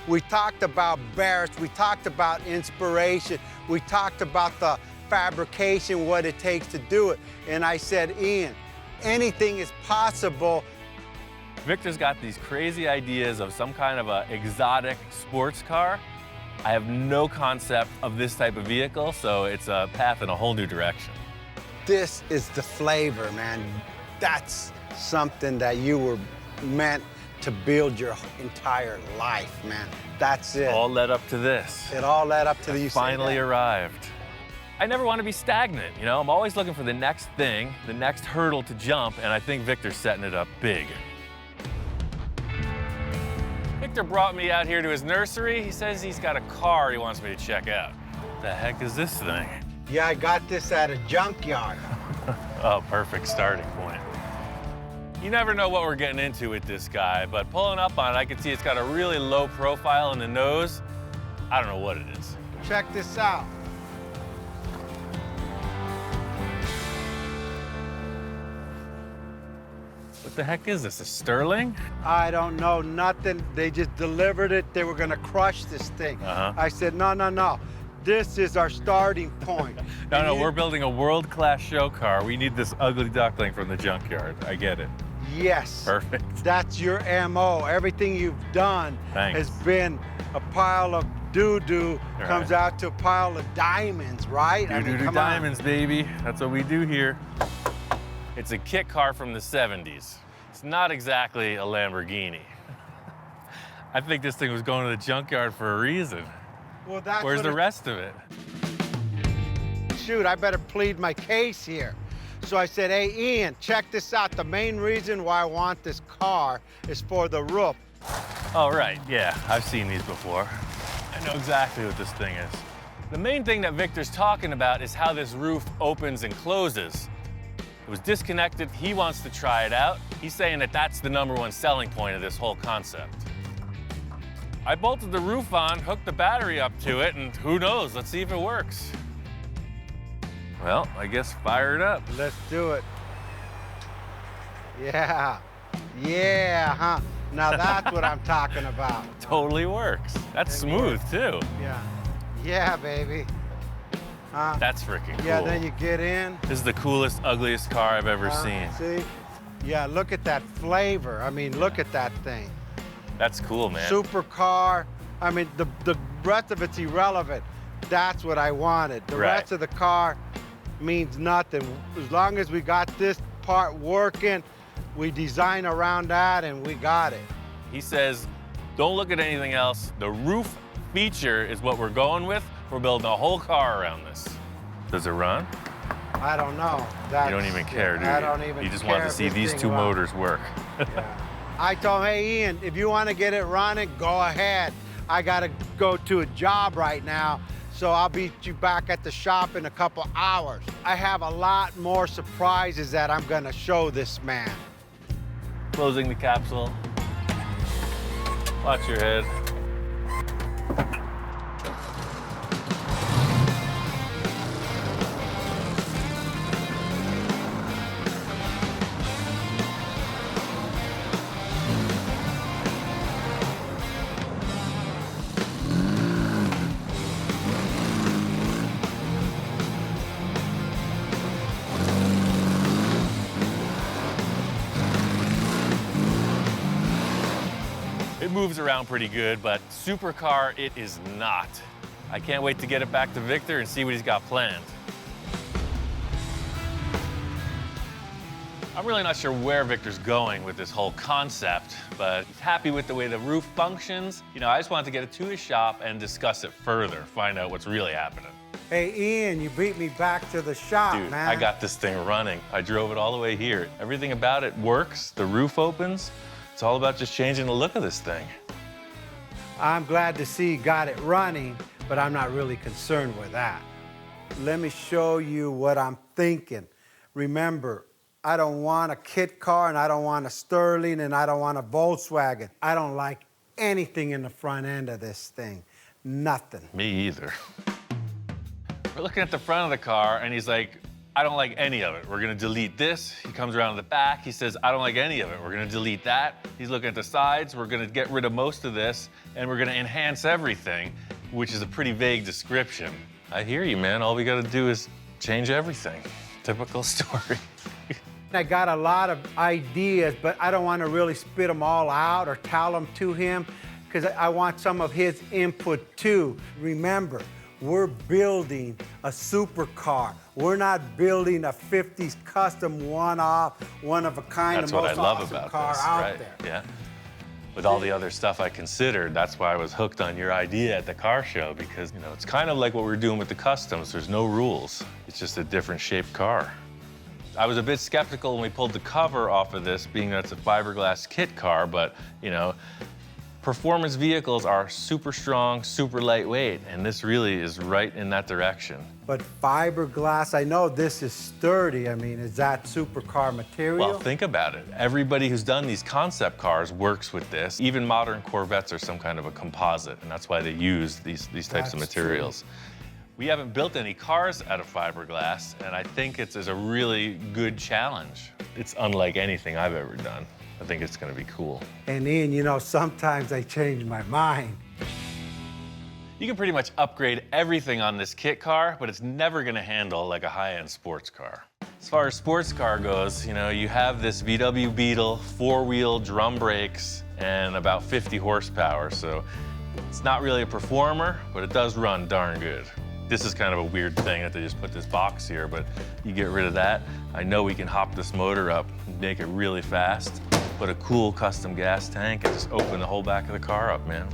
We talked about Barrett's, we talked about inspiration, we talked about the fabrication, what it takes to do it. And I said, Ian, anything is possible. Victor's got these crazy ideas of some kind of a exotic sports car. I have no concept of this type of vehicle, so it's a path in a whole new direction. This is the flavor, man. That's something that you were meant to build your entire life, man. That's it. All led up to this. It all led up to the Finally arrived. I never want to be stagnant, you know? I'm always looking for the next thing, the next hurdle to jump, and I think Victor's setting it up big. Victor brought me out here to his nursery. He says he's got a car he wants me to check out. What the heck is this thing? Yeah, I got this at a junkyard. Oh, perfect starting point. You never know what we're getting into with this guy, but pulling up on it, I can see it's got a really low profile in the nose. I don't know what it is. Check this out. What the heck is this, a Sterling? I don't know nothing. They just delivered it. They were gonna crush this thing. I said, no, no, no. This is our starting point. No, we're building a world-class show car. We need this ugly duckling from the junkyard. I get it. Yes. Perfect. That's your MO. Everything you've done has been a pile of doo-doo comes out to a pile of diamonds, right? Doo-doo diamonds, baby. That's what we do here. It's a kit car from the 70s. It's not exactly a Lamborghini. I think this thing was going to the junkyard for a reason. Well, that's Where's the rest of it? Shoot, I better plead my case here. So I said, hey, Ian, check this out. The main reason why I want this car is for the roof. Oh, right, yeah, I've seen these before. I know exactly what this thing is. The main thing that Victor's talking about is how this roof opens and closes. It was disconnected, he wants to try it out. He's saying that that's the #1 selling point of this whole concept. I bolted the roof on, hooked the battery up to it, and who knows, let's see if it works. Well, I guess fire it up. Let's do it. Yeah, yeah, huh? Now that's what I'm talking about. Totally works. That's smooth, too. Yeah, yeah, baby. That's freaking cool. Yeah, then you get in. This is the coolest, ugliest car I've ever seen. See? Yeah, look at that flavor. I mean, look at that thing. That's cool, man. Supercar. I mean, the rest of it's irrelevant. That's what I wanted. The rest of the car means nothing. As long as we got this part working, we design around that and we got it. He says, don't look at anything else. The roof feature is what we're going with. We're building a whole car around this. Does it run? I don't know. You don't even care, do you? I don't even care. You just want to see these two motors work. Yeah. I told him, hey, Ian, if you want to get it running, go ahead. I got to go to a job right now, so I'll beat you back at the shop in a couple hours. I have a lot more surprises that I'm going to show this man. Closing the capsule. Watch your head. It moves around pretty good, but supercar it is not. I can't wait to get it back to Victor and see what he's got planned. I'm really not sure where Victor's going with this whole concept, but he's happy with the way the roof functions. You know, I just wanted to get it to his shop and discuss it further, find out what's really happening. Hey, Ian, you beat me back to the shop, Dude, man. I got this thing running. I drove it all the way here. Everything about it works. The roof opens. It's all about just changing the look of this thing. I'm glad to see you got it running, but I'm not really concerned with that. Let me show you what I'm thinking. Remember, I don't want a kit car, and I don't want a Sterling, and I don't want a Volkswagen. I don't like anything in the front end of this thing. Nothing. Me either. We're looking at the front of the car, and he's like, I don't like any of it. We're gonna delete this. He comes around to the back. He says, I don't like any of it. We're gonna delete that. He's looking at the sides. We're gonna get rid of most of this, and we're gonna enhance everything, which is a pretty vague description. I hear you, man. All we gotta do is change everything. Typical story. I got a lot of ideas, but I don't want to really spit them all out or tell them to him, because I want some of his input too. Remember, we're building a supercar. We're not building a 50s custom one-off, one-of-a-kind, That's the what I most love awesome about car this, out right? there. Yeah. With all the other stuff I considered, that's why I was hooked on your idea at the car show, because, you know, it's kind of like what we're doing with the customs. There's no rules. It's just a different shaped car. I was a bit skeptical when we pulled the cover off of this, being that it's a fiberglass kit car, but, you know, performance vehicles are super strong, super lightweight, and this really is right in that direction. But fiberglass, I know this is sturdy. I mean, is that supercar material? Well, think about it. Everybody who's done these concept cars works with this. Even modern Corvettes are some kind of a composite, and that's why they use these types of That's materials. We haven't built any cars out of fiberglass, and I think it's a really good challenge. It's unlike anything I've ever done. I think it's gonna be cool. And Ian, you know, sometimes I change my mind. You can pretty much upgrade everything on this kit car, but it's never gonna handle like a high-end sports car. As far as sports car goes, you know, you have this VW Beetle, 4-wheel drum brakes, and about 50 horsepower, so it's not really a performer, but it does run darn good. This is kind of a weird thing that they just put this box here, but you get rid of that. I know we can hop this motor up and make it really fast, put a cool custom gas tank, and just open the whole back of the car up, man.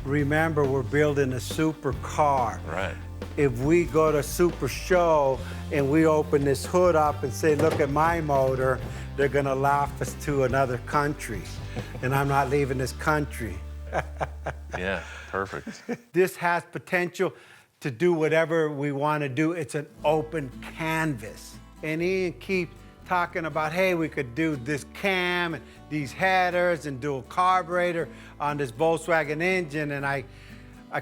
Remember, we're building a supercar. Right. If we go to Super Show and we open this hood up and say, look at my motor, they're gonna laugh us to another country. And I'm not leaving this country. Yeah, perfect. This has potential to do whatever we want to do. It's an open canvas. And Ian keeps talking about, hey, we could do this cam and these headers and dual carburetor on this Volkswagen engine, and I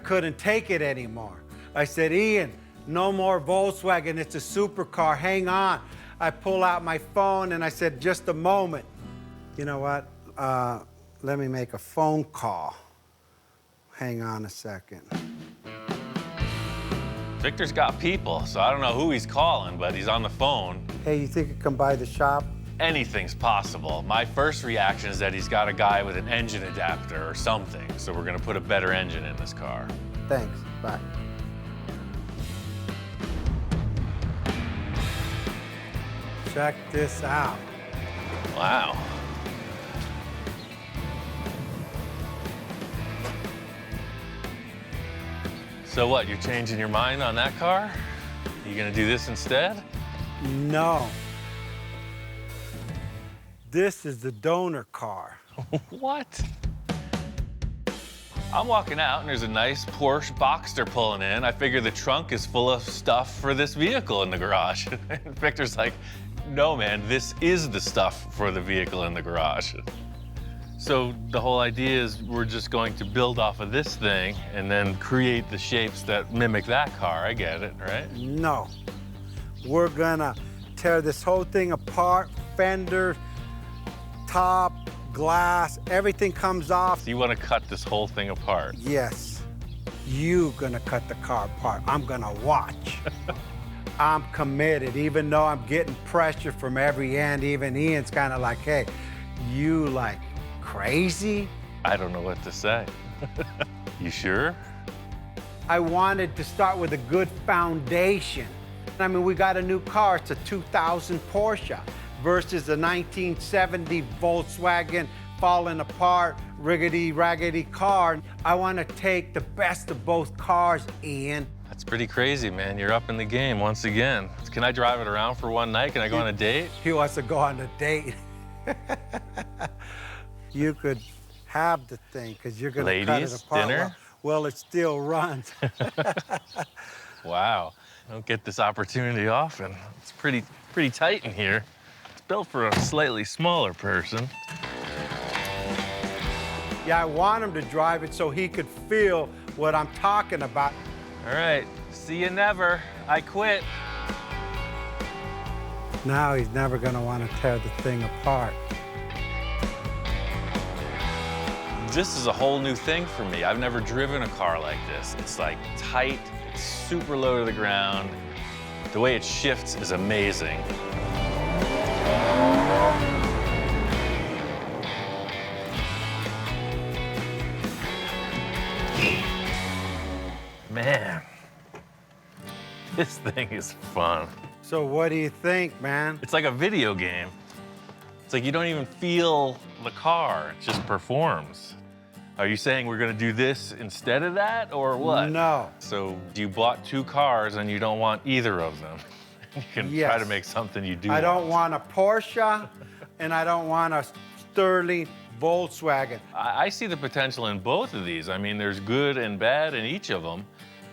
couldn't take it anymore. I said, Ian, no more Volkswagen, it's a supercar, hang on. I pull out my phone and I said, just a moment. You know what, let me make a phone call. Hang on a second. Victor's got people, so I don't know who he's calling, but he's on the phone. Hey, you think you come by the shop? Anything's possible. My first reaction is that he's got a guy with an engine adapter or something, so we're gonna put a better engine in this car. Thanks, bye. Check this out. Wow. So what, you're changing your mind on that car? You gonna do this instead? No. This is the donor car. What? I'm walking out and there's a nice Porsche Boxster pulling in. I figure the trunk is full of stuff for this vehicle in the garage. And Victor's like, no man, this is the stuff for the vehicle in the garage. So the whole idea is we're just going to build off of this thing and then create the shapes that mimic that car. I get it, right? No. We're gonna tear this whole thing apart, fender, top, glass, everything comes off. So you want to cut this whole thing apart? Yes. You gonna cut the car apart. I'm gonna watch. I'm committed, even though I'm getting pressure from every end. Even Ian's kind of like, hey, you like crazy? I don't know what to say. You sure? I wanted to start with a good foundation. I mean, we got a new car. It's a 2000 Porsche. versus the 1970 Volkswagen falling apart, riggedy-raggedy car. I want to take the best of both cars, Ian. That's pretty crazy, man. You're up in the game once again. Can I drive it around for one night? Can I go on a date? He wants to go on a date. You could have the thing, because you're going to cut it Ladies, apart. dinner? Well, it still runs. Wow. I don't get this opportunity often. It's pretty tight in here. It's built for a slightly smaller person. Yeah, I want him to drive it so he could feel what I'm talking about. All right, see you never. I quit. Now he's never going to want to tear the thing apart. This is a whole new thing for me. I've never driven a car like this. It's like tight, it's super low to the ground. The way it shifts is amazing. Man, this thing is fun. So what do you think, man? It's like a video game. It's like you don't even feel the car, it just performs. Are you saying we're gonna do this instead of that, or what? No. So you bought two cars and you don't want either of them. You can Yes. try to make something you do I want. don't want a Porsche, and I don't want a Sterling Volkswagen. I see the potential in both of these. I mean, there's good and bad in each of them.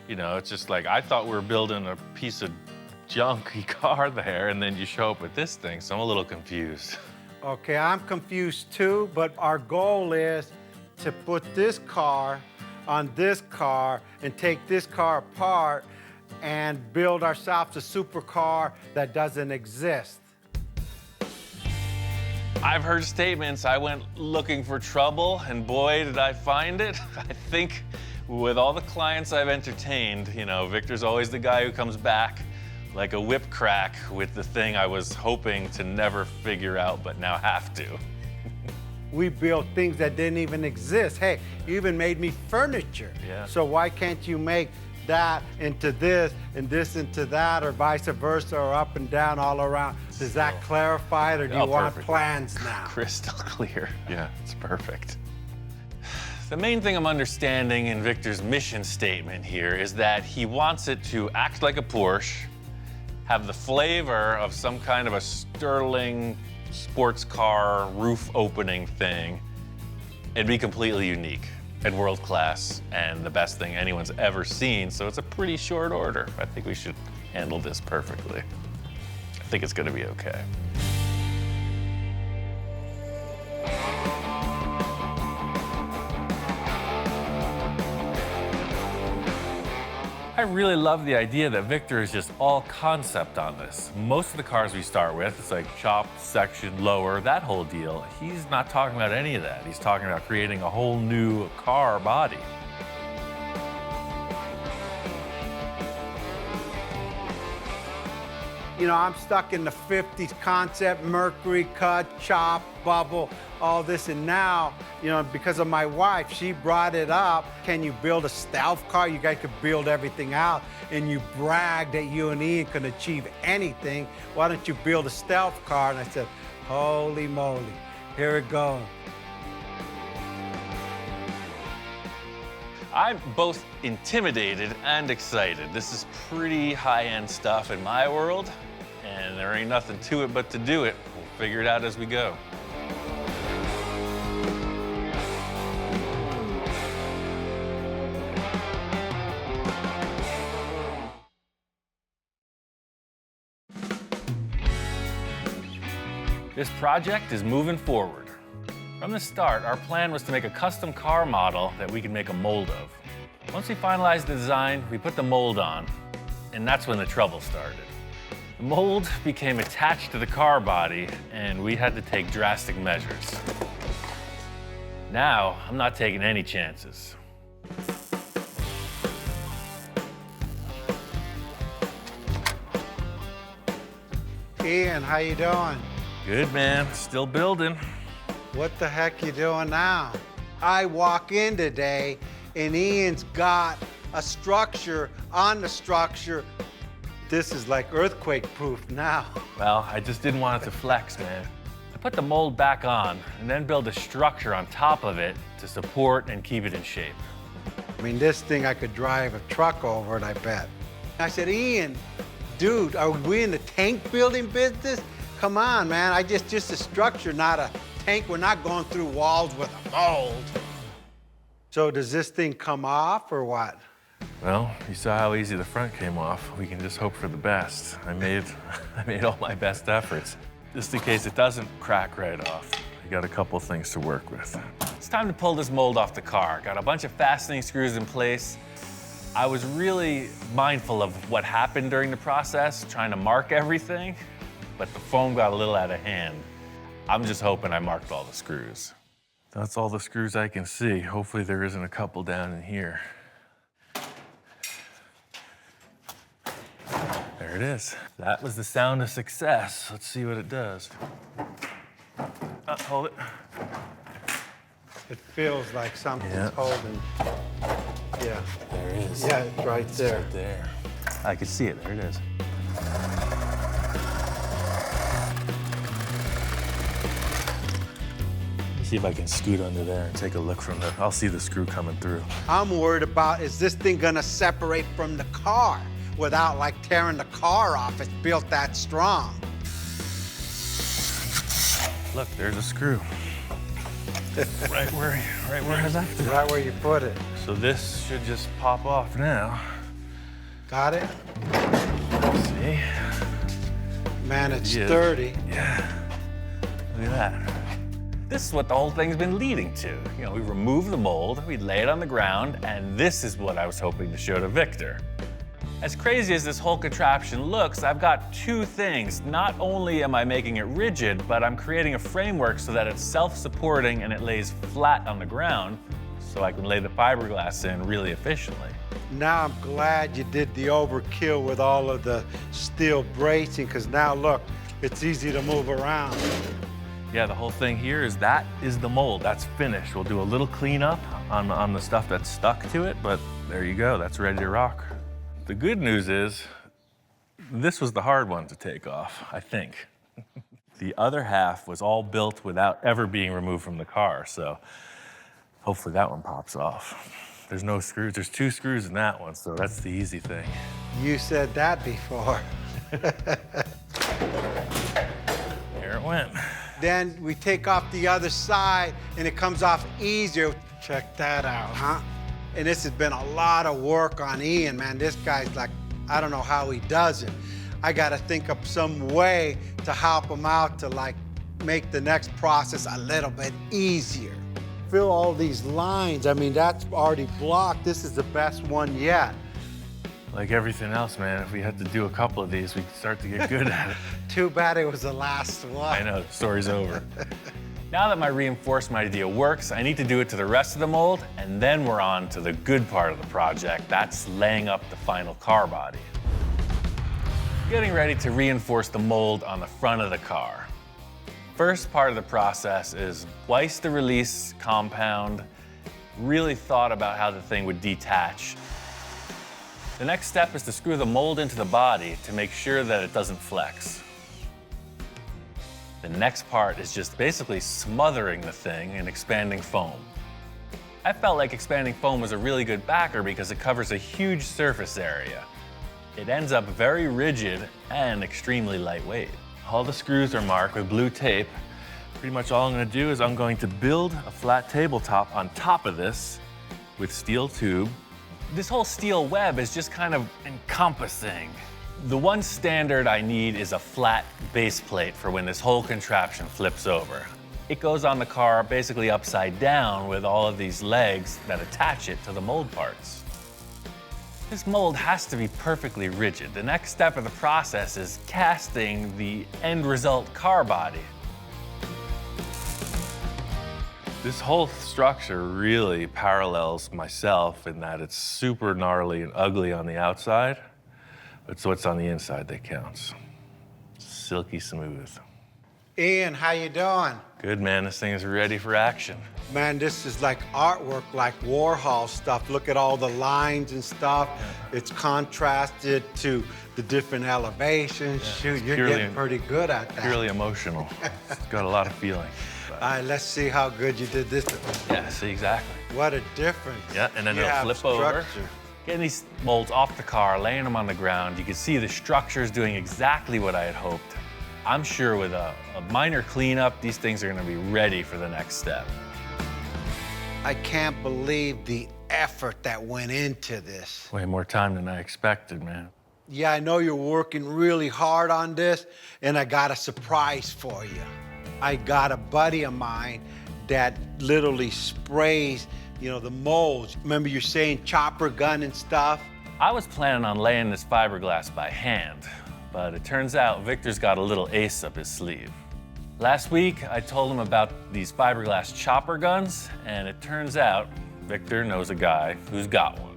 You know, it's just like, I thought we were building a piece of junky car there, and then you show up with this thing, so I'm a little confused. Okay, I'm confused too, but our goal is to put this car on this car and take this car apart and build ourselves a supercar that doesn't exist. I've heard statements, I went looking for trouble, and boy, did I find it. I think with all the clients I've entertained, you know, Victor's always the guy who comes back like a whip crack with the thing I was hoping to never figure out, but now have to. We built things that didn't even exist. Hey, you even made me furniture. Yeah. So why can't you make that into this and this into that, or vice versa, or up and down all around? Does that clarify it, or do you want perfect. plans now? Crystal clear. Yeah, it's perfect. The main thing I'm understanding in Victor's mission statement here is that he wants it to act like a Porsche, have the flavor of some kind of a Sterling sports car roof opening thing, and be completely unique and world class and the best thing anyone's ever seen. So it's a pretty short order. I think we should handle this perfectly. I think it's gonna be okay. I really love the idea that Victor is just all concept on this. Most of the cars we start with, it's like chop, section, lower, that whole deal. He's not talking about any of that. He's talking about creating a whole new car body. You know, I'm stuck in the 50s concept, mercury cut, chop, bubble, all this. And now, you know, because of my wife, she brought it up. Can you build a stealth car? You guys could build everything out. And you brag that you and Ian can achieve anything. Why don't you build a stealth car? And I said, holy moly, here it goes. I'm both intimidated and excited. This is pretty high-end stuff in my world, and there ain't nothing to it but to do it. We'll figure it out as we go. This project is moving forward. From the start, our plan was to make a custom car model that we could make a mold of. Once we finalized the design, we put the mold on, and that's when the trouble started. The mold became attached to the car body, and we had to take drastic measures. Now, I'm not taking any chances. Ian, how you doing? Good, man. Still building. What the heck you doing now? I walk in today and Ian's got a structure on the structure This is like earthquake-proof now. Well, I just didn't want it to flex, man. I put the mold back on and then build a structure on top of it to support and keep it in shape. I mean, this thing I could drive a truck over it, I bet. I said, Ian, dude, are we in the tank building business? Come on, man, just a structure, not a tank. We're not going through walls with a mold. So does this thing come off or what? Well, you saw how easy the front came off. We can just hope for the best. I made all my best efforts. Just in case it doesn't crack right off, I got a couple things to work with. It's time to pull this mold off the car. Got a bunch of fastening screws in place. I was really mindful of what happened during the process, trying to mark everything, but the foam got a little out of hand. I'm just hoping I marked all the screws. That's all the screws I can see. Hopefully there isn't a couple down in here. There it is. That was the sound of success. Let's see what it does. Hold it. It feels like something's Yeah. holding. Yeah. There it is. Yeah, it's right there. Right there. I can see it. There it is. See if I can scoot under there and take a look from the. I'll see the screw coming through. I'm worried about, is this thing gonna separate from the car without like tearing the car off? It's built that strong. Look, there's a screw. right where I left it. Right where you put it. So this should just pop off now. Got it? See? Man, it's Yeah. sturdy. Yeah. Look at that. This is what the whole thing's been leading to. You know, we remove the mold, we lay it on the ground, and this is what I was hoping to show to Victor. As crazy as this whole contraption looks, I've got two things. Not only am I making it rigid, but I'm creating a framework so that it's self-supporting and it lays flat on the ground, so I can lay the fiberglass in really efficiently. Now I'm glad you did the overkill with all of the steel bracing, because now look, it's easy to move around. Yeah, the whole thing here is that is the mold. That's finished. We'll do a little cleanup on the stuff that's stuck to it, but there you go. That's ready to rock. The good news is this was the hard one to take off, I think. The other half was all built without ever being removed from the car, so hopefully that one pops off. There's no screws. There's 2 screws in that one, so that's the easy thing. You said that before. Here it went. Then we take off the other side and it comes off easier. Check that out, huh? And this has been a lot of work on Ian, man. This guy's like, I don't know how he does it. I gotta think of some way to help him out to like make the next process a little bit easier. Fill all these lines. I mean, that's already blocked. This is the best one yet. Like everything else, man, if we had to do a couple of these, we could start to get good at it. Too bad it was the last one. I know, the story's over. Now that my reinforcement idea works, I need to do it to the rest of the mold, and then we're on to the good part of the project. That's laying up the final car body. Getting ready to reinforce the mold on the front of the car. First part of the process is twice the release compound, really thought about how the thing would detach. The next step is to screw the mold into the body to make sure that it doesn't flex. The next part is just basically smothering the thing in expanding foam. I felt like expanding foam was a really good backer because it covers a huge surface area. It ends up very rigid and extremely lightweight. All the screws are marked with blue tape. Pretty much all I'm going to do is I'm going to build a flat tabletop on top of this with steel tube. This whole steel web is just kind of encompassing. The one standard I need is a flat base plate for when this whole contraption flips over. It goes on the car basically upside down with all of these legs that attach it to the mold parts. This mold has to be perfectly rigid. The next step of the process is casting the end result car body. This whole structure really parallels myself in that it's super gnarly and ugly on the outside, but it's what's on the inside that counts. Silky smooth. Ian, how you doing? Good, man. This thing is ready for action. Man, this is like artwork, like Warhol stuff. Look at all the lines and stuff. It's contrasted to the different elevations. Shoot, you're getting pretty good at that. Purely emotional. It's got a lot of feeling. All right, let's see how good you did this. Yeah, see, exactly. What a difference. Yeah, and then You it'll have flip over. structure. Getting these molds off the car, laying them on the ground, you can see the structure's doing exactly what I had hoped. I'm sure with a minor cleanup, these things are gonna be ready for the next step. I can't believe the effort that went into this. Way more time than I expected, man. Yeah, I know you're working really hard on this, and I got a surprise for you. I got a buddy of mine that literally sprays, you know, the molds. Remember you saying chopper gun and stuff? I was planning on laying this fiberglass by hand, but it turns out Victor's got a little ace up his sleeve. Last week, I told him about these fiberglass chopper guns, and it turns out Victor knows a guy who's got one.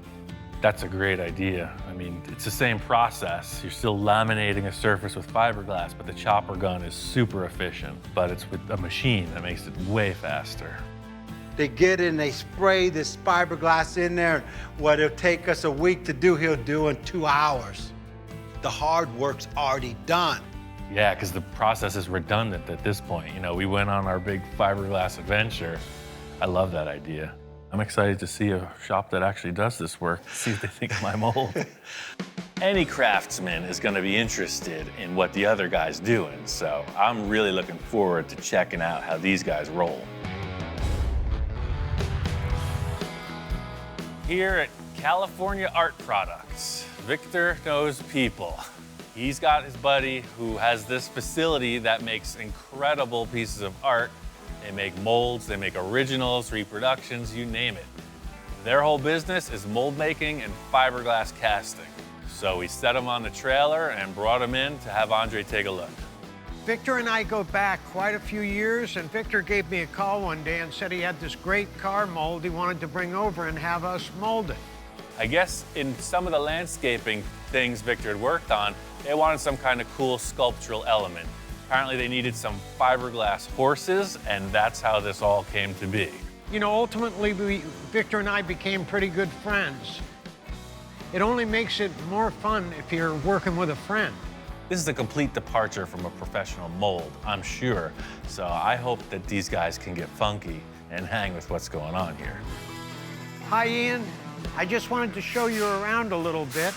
That's a great idea. I mean, it's the same process. You're still laminating a surface with fiberglass, but the chopper gun is super efficient. But it's with a machine that makes it way faster. They get in, they spray this fiberglass in there. What it'll take us a week to do, he'll do in 2 hours. The hard work's already done. Yeah, because the process is redundant at this point. You know, we went on our big fiberglass adventure. I love that idea. I'm excited to see a shop that actually does this work, see what they think of my mold. Any craftsman is gonna be interested in what the other guy's doing, so I'm really looking forward to checking out how these guys roll. Here at California Art Products, Victor knows people. He's got his buddy who has this facility that makes incredible pieces of art. They make molds, they make originals, reproductions, you name it. Their whole business is mold making and fiberglass casting. So we set them on the trailer and brought them in to have Andre take a look. Victor and I go back quite a few years, and Victor gave me a call one day and said he had this great car mold he wanted to bring over and have us mold it. I guess in some of the landscaping things Victor had worked on, they wanted some kind of cool sculptural element. Apparently they needed some fiberglass horses, and that's how this all came to be. You know, ultimately, Victor and I became pretty good friends. It only makes it more fun if you're working with a friend. This is a complete departure from a professional mold, I'm sure. So I hope that these guys can get funky and hang with what's going on here. Hi, Ian. I just wanted to show you around a little bit.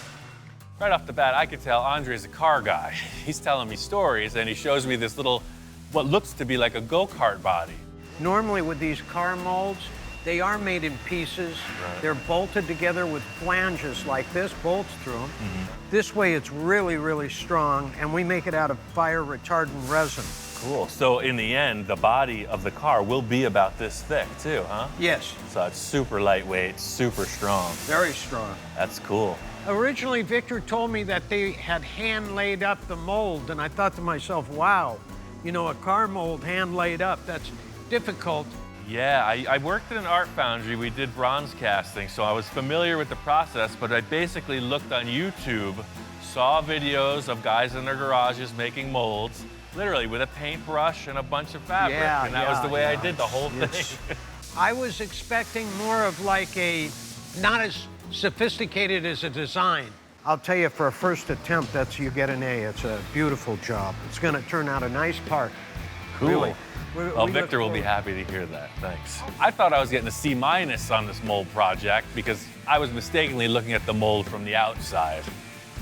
Right off the bat, I could tell Andre's a car guy. He's telling me stories, and he shows me this little, what looks to be like a go-kart body. Normally with these car molds, they are made in pieces. Right. They're bolted together with flanges like this, bolts through them. This way it's really, really strong, and we make it out of fire retardant resin. Cool. So in the end, the body of the car will be about this thick too, huh? Yes, So it's super lightweight, super strong. very strong. That's cool. Originally, Victor told me that they had hand laid up the mold, and I thought to myself, wow, you know, a car mold hand laid up, that's difficult. Yeah, I worked at an art foundry. We did bronze casting, so I was familiar with the process, but I basically looked on YouTube, saw videos of guys in their garages making molds, literally with a paintbrush and a bunch of fabric, Yeah, and that was the way I did the whole It's- thing. I was expecting more of like a, not as sophisticated as a design. I'll tell you, for a first attempt, you get an A. It's a beautiful job. It's gonna turn out a nice part. Cool. Really. Well, Victor will be happy to hear that. Thanks. I thought I was getting a C- on this mold project because I was mistakenly looking at the mold from the outside.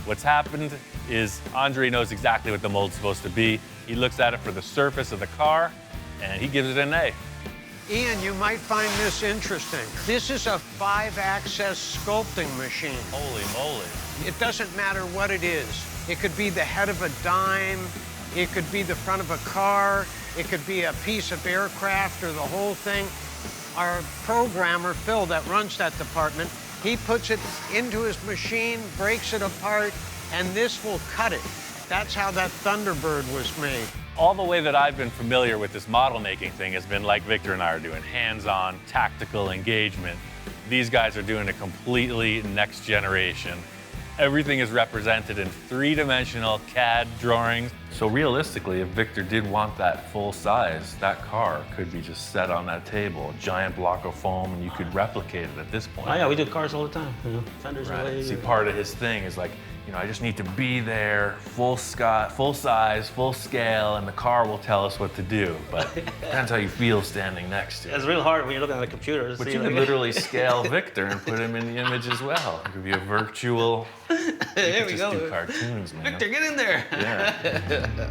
What's happened is Andre knows exactly what the mold's supposed to be. He looks at it for the surface of the car, and he gives it an A. Ian, you might find this interesting. This is a 5-axis sculpting machine. Holy moly. It doesn't matter what it is. It could be the head of a dime, it could be the front of a car, it could be a piece of aircraft or the whole thing. Our programmer, Phil, that runs that department, he puts it into his machine, breaks it apart, and this will cut it. That's how that Thunderbird was made. All the way that I've been familiar with this model making thing has been like Victor and I are doing, hands-on, tactical engagement. These guys are doing a completely next generation. Everything is represented in 3-dimensional CAD drawings. So realistically, if Victor did want that full size, that car could be just set on that table, a giant block of foam, and you could replicate it at this point. Oh yeah, we do cars all the time. You know, fenders Right. away. See, part of his thing is like You know, I just need to be there, full size, full scale, and the car will tell us what to do. But depends how you feel standing next to it. It's real hard when you're looking at the computer. But you could literally scale Victor and put him in the image as well. It could be a virtual. There we go. Just do cartoons, man. Victor, get in there. Yeah.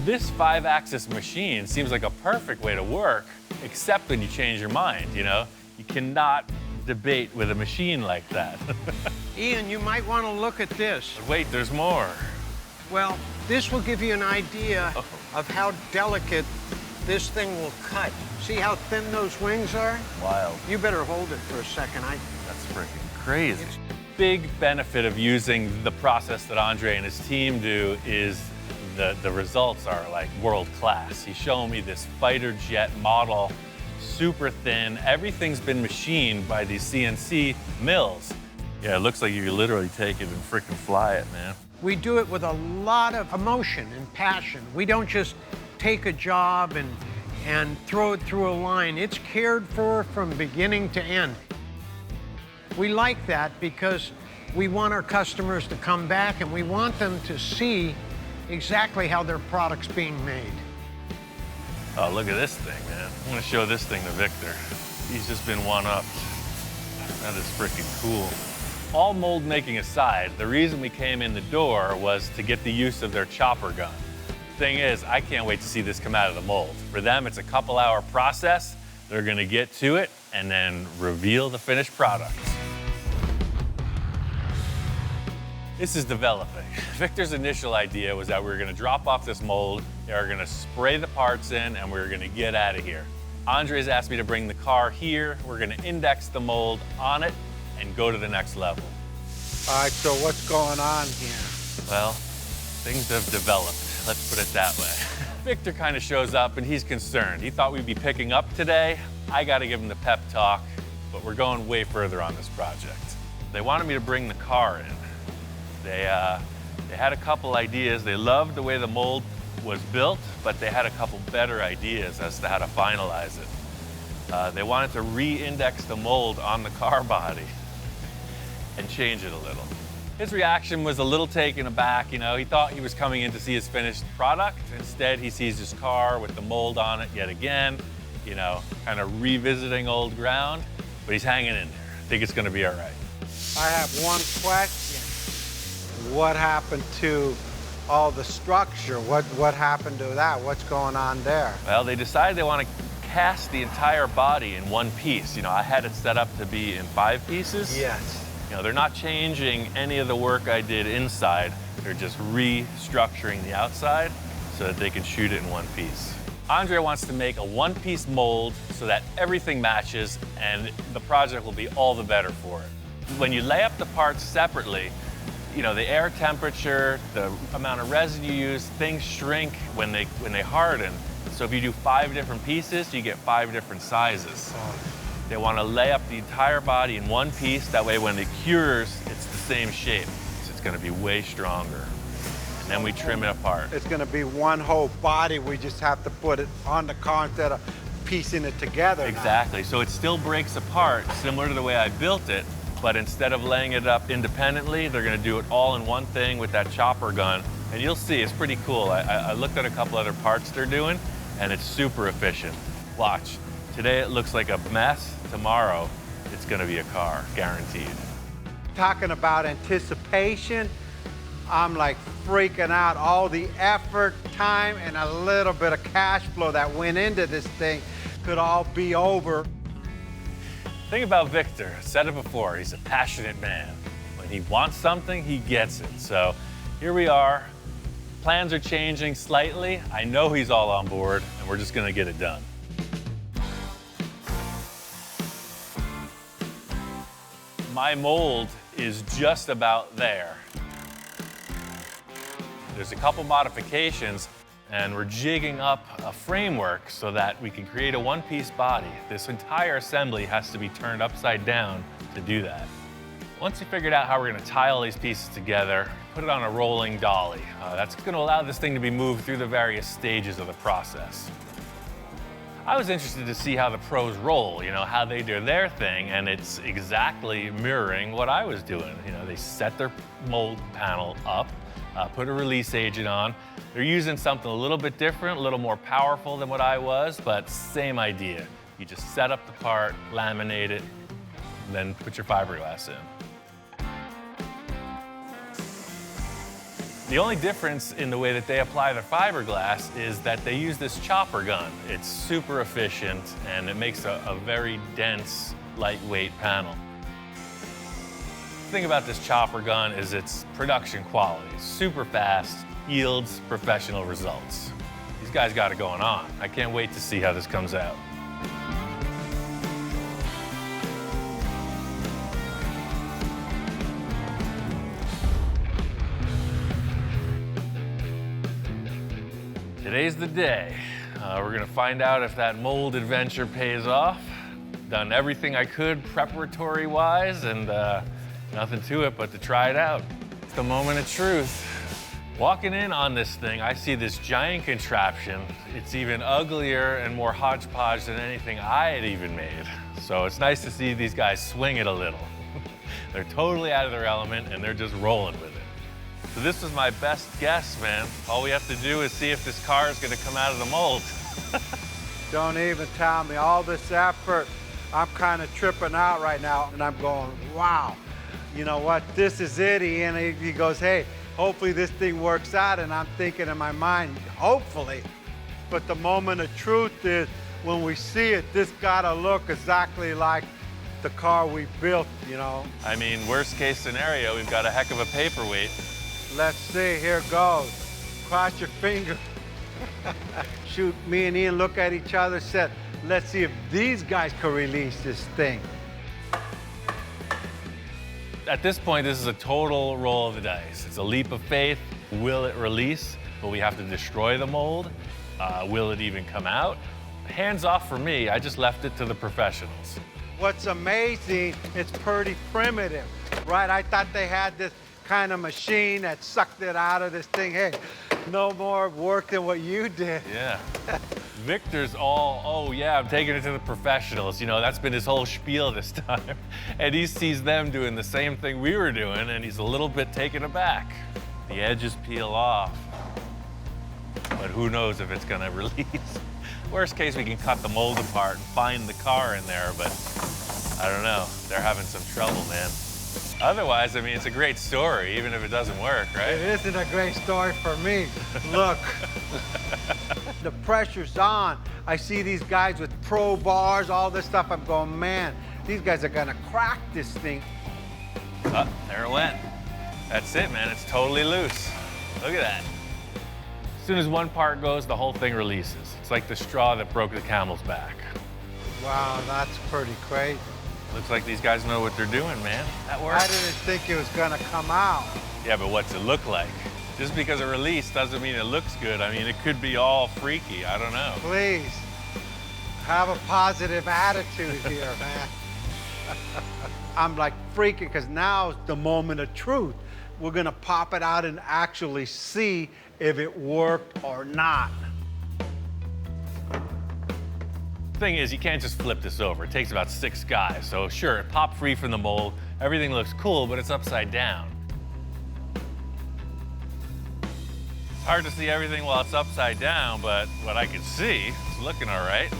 This 5-axis machine seems like a perfect way to work, except when you change your mind, you know? You cannot debate with a machine like that. Ian, you might want to look at this. Wait, there's more. Well, this will give you an idea of how delicate this thing will cut. See how thin those wings are? Wild. You better hold it for a second. That's freaking crazy. Big benefit of using the process that Andre and his team do is the results are like world class. He's showing me this fighter jet model, super thin. Everything's been machined by these CNC mills. Yeah, it looks like you could literally take it and freaking fly it, man. We do it with a lot of emotion and passion. We don't just take a job and throw it through a line. It's cared for from beginning to end. We like that because we want our customers to come back and we want them to see exactly how their product's being made. Oh, look at this thing, man. I'm gonna show this thing to Victor. He's just been one-upped. That is freaking cool. All mold making aside, the reason we came in the door was to get the use of their chopper gun. Thing is, I can't wait to see this come out of the mold. For them, it's a couple-hour process. They're gonna get to it and then reveal the finished product. This is developing. Victor's initial idea was that we were gonna drop off this mold, they were gonna spray the parts in, and we were gonna get out of here. Andre's asked me to bring the car here, we're gonna index the mold on it, and go to the next level. All right, so what's going on here? Well, things have developed, let's put it that way. Victor kind of shows up and he's concerned. He thought we'd be picking up today. I gotta give him the pep talk, but we're going way further on this project. They wanted me to bring the car in. They had a couple ideas. They loved the way the mold was built, but they had a couple better ideas as to how to finalize it. They wanted to re-index the mold on the car body and change it a little. His reaction was a little taken aback. You know, he thought he was coming in to see his finished product. Instead, he sees his car with the mold on it yet again, you know, kind of revisiting old ground, but he's hanging in there. I think it's gonna be all right. I have one question. What happened to all the structure? What happened to that? What's going on there? Well, they decided they want to cast the entire body in one piece. You know, I had it set up to be in 5 pieces. Yes. You know, they're not changing any of the work I did inside. They're just restructuring the outside so that they can shoot it in one piece. Andre wants to make a one-piece mold so that everything matches and the project will be all the better for it. When you lay up the parts separately, you know, the air temperature, the amount of resin you use, things shrink when they harden. So if you do 5 different pieces, you get 5 different sizes. They want to lay up the entire body in one piece. That way when it cures, it's the same shape. So it's going to be way stronger. And then we trim it apart. It's going to be one whole body. We just have to put it on the car instead of piecing it together. Exactly. So it still breaks apart, similar to the way I built it. But instead of laying it up independently, they're gonna do it all in one thing with that chopper gun. And you'll see, it's pretty cool. I looked at a couple other parts they're doing, and it's super efficient. Watch. Today it looks like a mess. Tomorrow, it's gonna be a car, guaranteed. Talking about anticipation, I'm like freaking out. All the effort, time, and a little bit of cash flow that went into this thing could all be over. Thing about Victor, I said it before, he's a passionate man. When he wants something, he gets it. So here we are. Plans are changing slightly. I know he's all on board, and we're just gonna get it done. My mold is just about there. There's a couple modifications, and we're jigging up a framework so that we can create a one-piece body. This entire assembly has to be turned upside down to do that. Once we figured out how we're gonna tie all these pieces together, put it on a rolling dolly. That's gonna allow this thing to be moved through the various stages of the process. I was interested to see how the pros roll, you know, how they do their thing, and it's exactly mirroring what I was doing. You know, they set their mold panel up, put a release agent on. They're using something a little bit different, a little more powerful than what I was, but same idea. You just set up the part, laminate it, and then put your fiberglass in. The only difference in the way that they apply the fiberglass is that they use this chopper gun. It's super efficient and it makes a very dense, lightweight panel. The thing about this chopper gun is its production quality. Super fast, yields professional results. These guys got it going on. I can't wait to see how this comes out. Today's the day. We're gonna find out if that mold adventure pays off. Done everything I could preparatory-wise, and nothing to it but to try it out. It's the moment of truth. Walking in on this thing, I see this giant contraption. It's even uglier and more hodgepodge than anything I had even made. So it's nice to see these guys swing it a little. They're totally out of their element, and they're just rolling with it. So this was my best guess, man. All we have to do is see if this car is gonna come out of the mold. Don't even tell me all this effort. I'm kind of tripping out right now, and I'm going, wow. You know what? This is it. And he goes, hey, hopefully this thing works out. And I'm thinking in my mind, hopefully. But the moment of truth is when we see it, this gotta look exactly like the car we built, you know. I mean, worst case scenario, we've got a heck of a paperweight. Let's see, here goes. Cross your finger. Shoot, me and Ian look at each other, said, let's see if these guys can release this thing. At this point, this is a total roll of the dice. It's a leap of faith. Will it release? Will we have to destroy the mold? Will it even come out? Hands off for me, I just left it to the professionals. What's amazing, it's pretty primitive, right? I thought they had this kind of machine that sucked it out of this thing. Hey, no more work than what you did. Yeah. Victor's all, oh yeah, I'm taking it to the professionals. You know, that's been his whole spiel this time. And he sees them doing the same thing we were doing, and he's a little bit taken aback. The edges peel off, but who knows if it's gonna release. Worst case, we can cut the mold apart and find the car in there, but I don't know. They're having some trouble, man. Otherwise, I mean, it's a great story, even if it doesn't work, right? It isn't a great story for me. Look, the pressure's on. I see these guys with pro bars, all this stuff. I'm going, man, these guys are gonna crack this thing. Oh, there it went. That's it, man. It's totally loose. Look at that. As soon as one part goes, the whole thing releases. It's like the straw that broke the camel's back. Wow, that's pretty crazy. Looks like these guys know what they're doing, man. That works. I didn't think it was gonna come out. Yeah, but what's it look like? Just because it released doesn't mean it looks good. I mean, it could be all freaky. I don't know. Please, have a positive attitude here, man. I'm like freaking because now's the moment of truth. We're gonna pop it out and actually see if it worked or not. Thing is, you can't just flip this over. It takes about 6 guys. So sure, it popped free from the mold. Everything looks cool, but it's upside down. It's hard to see everything while it's upside down, but what I can see, it's looking all right.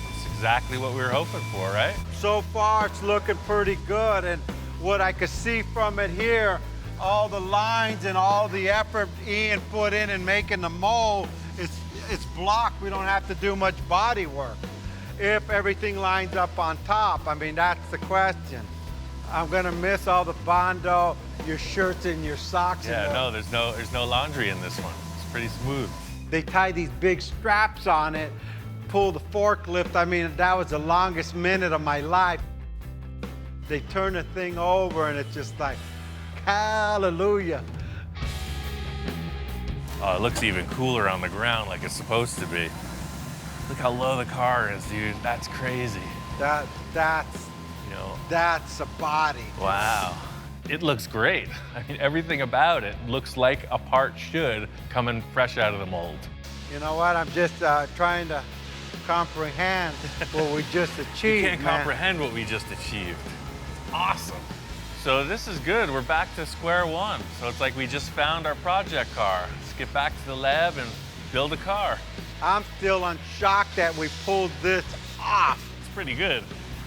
It's exactly what we were hoping for, right? So far, it's looking pretty good. And what I could see from it here, all the lines and all the effort Ian put in making the mold, it's blocked. We don't have to do much body work. If everything lines up on top, I mean, that's the question. I'm gonna miss all the Bondo, your shirts and your socks. Yeah, no, there's no laundry in this one. It's pretty smooth. They tie these big straps on it, pull the forklift. I mean, that was the longest minute of my life. They turn the thing over and it's just like, hallelujah. Oh, it looks even cooler on the ground like it's supposed to be. Look how low the car is, dude. That's crazy. That's You know, that's a body. wow. It looks great. I mean, everything about it looks like a part should coming fresh out of the mold. You know what? I'm just trying to comprehend what we just achieved, You can't man. comprehend what we just achieved. Awesome. So this is good. We're back to square one. So it's like we just found our project car. Let's get back to the lab and build a car. I'm still on shock that we pulled this off. It's pretty good.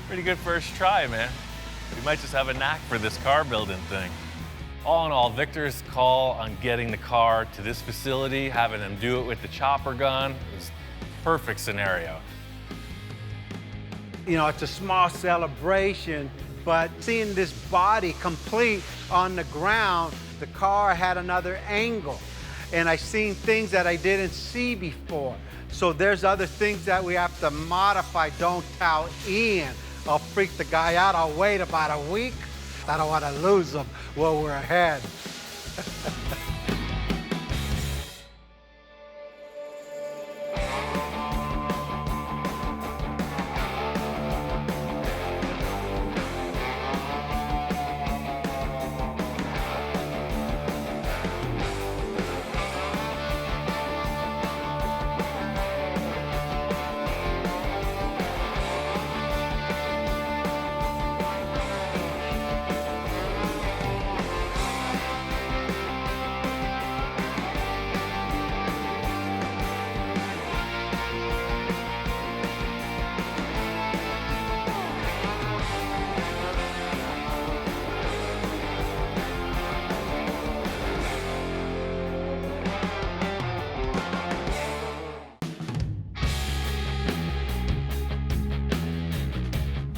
Pretty good first try, man. We might just have a knack for this car building thing. All in all, Victor's call on getting the car to this facility, having them do it with the chopper gun, is perfect scenario. You know, it's a small celebration, but seeing this body complete on the ground, the car had another angle. And I seen things that I didn't see before. So there's other things that we have to modify. Don't tell Ian. I'll freak the guy out. I'll wait about a week. I don't want to lose him while we're ahead.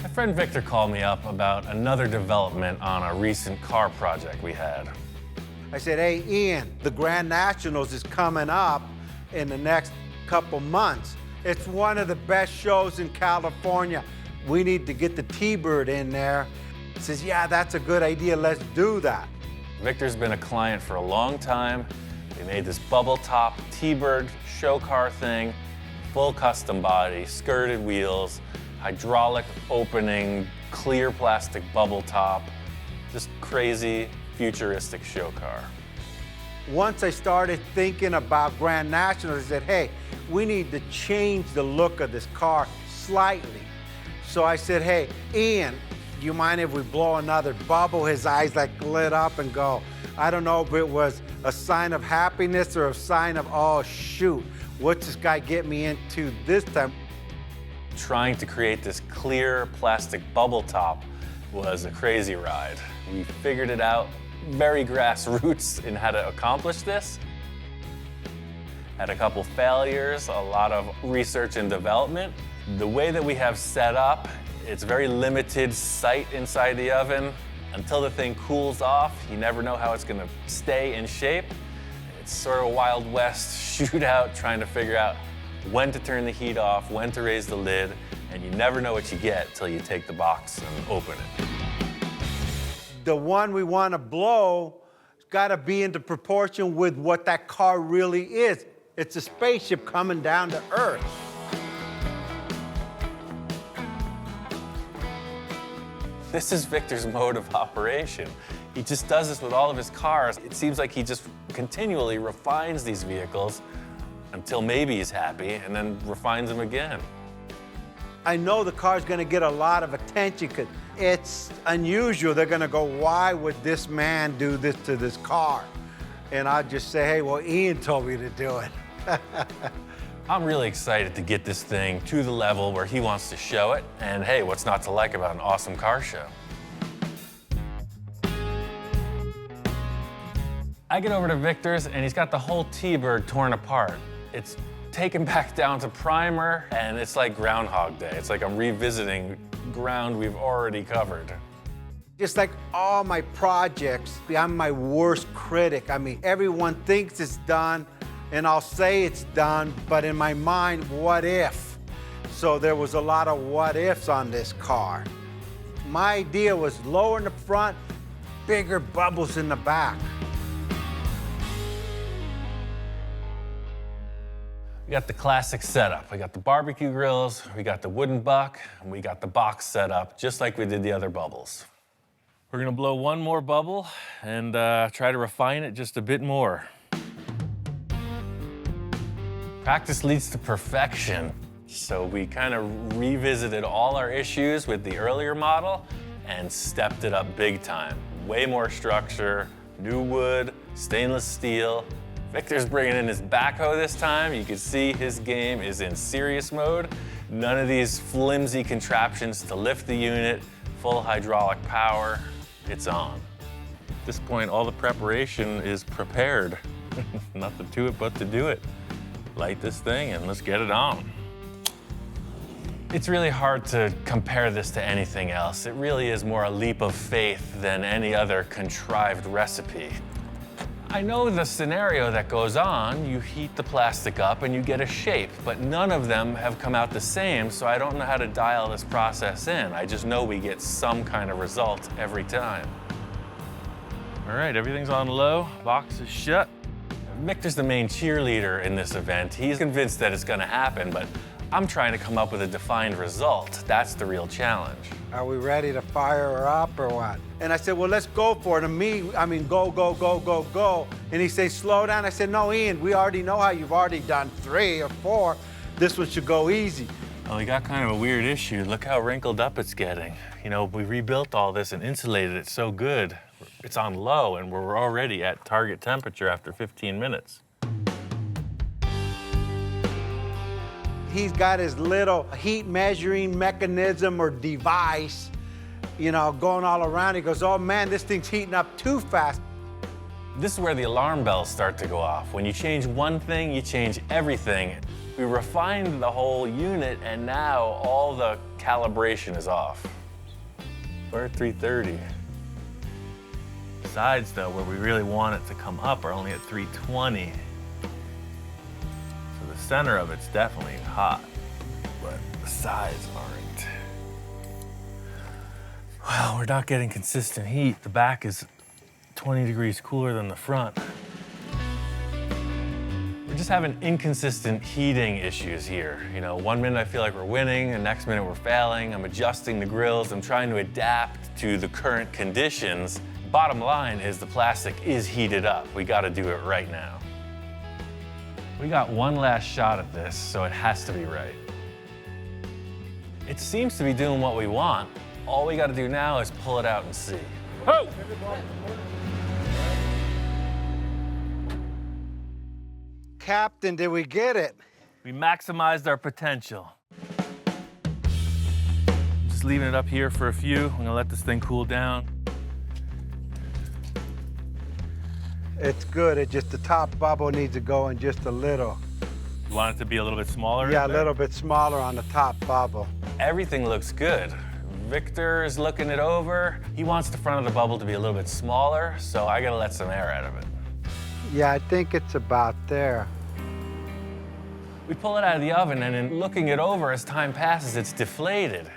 My friend Victor called me up about another development on a recent car project we had. I said, hey, Ian, the Grand Nationals is coming up in the next couple months. It's one of the best shows in California. We need to get the T-Bird in there. He says, yeah, that's a good idea. Let's do that. Victor's been a client for a long time. We made this bubble top T-Bird show car thing, full custom body, skirted wheels, hydraulic opening, clear plastic bubble top, just crazy, futuristic show car. Once I started thinking about Grand Nationals, I said, hey, we need to change the look of this car slightly. So I said, hey, Ian, do you mind if we blow another bubble? His eyes like lit up and go, I don't know if it was a sign of happiness or a sign of, oh, shoot, what's this guy get me into this time? Trying to create this clear plastic bubble top was a crazy ride. We figured it out, very grassroots in how to accomplish this. Had a couple failures, a lot of research and development. The way that we have set up, it's very limited sight inside the oven. Until the thing cools off, you never know how it's gonna stay in shape. It's sort of a Wild West shootout trying to figure out when to turn the heat off, when to raise the lid, and you never know what you get till you take the box and open it. The one we want to blow has got to be into proportion with what that car really is. It's a spaceship coming down to Earth. This is Victor's mode of operation. He just does this with all of his cars. It seems like he just continually refines these vehicles until maybe he's happy, and then refines them again. I know the car's gonna get a lot of attention because it's unusual. They're gonna go, why would this man do this to this car? And I'll just say, hey, well, Ian told me to do it. I'm really excited to get this thing to the level where he wants to show it, and hey, what's not to like about an awesome car show? I get over to Victor's, and he's got the whole T-Bird torn apart. It's taken back down to primer, and it's like Groundhog Day. It's like I'm revisiting ground we've already covered. Just like all my projects, I'm my worst critic. I mean, everyone thinks it's done, and I'll say it's done, but in my mind, what if? So there was a lot of what ifs on this car. My idea was lower in the front, bigger bubbles in the back. We got the classic setup. We got the barbecue grills, we got the wooden buck, and we got the box set up, just like we did the other bubbles. We're gonna blow one more bubble and try to refine it just a bit more. Practice leads to perfection. So we kind of revisited all our issues with the earlier model and stepped it up big time. Way more structure, new wood, stainless steel. Victor's bringing in his backhoe this time. You can see his game is in serious mode. None of these flimsy contraptions to lift the unit, full hydraulic power, it's on. At this point, all the preparation is prepared. Nothing to it but to do it. Light this thing and let's get it on. It's really hard to compare this to anything else. It really is more a leap of faith than any other contrived recipe. I know the scenario that goes on. You heat the plastic up and you get a shape, but none of them have come out the same, so I don't know how to dial this process in. I just know we get some kind of result every time. All right, everything's on low, box is shut. Victor's the main cheerleader in this event. He's convinced that it's gonna happen, but I'm trying to come up with a defined result. That's the real challenge. Are we ready to fire her up or what? And I said, well, let's go for it. And go, go, go, go, go. And he said, slow down. I said, no, Ian, we already know how you've already done 3 or 4. This one should go easy. Well, we got kind of a weird issue. Look how wrinkled up it's getting. You know, we rebuilt all this and insulated it so good. It's on low and we're already at target temperature after 15 minutes. He's got his little heat measuring mechanism or device, you know, going all around. He goes, oh man, this thing's heating up too fast. This is where the alarm bells start to go off. When you change one thing, you change everything. We refined the whole unit and now all the calibration is off. We're at 330. Sides though, where we really want it to come up are only at 320. The center of it's definitely hot, but the sides aren't. Well, we're not getting consistent heat. The back is 20 degrees cooler than the front. We're just having inconsistent heating issues here. You know, one minute I feel like we're winning, the next minute we're failing. I'm adjusting the grills. I'm trying to adapt to the current conditions. Bottom line is the plastic is heated up. We gotta do it right now. We got one last shot at this, so it has to be right. It seems to be doing what we want. All we got to do now is pull it out and see. Oh! Captain, did we get it? We maximized our potential. Just leaving it up here for a few. I'm gonna let this thing cool down. It's good. It just the top bubble needs to go in just a little. You want it to be a little bit smaller? Yeah, a little bit smaller on the top bubble. Everything looks good. Victor is looking it over. He wants the front of the bubble to be a little bit smaller, so I gotta let some air out of it. Yeah, I think it's about there. We pull it out of the oven, and in looking it over, as time passes, it's deflated.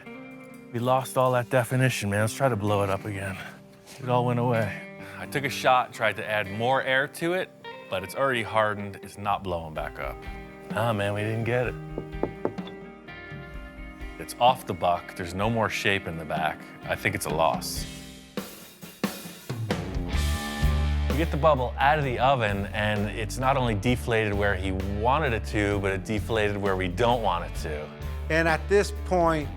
We lost all that definition, man. Let's try to blow it up again. It all went away. I took a shot, tried to add more air to it, but it's already hardened. It's not blowing back up. Ah, man, we didn't get it. It's off the buck. There's no more shape in the back. I think it's a loss. We get the bubble out of the oven, and it's not only deflated where he wanted it to, but it deflated where we don't want it to. And at this point,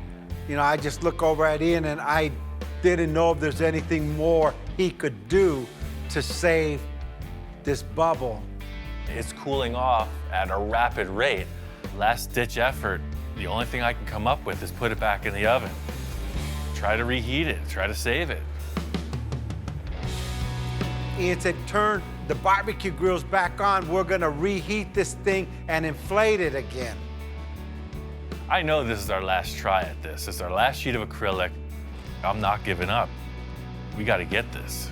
you know, I just look over at Ian and I didn't know if there's anything more he could do to save this bubble. It's cooling off at a rapid rate. Last ditch effort. The only thing I can come up with is put it back in the oven. Try to reheat it, try to save it. Ian said, turn the barbecue grills back on. We're gonna reheat this thing and inflate it again. I know this is our last try at this. This is our last sheet of acrylic. I'm not giving up. We gotta get this.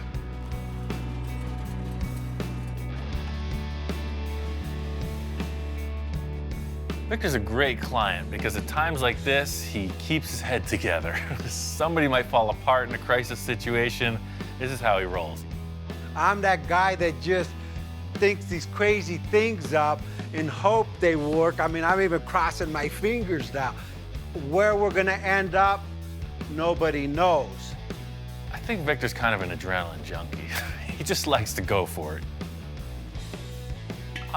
Victor's a great client because at times like this, he keeps his head together. Somebody might fall apart in a crisis situation. This is how he rolls. I'm that guy that just thinks these crazy things up in hope they work. I mean, I'm even crossing my fingers now. Where we're gonna end up, nobody knows. I think Victor's kind of an adrenaline junkie. He just likes to go for it.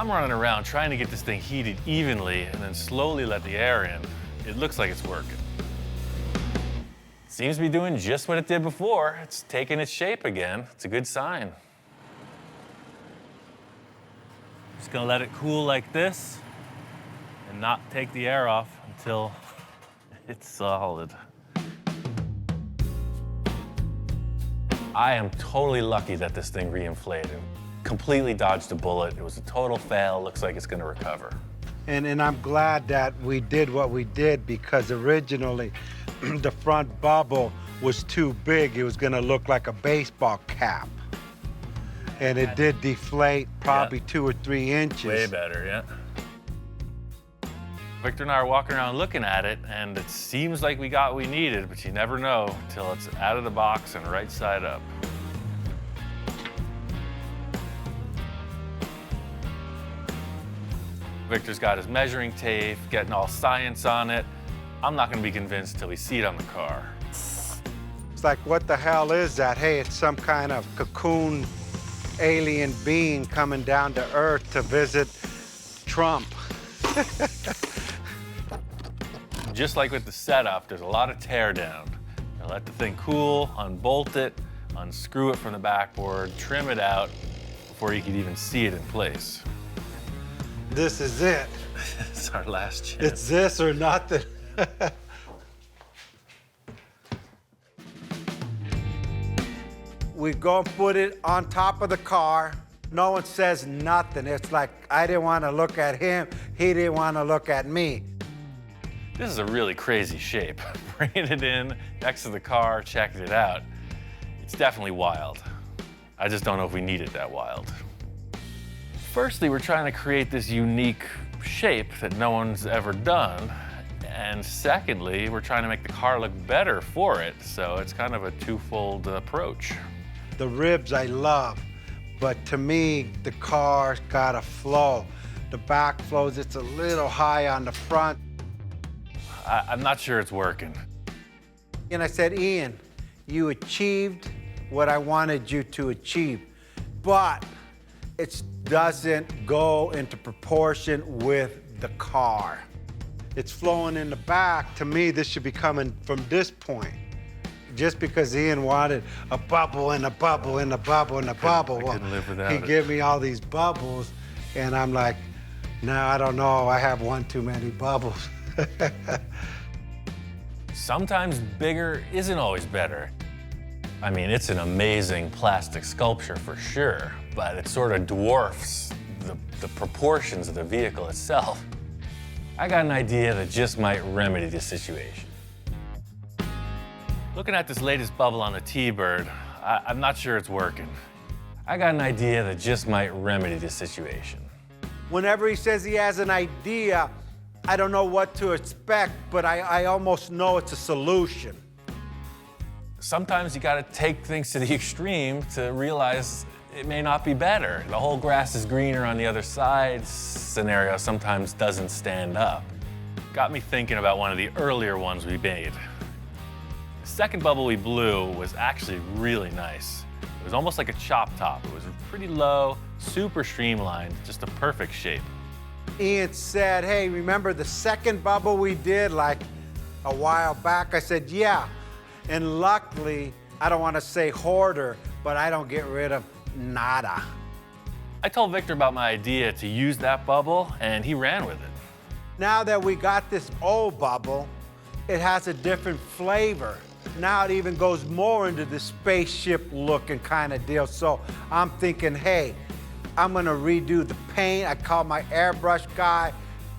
I'm running around trying to get this thing heated evenly and then slowly let the air in. It looks like it's working. Seems to be doing just what it did before. It's taking its shape again. It's a good sign. Just gonna let it cool like this and not take the air off until it's solid. I am totally lucky that this thing reinflated. Completely dodged a bullet. It was a total fail. Looks like it's gonna recover. And I'm glad that we did what we did, because originally the front bubble was too big. It was gonna look like a baseball cap. And it did deflate probably 2 or 3 inches. Way better, yeah. Victor and I are walking around looking at it, and it seems like we got what we needed, but you never know till it's out of the box and right side up. Victor's got his measuring tape, getting all science on it. I'm not gonna be convinced till we see it on the car. It's like, what the hell is that? Hey, it's some kind of cocoon alien being coming down to Earth to visit Trump. Just like with the setup, there's a lot of tear down. Now let the thing cool, unbolt it, unscrew it from the backboard, trim it out before you can even see it in place. This is it. It's our last chance. It's this or nothing. We go and put it on top of the car. No one says nothing. It's like, I didn't want to look at him. He didn't want to look at me. This is a really crazy shape. Bringing it in next to the car, checking it out. It's definitely wild. I just don't know if we need it that wild. Firstly, we're trying to create this unique shape that no one's ever done. And secondly, we're trying to make the car look better for it. So it's kind of a twofold approach. The ribs I love, but to me, the car's got a flow. The back flows, it's a little high on the front. I'm not sure it's working. And I said, Ian, you achieved what I wanted you to achieve, but it doesn't go into proportion with the car. It's flowing in the back. To me, this should be coming from this point. Just because Ian wanted a bubble and a bubble and a bubble and a bubble. I couldn't live without it. He gave me all these bubbles, and I'm like, no, I don't know. I have one too many bubbles. Sometimes bigger isn't always better. I mean, it's an amazing plastic sculpture for sure, but it sort of dwarfs the proportions of the vehicle itself. I got an idea that just might remedy the situation. Looking at this latest bubble on the T-Bird, I'm not sure it's working. I got an idea that just might remedy the situation. Whenever he says he has an idea, I don't know what to expect, but I almost know it's a solution. Sometimes you gotta take things to the extreme to realize it may not be better. The whole grass is greener on the other side scenario sometimes doesn't stand up. Got me thinking about one of the earlier ones we made. The second bubble we blew was actually really nice. It was almost like a chop top. It was pretty low, super streamlined, just a perfect shape. Ian said, hey, remember the second bubble we did like a while back? I said, yeah. And luckily, I don't want to say hoarder, but I don't get rid of nada. I told Victor about my idea to use that bubble, and he ran with it. Now that we got this old bubble, it has a different flavor. Now it even goes more into the spaceship looking kind of deal. So I'm thinking, hey, I'm gonna redo the paint. I call my airbrush guy,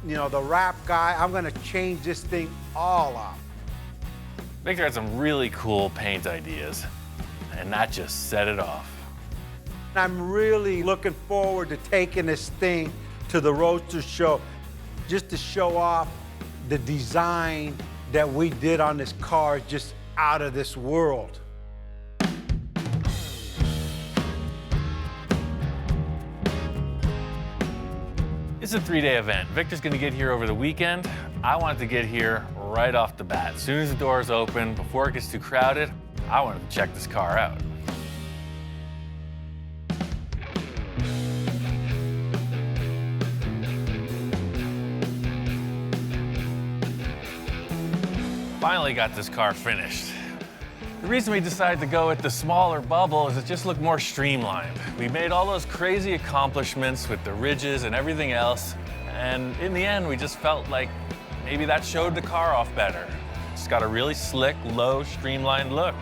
you know, the wrap guy. I'm gonna change this thing all up. Victor had some really cool paint ideas, and that just set it off. I'm really looking forward to taking this thing to the Roadster show, just to show off the design that we did on this car, just out of this world. It's a 3-day event. Victor's gonna get here over the weekend. I wanted to get here right off the bat. As soon as the doors open, before it gets too crowded, I wanted to check this car out. Finally got this car finished. The reason we decided to go with the smaller bubble is it just looked more streamlined. We made all those crazy accomplishments with the ridges and everything else, and in the end, we just felt like maybe that showed the car off better. It's got a really slick, low, streamlined look.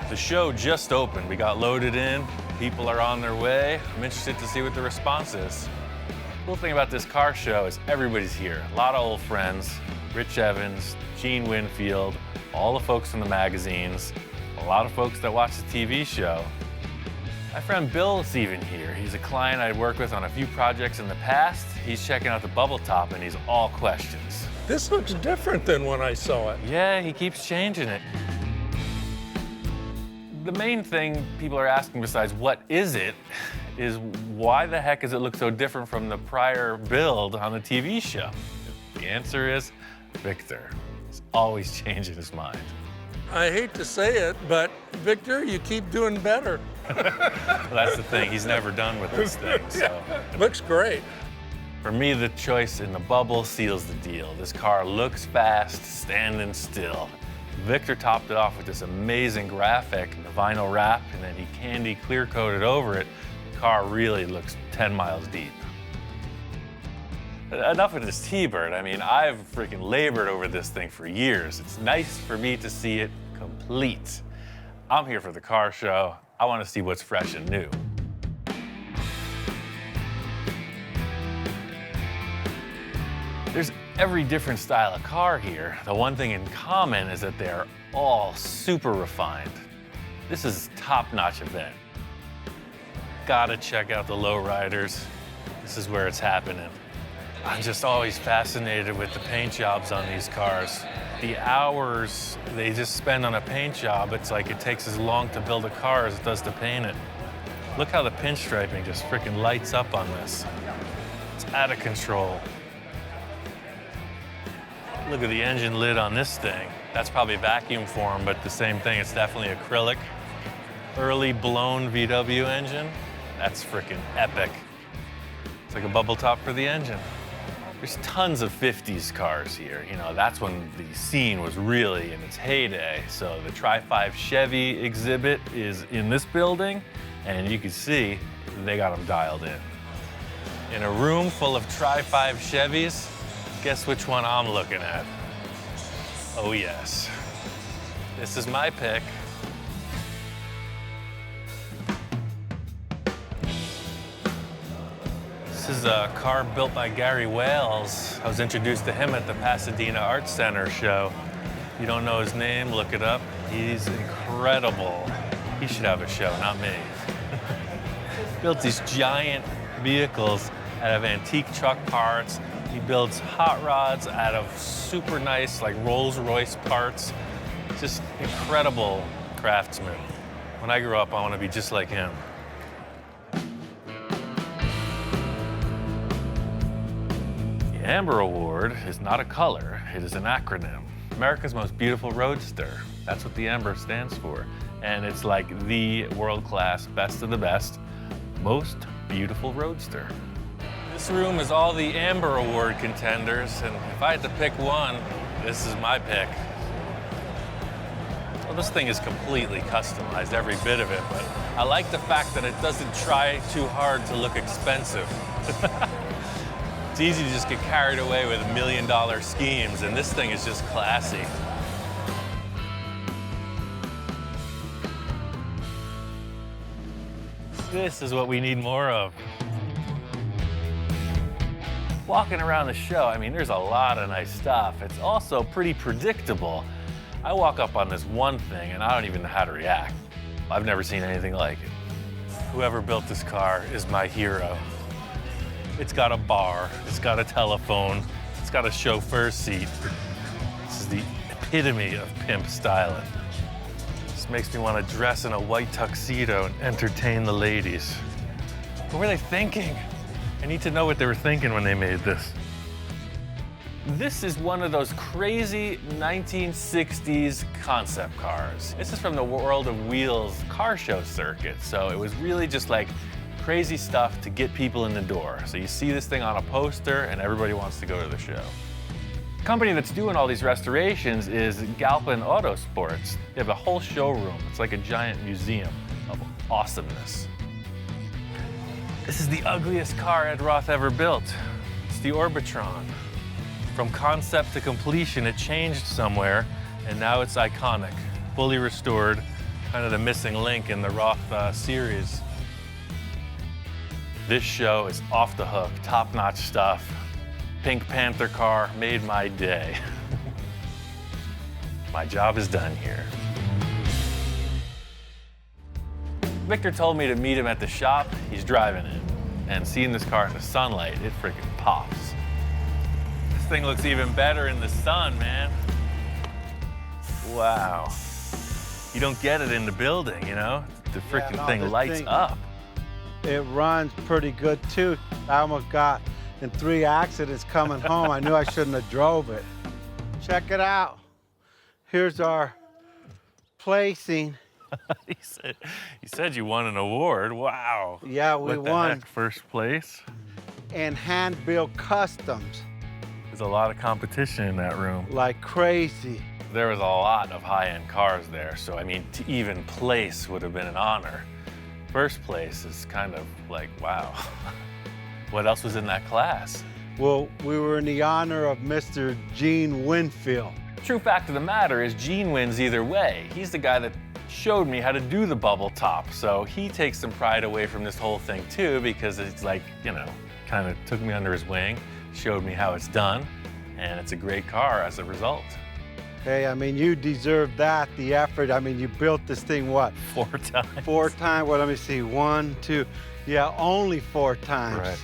The show just opened. We got loaded in. People are on their way. I'm interested to see what the response is. The cool thing about this car show is everybody's here. A lot of old friends. Rich Evans, Gene Winfield, all the folks from the magazines, a lot of folks that watch the TV show. My friend Bill's even here. He's a client I'd worked with on a few projects in the past. He's checking out the bubble top and he's all questions. This looks different than when I saw it. Yeah, he keeps changing it. The main thing people are asking besides what is it is why the heck does it look so different from the prior build on the TV show? The answer is Victor. He's always changing his mind. I hate to say it, but Victor, you keep doing better. Well, that's the thing, he's never done with this thing, so. Looks great. For me, the choice in the bubble seals the deal. This car looks fast, standing still. Victor topped it off with this amazing graphic, the vinyl wrap, and then he candy clear coated over it. The car really looks 10 miles deep. Enough of this T-Bird. I mean, I've freaking labored over this thing for years. It's nice for me to see it complete. I'm here for the car show. I want to see what's fresh and new. There's every different style of car here. The one thing in common is that they're all super refined. This is a top-notch event. Gotta check out the lowriders. This is where it's happening. I'm just always fascinated with the paint jobs on these cars. The hours they just spend on a paint job, it's like it takes as long to build a car as it does to paint it. Look how the pinstriping just freaking lights up on this. It's out of control. Look at the engine lid on this thing. That's probably vacuum formed, but the same thing, it's definitely acrylic. Early blown VW engine. That's freaking epic. It's like a bubble top for the engine. There's tons of 50s cars here. You know, that's when the scene was really in its heyday. So the Tri-5 Chevy exhibit is in this building, and you can see they got them dialed in. In a room full of Tri-5 Chevys, guess which one I'm looking at? Oh yes, this is my pick. This is a car built by Gary Wales. I was introduced to him at the Pasadena Art Center show. If you don't know his name, look it up. He's incredible. He should have a show, not me. Built these giant vehicles out of antique truck parts. He builds hot rods out of super nice, like Rolls-Royce parts. Just incredible craftsman. When I grow up, I want to be just like him. The Amber Award is not a color, it is an acronym. America's Most Beautiful Roadster. That's what the Amber stands for. And it's like the world-class, best of the best, most beautiful roadster. This room is all the Amber Award contenders, and if I had to pick one, this is my pick. Well, this thing is completely customized, every bit of it, but I like the fact that it doesn't try too hard to look expensive. It's easy to just get carried away with $1 million schemes, and this thing is just classy. This is what we need more of. Walking around the show, I mean, there's a lot of nice stuff. It's also pretty predictable. I walk up on this one thing and I don't even know how to react. I've never seen anything like it. Whoever built this car is my hero. It's got a bar, it's got a telephone, it's got a chauffeur seat. This is the epitome of pimp styling. This makes me want to dress in a white tuxedo and entertain the ladies. What were they thinking? I need to know what they were thinking when they made this. This is one of those crazy 1960s concept cars. This is from the World of Wheels car show circuit, so it was really just like crazy stuff to get people in the door. So you see this thing on a poster and everybody wants to go to the show. The company that's doing all these restorations is Galpin Autosports. They have a whole showroom. It's like a giant museum of awesomeness. This is the ugliest car Ed Roth ever built. It's the Orbitron. From concept to completion, it changed somewhere, and now it's iconic, fully restored, kind of the missing link in the Roth series. This show is off the hook, top-notch stuff. Pink Panther car made my day. My job is done here. Victor told me to meet him at the shop. He's driving it. And seeing this car in the sunlight, it freaking pops. This thing looks even better in the sun, man. Wow. You don't get it in the building, you know? The freaking thing lights up. It runs pretty good too. I almost got in 3 accidents coming home. I knew I shouldn't have drove it. Check it out. Here's our placing. He said you won an award. Wow. Yeah, we What the won. heck? First place. And hand-built customs There's a lot of competition in that room. like crazy. There was a lot of high-end cars there, so I mean, to even place would have been an honor. First place is kind of like, wow. What else was in that class? Well, we were in the honor of Mr. Gene Winfield. True fact of the matter is Gene wins either way. He's the guy that showed me how to do the bubble top, so he takes some pride away from this whole thing too, because it's like, you know, kind of took me under his wing, showed me how it's done, and it's a great car as a result. Hey, I mean, you deserve that, the effort. I mean, you built this thing, what? 4 times. 4 times, well, let me see, 1, 2, yeah, only 4 times. Right.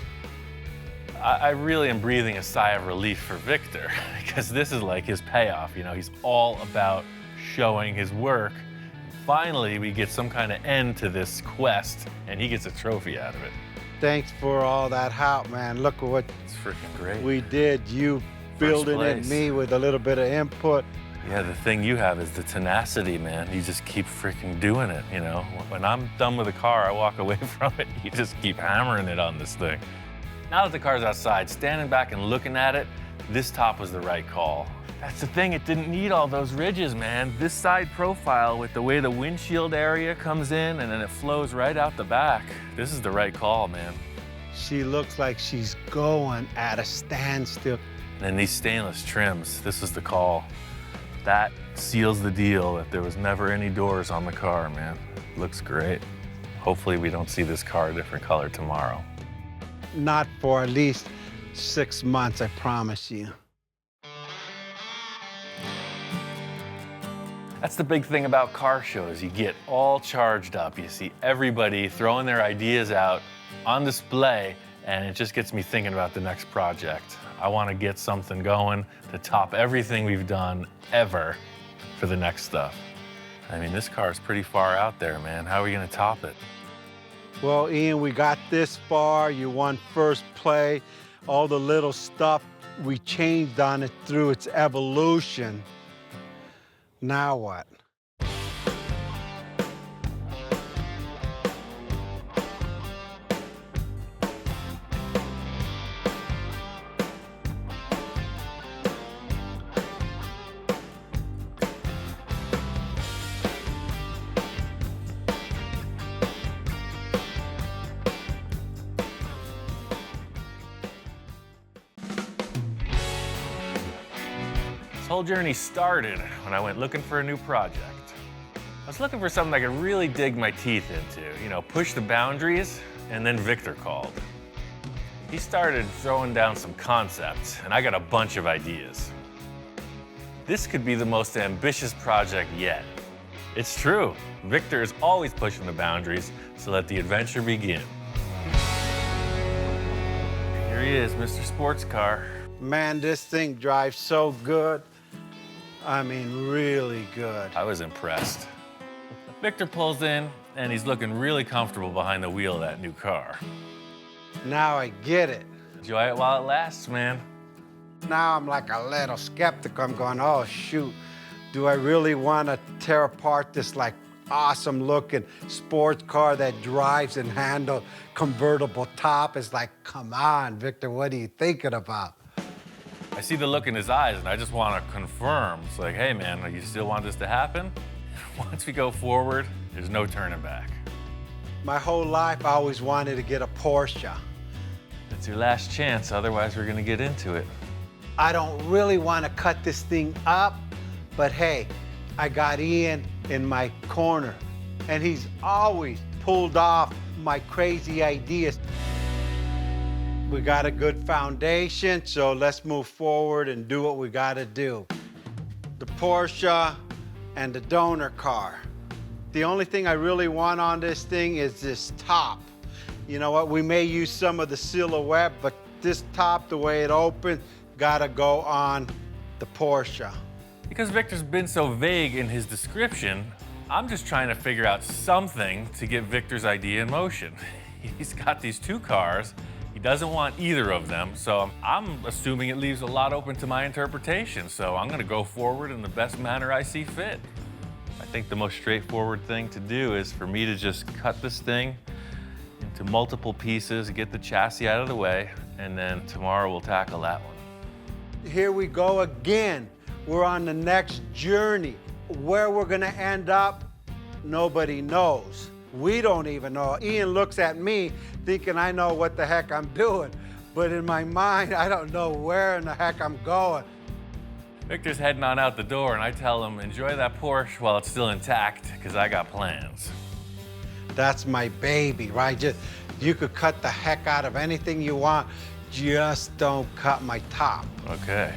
I really am breathing a sigh of relief for Victor, because this is like his payoff, you know, he's all about showing his work. Finally, we get some kind of end to this quest, and he gets a trophy out of it. Thanks for all that help, man. Look at what It's freaking great. we did. You building it, place. me with a little bit of input. Yeah, the thing you have is the tenacity, man. You just keep freaking doing it, you know? When I'm done with a car, I walk away from it. You just keep hammering it on this thing. Now that the car's outside, standing back and looking at it, this top was the right call. That's the thing, it didn't need all those ridges, man. This side profile with the way the windshield area comes in and then it flows right out the back. This is the right call, man. She looks like she's going at a standstill. And then these stainless trims, this is the call. That seals the deal that there was never any doors on the car, man. Looks great. Hopefully we don't see this car a different color tomorrow. Not for at least 6 months, I promise you. That's the big thing about car shows. You get all charged up. You see everybody throwing their ideas out on display, and it just gets me thinking about the next project. I want to get something going to top everything we've done ever for the next stuff. I mean, this car is pretty far out there, man. How are we going to top it? Well, Ian, we got this far. You won first play. All the little stuff we changed on it through its evolution. Now what? This whole journey started when I went looking for a new project. I was looking for something I could really dig my teeth into, you know, push the boundaries, and then Victor called. He started throwing down some concepts, and I got a bunch of ideas. This could be the most ambitious project yet. It's true. Victor is always pushing the boundaries, so let the adventure begin. Here he is, Mr. Sports Car. Man, this thing drives so good. I mean, really good. I was impressed. Victor pulls in, and he's looking really comfortable behind the wheel of that new car. Now I get it. Enjoy it while it lasts, man. Now I'm like a little skeptic. I'm going, oh, shoot. Do I really want to tear apart this like awesome looking sports car that drives and handles convertible top? It's like, come on, Victor, what are you thinking about? I see the look in his eyes and I just want to confirm. It's like, hey man, you still want this to happen? Once we go forward, there's no turning back. My whole life, I always wanted to get a Porsche. It's your last chance, otherwise we're gonna get into it. I don't really want to cut this thing up, but hey, I got Ian in my corner, and he's always pulled off my crazy ideas. We got a good foundation, so let's move forward and do what we got to do. The Porsche and the donor car. The only thing I really want on this thing is this top. You know what, we may use some of the silhouette, but this top, the way it opens, gotta go on the Porsche. Because Victor's been so vague in his description, I'm just trying to figure out something to get Victor's idea in motion. He's got these two cars, he doesn't want either of them, so I'm assuming it leaves a lot open to my interpretation, so I'm gonna go forward in the best manner I see fit. I think the most straightforward thing to do is for me to just cut this thing into multiple pieces, get the chassis out of the way, and then tomorrow we'll tackle that one. Here we go again. We're on the next journey. Where we're gonna end up, nobody knows. We don't even know. Ian looks at me thinking I know what the heck I'm doing, but in my mind, I don't know where in the heck I'm going. Victor's heading on out the door, and I tell him, enjoy that Porsche while it's still intact, because I got plans. That's my baby, right? You could cut the heck out of anything you want, just don't cut my top. Okay.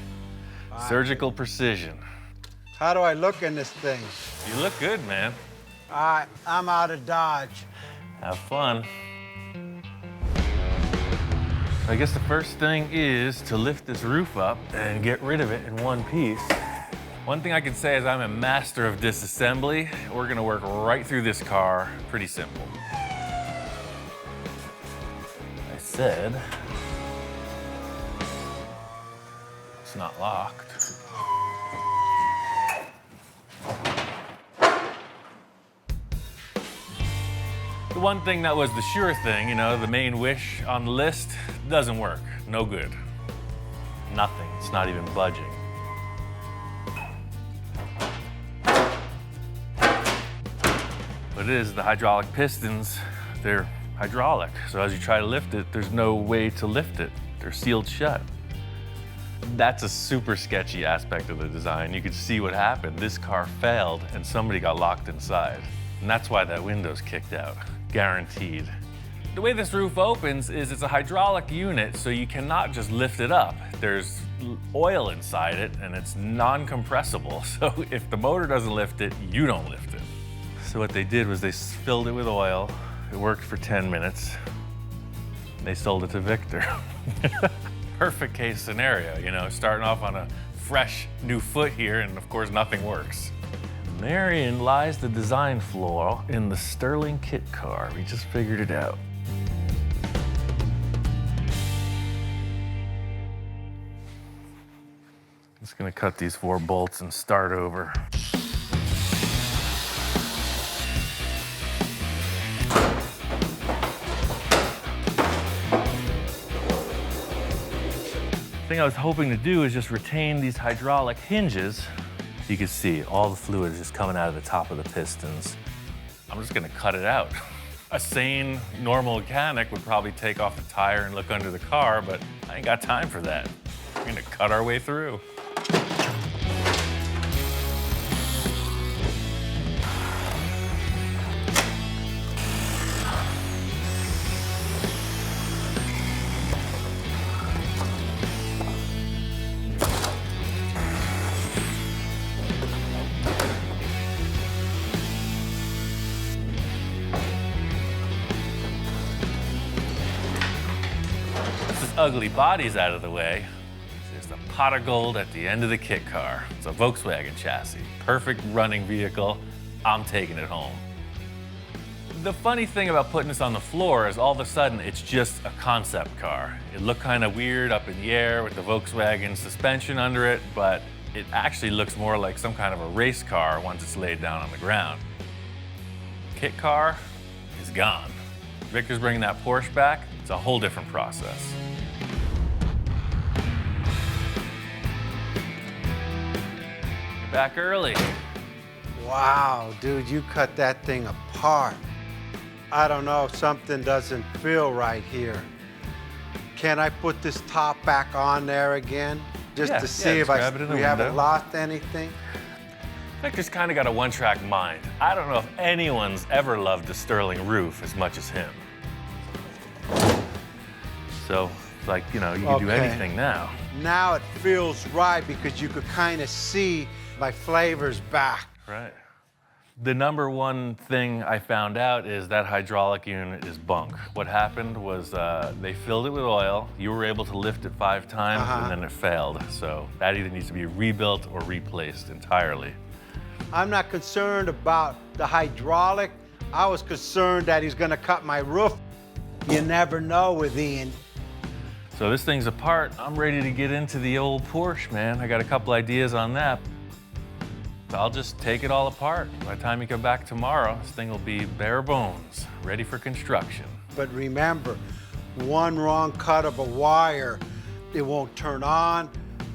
Surgical precision. How do I look in this thing? You look good, man. All right, I'm out of Dodge. Have fun. I guess the first thing is to lift this roof up and get rid of it in one piece. One thing I can say is I'm a master of disassembly. We're gonna work right through this car, pretty simple. I said, it's not locked. The one thing that was the sure thing, you know, the main wish on the list, doesn't work. No good. Nothing. It's not even budging. What it is, the hydraulic pistons, they're hydraulic. So as you try to lift it, there's no way to lift it. They're sealed shut. That's a super sketchy aspect of the design. You could see what happened. This car failed and somebody got locked inside. And that's why that window's kicked out. Guaranteed. The way this roof opens is it's a hydraulic unit, so you cannot just lift it up. There's oil inside it, and it's non-compressible. So if the motor doesn't lift it, you don't lift it. So what they did was they filled it with oil. It worked for 10 minutes. And they sold it to Victor. Perfect case scenario, you know, starting off on a fresh new foot here, and of course nothing works. Therein lies the design flaw in the Sterling kit car. We just figured it out. Just gonna cut these 4 bolts and start over. The thing I was hoping to do is just retain these hydraulic hinges. You can see all the fluid is just coming out of the top of the pistons. I'm just gonna cut it out. A sane, normal mechanic would probably take off the tire and look under the car, but I ain't got time for that. We're gonna cut our way through. Ugly body's out of the way. There's a pot of gold at the end of the kit car. It's a Volkswagen chassis. Perfect running vehicle. I'm taking it home. The funny thing about putting this on the floor is all of a sudden it's just a concept car. It looked kind of weird up in the air with the Volkswagen suspension under it, but it actually looks more like some kind of a race car once it's laid down on the ground. Kit car is gone. Victor's bringing that Porsche back. It's a whole different process. Back early. Wow, dude, you cut that thing apart. I don't know, something doesn't feel right here. Can I put this top back on there again? Just Yeah, to yeah, see just if grab it in the we haven't window. lost anything? Victor's kind of got a one-track mind. I don't know if anyone's ever loved a Sterling roof as much as him. So, like, you know, you can do Okay. anything now. Now it feels right because you could kind of see my flavors back. Right. The number one thing I found out is that hydraulic unit is bunk. What happened was they filled it with oil. You were able to lift it 5 times and then it failed. So that either needs to be rebuilt or replaced entirely. I'm not concerned about the hydraulic. I was concerned that he's gonna cut my roof. You never know with Ian. So this thing's apart. I'm ready to get into the old Porsche, man. I got a couple ideas on that. I'll just take it all apart. By the time you come back tomorrow, this thing will be bare bones, ready for construction. But remember, one wrong cut of a wire, it won't turn on,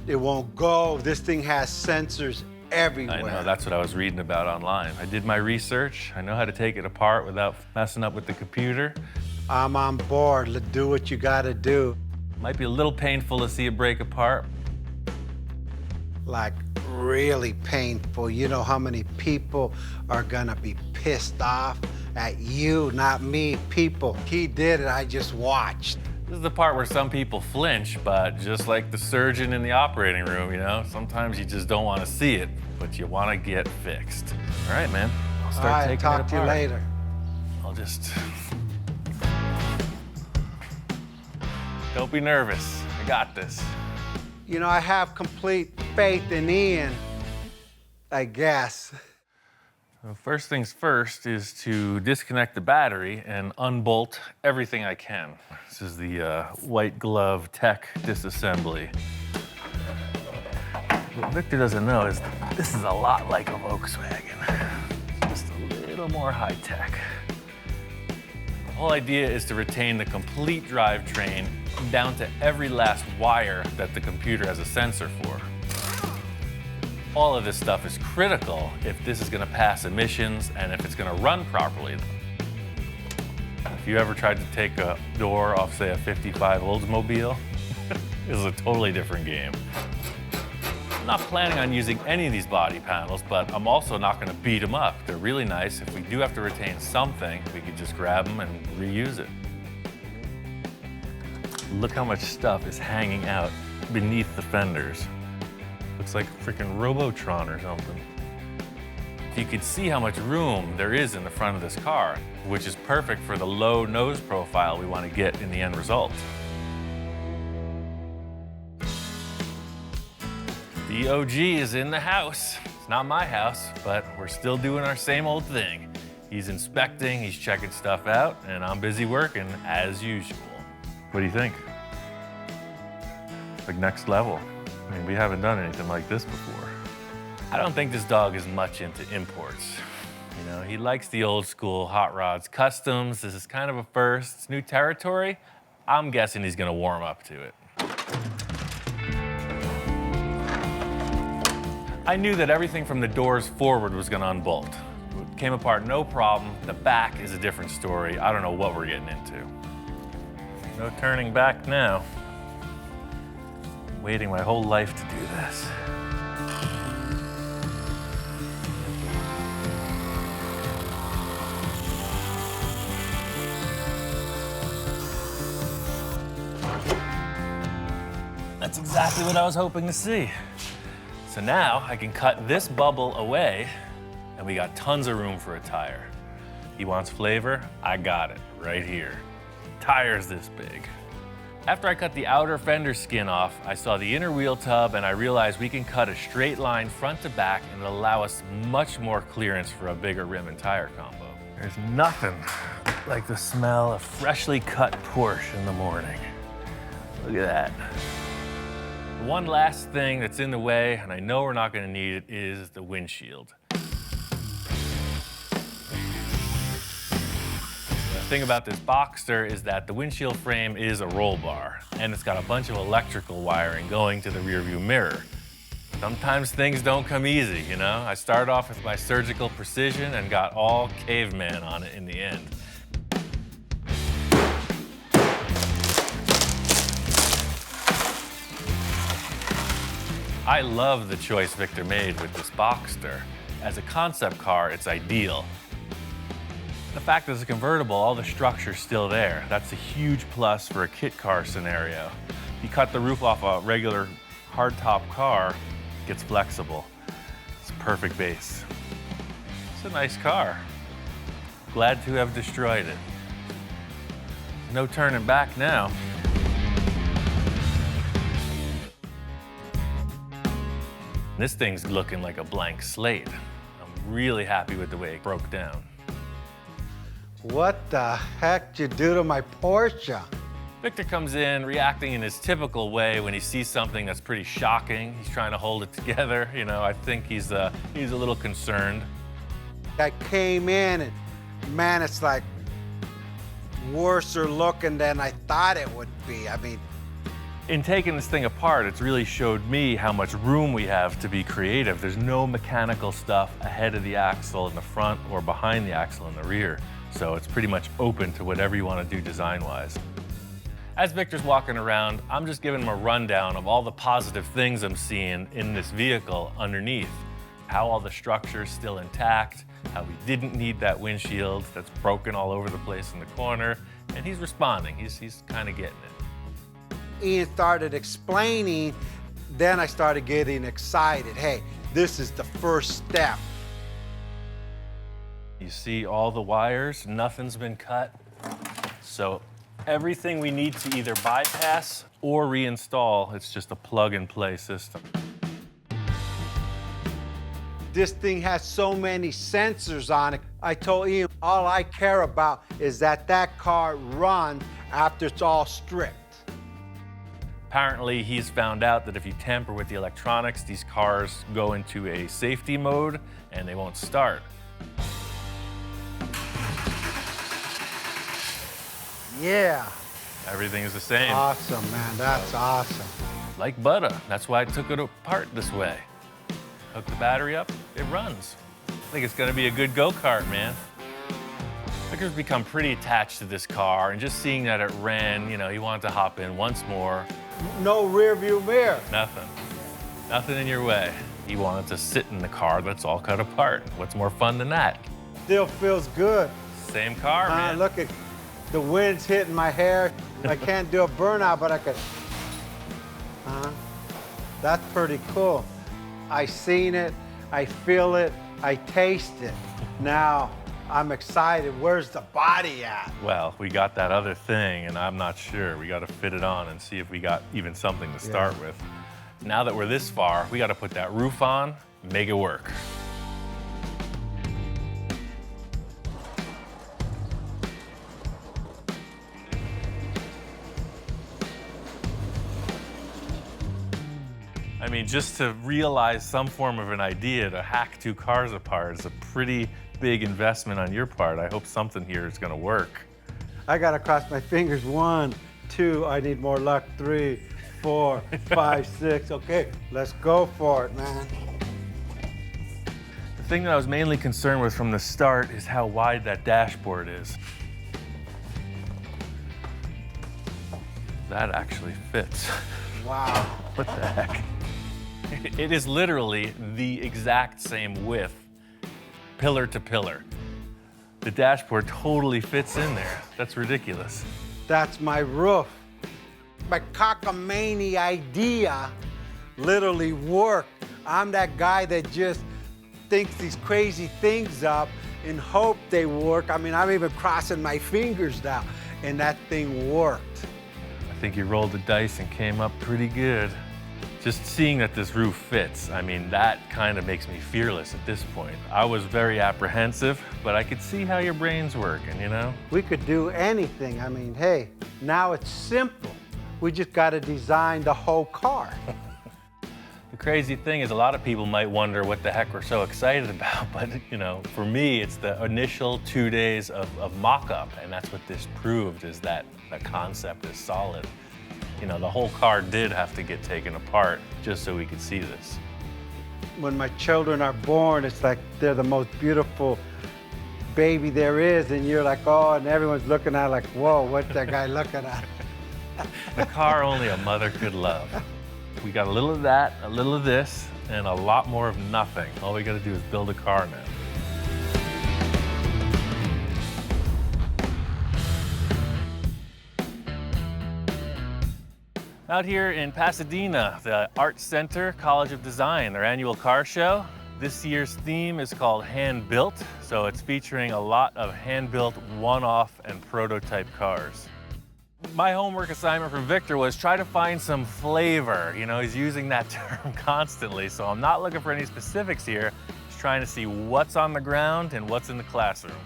it won't go. This thing has sensors everywhere. I know, that's what I was reading about online. I did my research. I know how to take it apart without messing up with the computer. I'm on board. Let's do what you gotta do. Might be a little painful to see it break apart. Like, really painful. You know how many people are gonna be pissed off at you, not me, people. He did it, I just watched. This is the part where some people flinch, but just like the surgeon in the operating room, you know, sometimes you just don't want to see it, but you want to get fixed. All right, man. I'll start All right, taking talk it to you apart. later. I'll just... Don't be nervous. I got this. You know, I have complete faith in Ian, I guess. So first things first is to disconnect the battery and unbolt everything I can. This is the white glove tech disassembly. What Victor doesn't know is this is a lot like a Volkswagen, just a little more high tech. The whole idea is to retain the complete drivetrain down to every last wire that the computer has a sensor for. All of this stuff is critical if this is going to pass emissions and if it's going to run properly. If you ever tried to take a door off, say, a 55 Oldsmobile, this is a totally different game. I'm not planning on using any of these body panels, but I'm also not going to beat them up. They're really nice. If we do have to retain something, we could just grab them and reuse it. Look how much stuff is hanging out beneath the fenders. Looks like a freaking Robotron or something. You could see how much room there is in the front of this car, which is perfect for the low nose profile we want to get in the end result. The OG is in the house. It's not my house, but we're still doing our same old thing. He's inspecting, he's checking stuff out, and I'm busy working as usual. What do you think? Like next level. I mean, we haven't done anything like this before. I don't think this dog is much into imports. You know, he likes the old school hot rods, customs. This is kind of a first. It's new territory. I'm guessing he's gonna warm up to it. I knew that everything from the doors forward was gonna unbolt. It came apart no problem. The back is a different story. I don't know what we're getting into. No turning back now. Waiting my whole life to do this. That's exactly what I was hoping to see. So now I can cut this bubble away and we got tons of room for a tire. He wants flavor, I got it right here. Tire's this big. After I cut the outer fender skin off, I saw the inner wheel tub and I realized we can cut a straight line front to back and it'll allow us much more clearance for a bigger rim and tire combo. There's nothing like the smell of freshly cut Porsche in the morning. Look at that. One last thing that's in the way, and I know we're not gonna need it, is the windshield. The thing about this Boxster is that the windshield frame is a roll bar, and it's got a bunch of electrical wiring going to the rearview mirror. Sometimes things don't come easy, you know? I started off with my surgical precision and got all caveman on it in the end. I love the choice Victor made with this Boxster. As a concept car, it's ideal. The fact that it's a convertible, all the structure's still there. That's a huge plus for a kit car scenario. You cut the roof off a regular hardtop car, it gets flexible. It's a perfect base. It's a nice car. Glad to have destroyed it. No turning back now. This thing's looking like a blank slate. I'm really happy with the way it broke down. What the heck did you do to my Porsche? Victor comes in reacting in his typical way when he sees something that's pretty shocking. He's trying to hold it together. You know, I think he's a little concerned. I came in and man, it's like worser looking than I thought it would be. I mean, In taking this thing apart, it's really showed me how much room we have to be creative. There's no mechanical stuff ahead of the axle in the front or behind the axle in the rear. So it's pretty much open to whatever you want to do design-wise. As Victor's walking around, I'm just giving him a rundown of all the positive things I'm seeing in this vehicle underneath. How all the structure's still intact, how we didn't need that windshield that's broken all over the place in the corner, and he's responding. He's kind of getting it. Ian started explaining, then I started getting excited. Hey, this is the first step. You see all the wires, nothing's been cut. So everything we need to either bypass or reinstall, it's just a plug-and-play system. This thing has so many sensors on it. I told Ian, all I care about is that that car runs after it's all stripped. Apparently, he's found out that if you tamper with the electronics, these cars go into a safety mode and they won't start. Yeah. Everything is the same. Awesome, man. That's awesome. Like butter. That's why I took it apart this way. Hook the battery up, it runs. I think it's gonna be a good go-kart, man. Victor's become pretty attached to this car, and just seeing that it ran, you know, he wanted to hop in once more. No rear view mirror. Nothing. Nothing in your way. He wanted to sit in the car that's all cut apart. What's more fun than that? Still feels good. Same car, man. Look at the wind's hitting my hair. I can't do a burnout, but I could. That's pretty cool. I seen it, I feel it, I taste it. Now, I'm excited. Where's the body at? Well, we got that other thing, and I'm not sure. We got to fit it on and see if we got even something to start with. Now that we're this far, we got to put that roof on, make it work. I mean, just to realize some form of an idea to hack two cars apart is a pretty big investment on your part. I hope something here is going to work. I gotta cross my fingers. 1, 2, I need more luck. 3, 4, 5, 6. Okay, let's go for it, man. The thing that I was mainly concerned with from the start is how wide that dashboard is. That actually fits. Wow. What the heck? It is literally the exact same width, pillar to pillar. The dashboard totally fits in there. That's ridiculous. That's my roof. My cockamamie idea literally worked. I'm that guy that just thinks these crazy things up in hope they work. I mean, I'm even crossing my fingers now, and that thing worked. I think you rolled the dice and came up pretty good. Just seeing that this roof fits, I mean, that kind of makes me fearless at this point. I was very apprehensive, but I could see how your brain's working, you know? We could do anything. I mean, hey, now it's simple. We just got to design the whole car. The crazy thing is a lot of people might wonder what the heck we're so excited about, but you know, for me, it's the initial 2 days of mock-up, and that's what this proved, is that the concept is solid. You know, the whole car did have to get taken apart just so we could see this. When my children are born, it's like they're the most beautiful baby there is, and you're like, oh, and everyone's looking at it like, whoa, what's that guy looking at? The car only a mother could love. We got a little of that, a little of this, and a lot more of nothing. All we gotta do is build a car now. Out here in Pasadena, the Art Center College of Design, their annual car show. This year's theme is called Hand Built, so it's featuring a lot of hand-built one-off and prototype cars. My homework assignment for Victor was try to find some flavor. You know, he's using that term constantly, so I'm not looking for any specifics here. Just trying to see what's on the ground and what's in the classroom.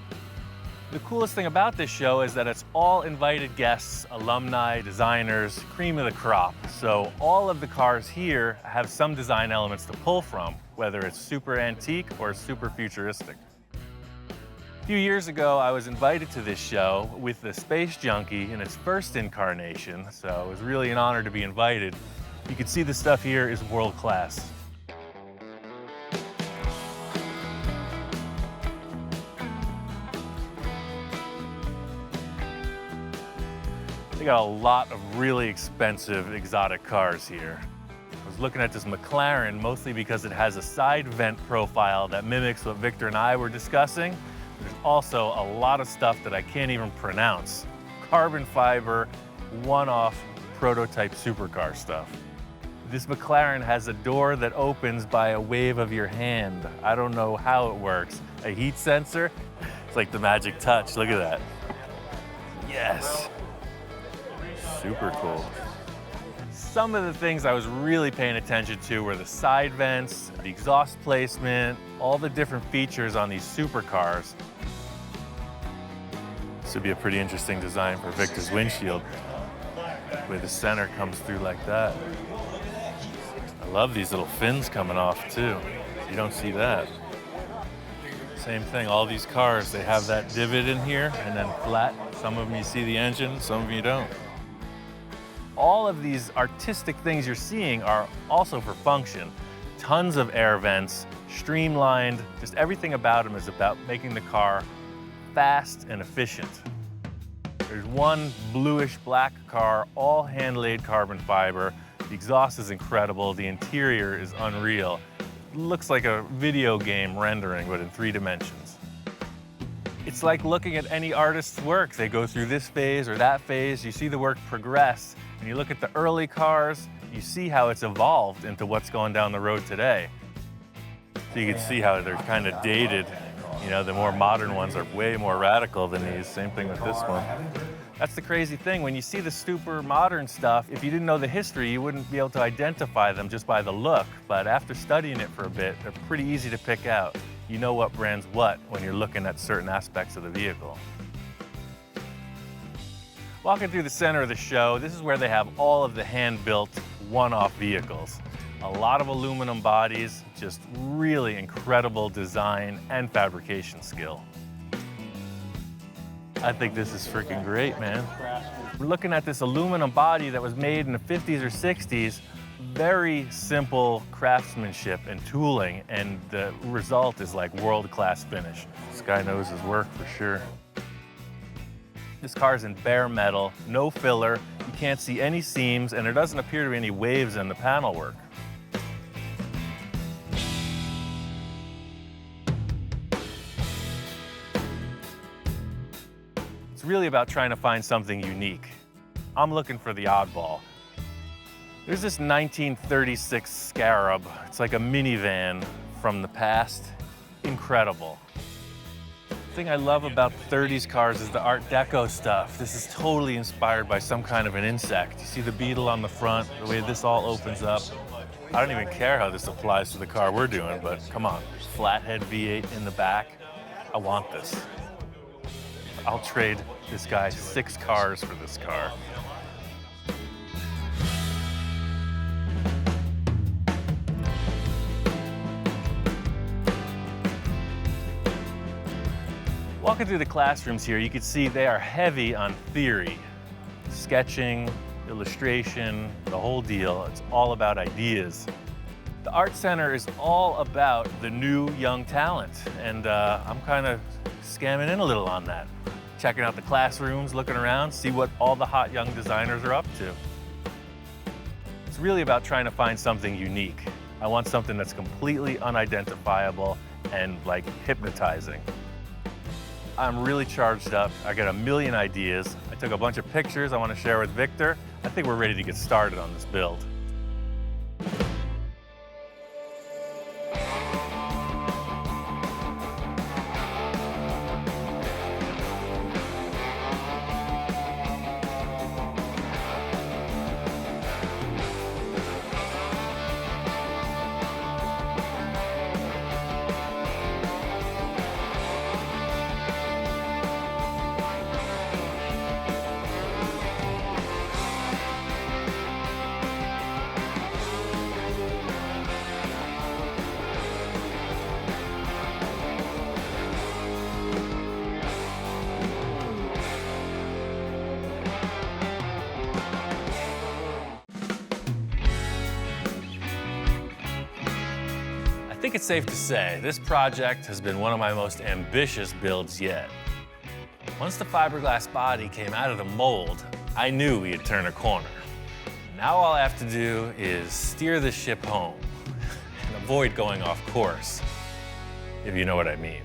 The coolest thing about this show is that it's all invited guests, alumni, designers, cream of the crop. So all of the cars here have some design elements to pull from, whether it's super antique or super futuristic. A few years ago, I was invited to this show with the Space Junkie in its first incarnation, so it was really an honor to be invited. You can see the stuff here is world class. They got a lot of really expensive exotic cars here. I was looking at this McLaren mostly because it has a side vent profile that mimics what Victor and I were discussing. There's also a lot of stuff that I can't even pronounce. Carbon fiber, one-off prototype supercar stuff. This McLaren has a door that opens by a wave of your hand. I don't know how it works. A heat sensor? It's like the magic touch, look at that. Yes. Super cool. Some of the things I was really paying attention to were the side vents, the exhaust placement, all the different features on these supercars. This would be a pretty interesting design for Victor's windshield, where the center comes through like that. I love these little fins coming off too. You don't see that. Same thing, all these cars, they have that divot in here and then flat. Some of them you see the engine, some of them you don't. All of these artistic things you're seeing are also for function. Tons of air vents, streamlined, just everything about them is about making the car fast and efficient. There's one bluish black car, all hand-laid carbon fiber. The exhaust is incredible, the interior is unreal. It looks like a video game rendering, but in 3 dimensions. It's like looking at any artist's work. They go through this phase or that phase, you see the work progress. When you look at the early cars, you see how it's evolved into what's going down the road today. So you can see how they're kind of dated. You know, the more modern ones are way more radical than these. Same thing with this one. That's the crazy thing. When you see the super modern stuff, if you didn't know the history, you wouldn't be able to identify them just by the look. But after studying it for a bit, they're pretty easy to pick out. You know what brand's what when you're looking at certain aspects of the vehicle. Walking through the center of the show, this is where they have all of the hand-built one-off vehicles. A lot of aluminum bodies, just really incredible design and fabrication skill. I think this is freaking great, man. We're looking at this aluminum body that was made in the 50s or 60s. Very simple craftsmanship and tooling, and the result is like world-class finish. This guy knows his work for sure. This car's in bare metal, no filler, you can't see any seams, and there doesn't appear to be any waves in the panel work. It's really about trying to find something unique. I'm looking for the oddball. There's this 1936 Scarab. It's like a minivan from the past. Incredible. The thing I love about 30s cars is the Art Deco stuff. This is totally inspired by some kind of an insect. You see the beetle on the front, the way this all opens up. I don't even care how this applies to the car we're doing, but come on. Flathead V8 in the back. I want this. I'll trade this guy 6 cars for this car. Walking through the classrooms here, you can see they are heavy on theory. Sketching, illustration, the whole deal. It's all about ideas. The Art Center is all about the new young talent, and I'm kind of scamming in a little on that. Checking out the classrooms, looking around, see what all the hot young designers are up to. It's really about trying to find something unique. I want something that's completely unidentifiable and like hypnotizing. I'm really charged up. I got a million ideas. I took a bunch of pictures I want to share with Victor. I think we're ready to get started on this build. I think it's safe to say this project has been one of my most ambitious builds yet. Once the fiberglass body came out of the mold, I knew we had turned a corner. Now all I have to do is steer the ship home and avoid going off course, if you know what I mean.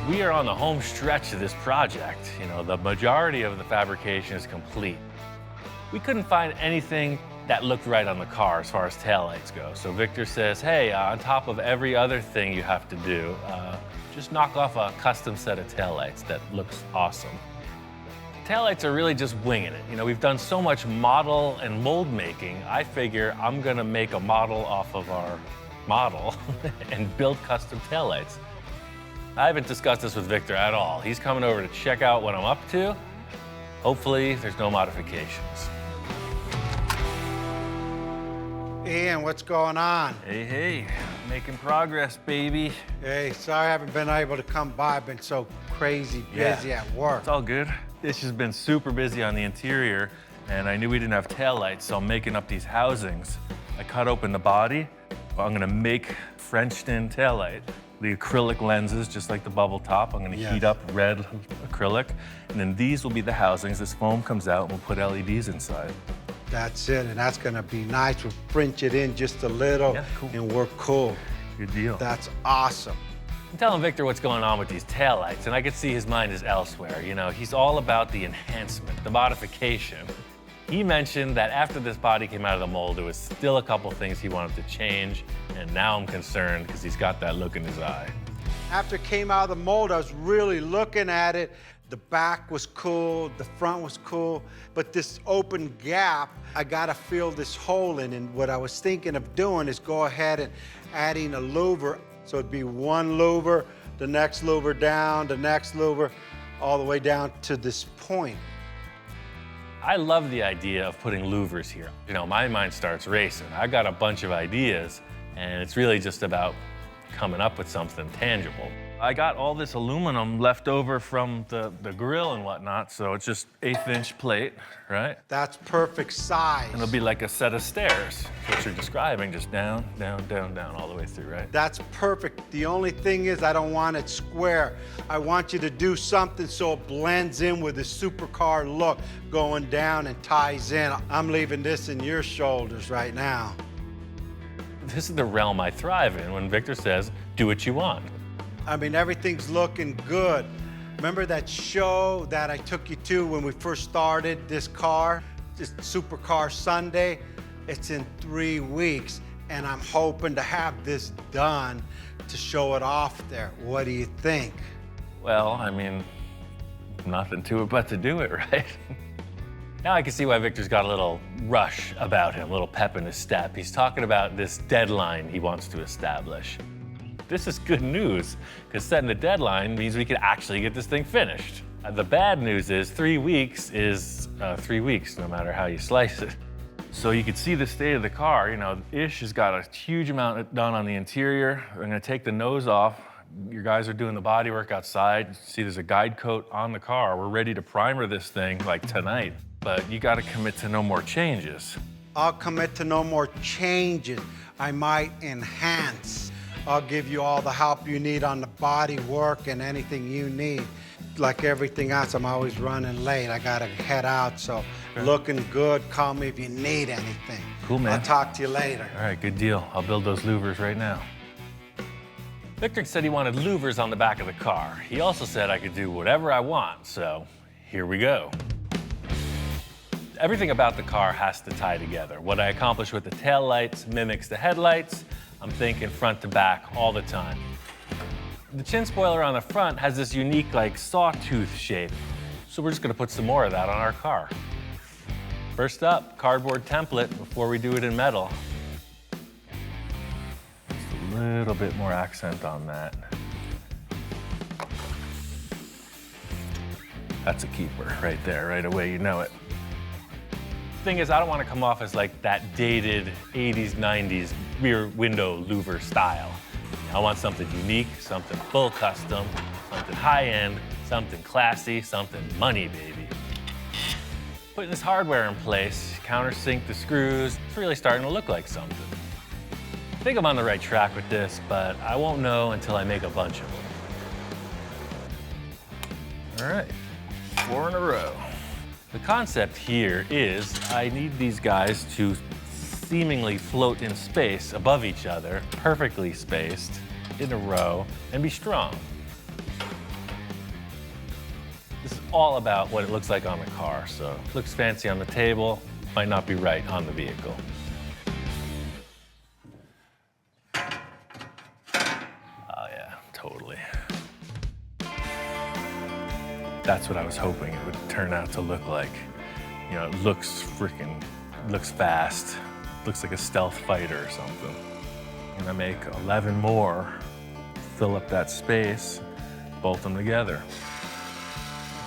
We are on the home stretch of this project. You know, the majority of the fabrication is complete. We couldn't find anything that looked right on the car as far as taillights go. So Victor says, hey, on top of every other thing you have to do, just knock off a custom set of taillights that looks awesome. Taillights are really just winging it. You know, we've done so much model and mold making, I figure I'm gonna make a model off of our model and build custom taillights. I haven't discussed this with Victor at all. He's coming over to check out what I'm up to. Hopefully, there's no modifications. Ian, what's going on? Hey, making progress, baby. Hey, sorry I haven't been able to come by. I've been so crazy busy at work. It's all good. It's just been super busy on the interior, and I knew we didn't have taillights, so I'm making up these housings. I cut open the body. I'm gonna make French-tin taillight. The acrylic lenses, just like the bubble top. I'm gonna heat up red acrylic, and then these will be the housings. This foam comes out, and we'll put LEDs inside. That's it, and that's gonna be nice. We'll French it in just a little, and we're cool. Good deal. That's awesome. I'm telling Victor what's going on with these taillights, and I could see his mind is elsewhere. You know, he's all about the enhancement, the modification. He mentioned that after this body came out of the mold, there was still a couple things he wanted to change, and now I'm concerned because he's got that look in his eye. After it came out of the mold, I was really looking at it. The back was cool, the front was cool, but this open gap, I gotta fill this hole in, and what I was thinking of doing is go ahead and adding a louver. So it'd be one louver, the next louver down, the next louver, all the way down to this point. I love the idea of putting louvers here. You know, my mind starts racing. I got a bunch of ideas, and it's really just about coming up with something tangible. I got all this aluminum left over from the grill and whatnot, so it's just 1/8" plate, right? That's perfect size. And it'll be like a set of stairs, what you're describing, just down, down, down, down, all the way through, right? That's perfect. The only thing is I don't want it square. I want you to do something so it blends in with the supercar look, going down and ties in. I'm leaving this in your shoulders right now. This is the realm I thrive in when Victor says, do what you want. I mean, everything's looking good. Remember that show that I took you to when we first started this car? This Supercar Sunday? It's in 3 weeks, and I'm hoping to have this done to show it off there. What do you think? Well, I mean, nothing to it but to do it, right? Now I can see why Victor's got a little rush about him, a little pep in his step. He's talking about this deadline he wants to establish. This is good news, because setting the deadline means we can actually get this thing finished. The bad news is 3 weeks is 3 weeks, no matter how you slice it. So you can see the state of the car. You know, Ish has got a huge amount done on the interior. I'm gonna take the nose off. Your guys are doing the body work outside. See, there's a guide coat on the car. We're ready to primer this thing like tonight. But you gotta commit to no more changes. I'll commit to no more changes. I might enhance. I'll give you all the help you need on the body work and anything you need. Like everything else, I'm always running late. I gotta head out, so looking good, call me if you need anything. Cool, man. I'll talk to you later. All right, good deal. I'll build those louvers right now. Victor said he wanted louvers on the back of the car. He also said I could do whatever I want, so here we go. Everything about the car has to tie together. What I accomplish with the tail lights mimics the headlights. I'm thinking front to back all the time. The chin spoiler on the front has this unique, like, sawtooth shape. So we're just gonna put some more of that on our car. First up, cardboard template before we do it in metal. Just a little bit more accent on that. That's a keeper right there, right away, you know it. Thing is, I don't want to come off as like that dated 80s, 90s rear window louver style. I want something unique, something full custom, something high-end, something classy, something money, baby. Putting this hardware in place, countersink the screws, it's really starting to look like something. I think I'm on the right track with this, but I won't know until I make a bunch of them. All right, 4 in a row. The concept here is I need these guys to seemingly float in space above each other, perfectly spaced, in a row, and be strong. This is all about what it looks like on the car, so it looks fancy on the table, might not be right on the vehicle. Oh yeah, totally. That's what I was hoping it would turn out to look like. You know, it looks fast. Looks like a stealth fighter or something. I'm gonna make 11 more, fill up that space, bolt them together.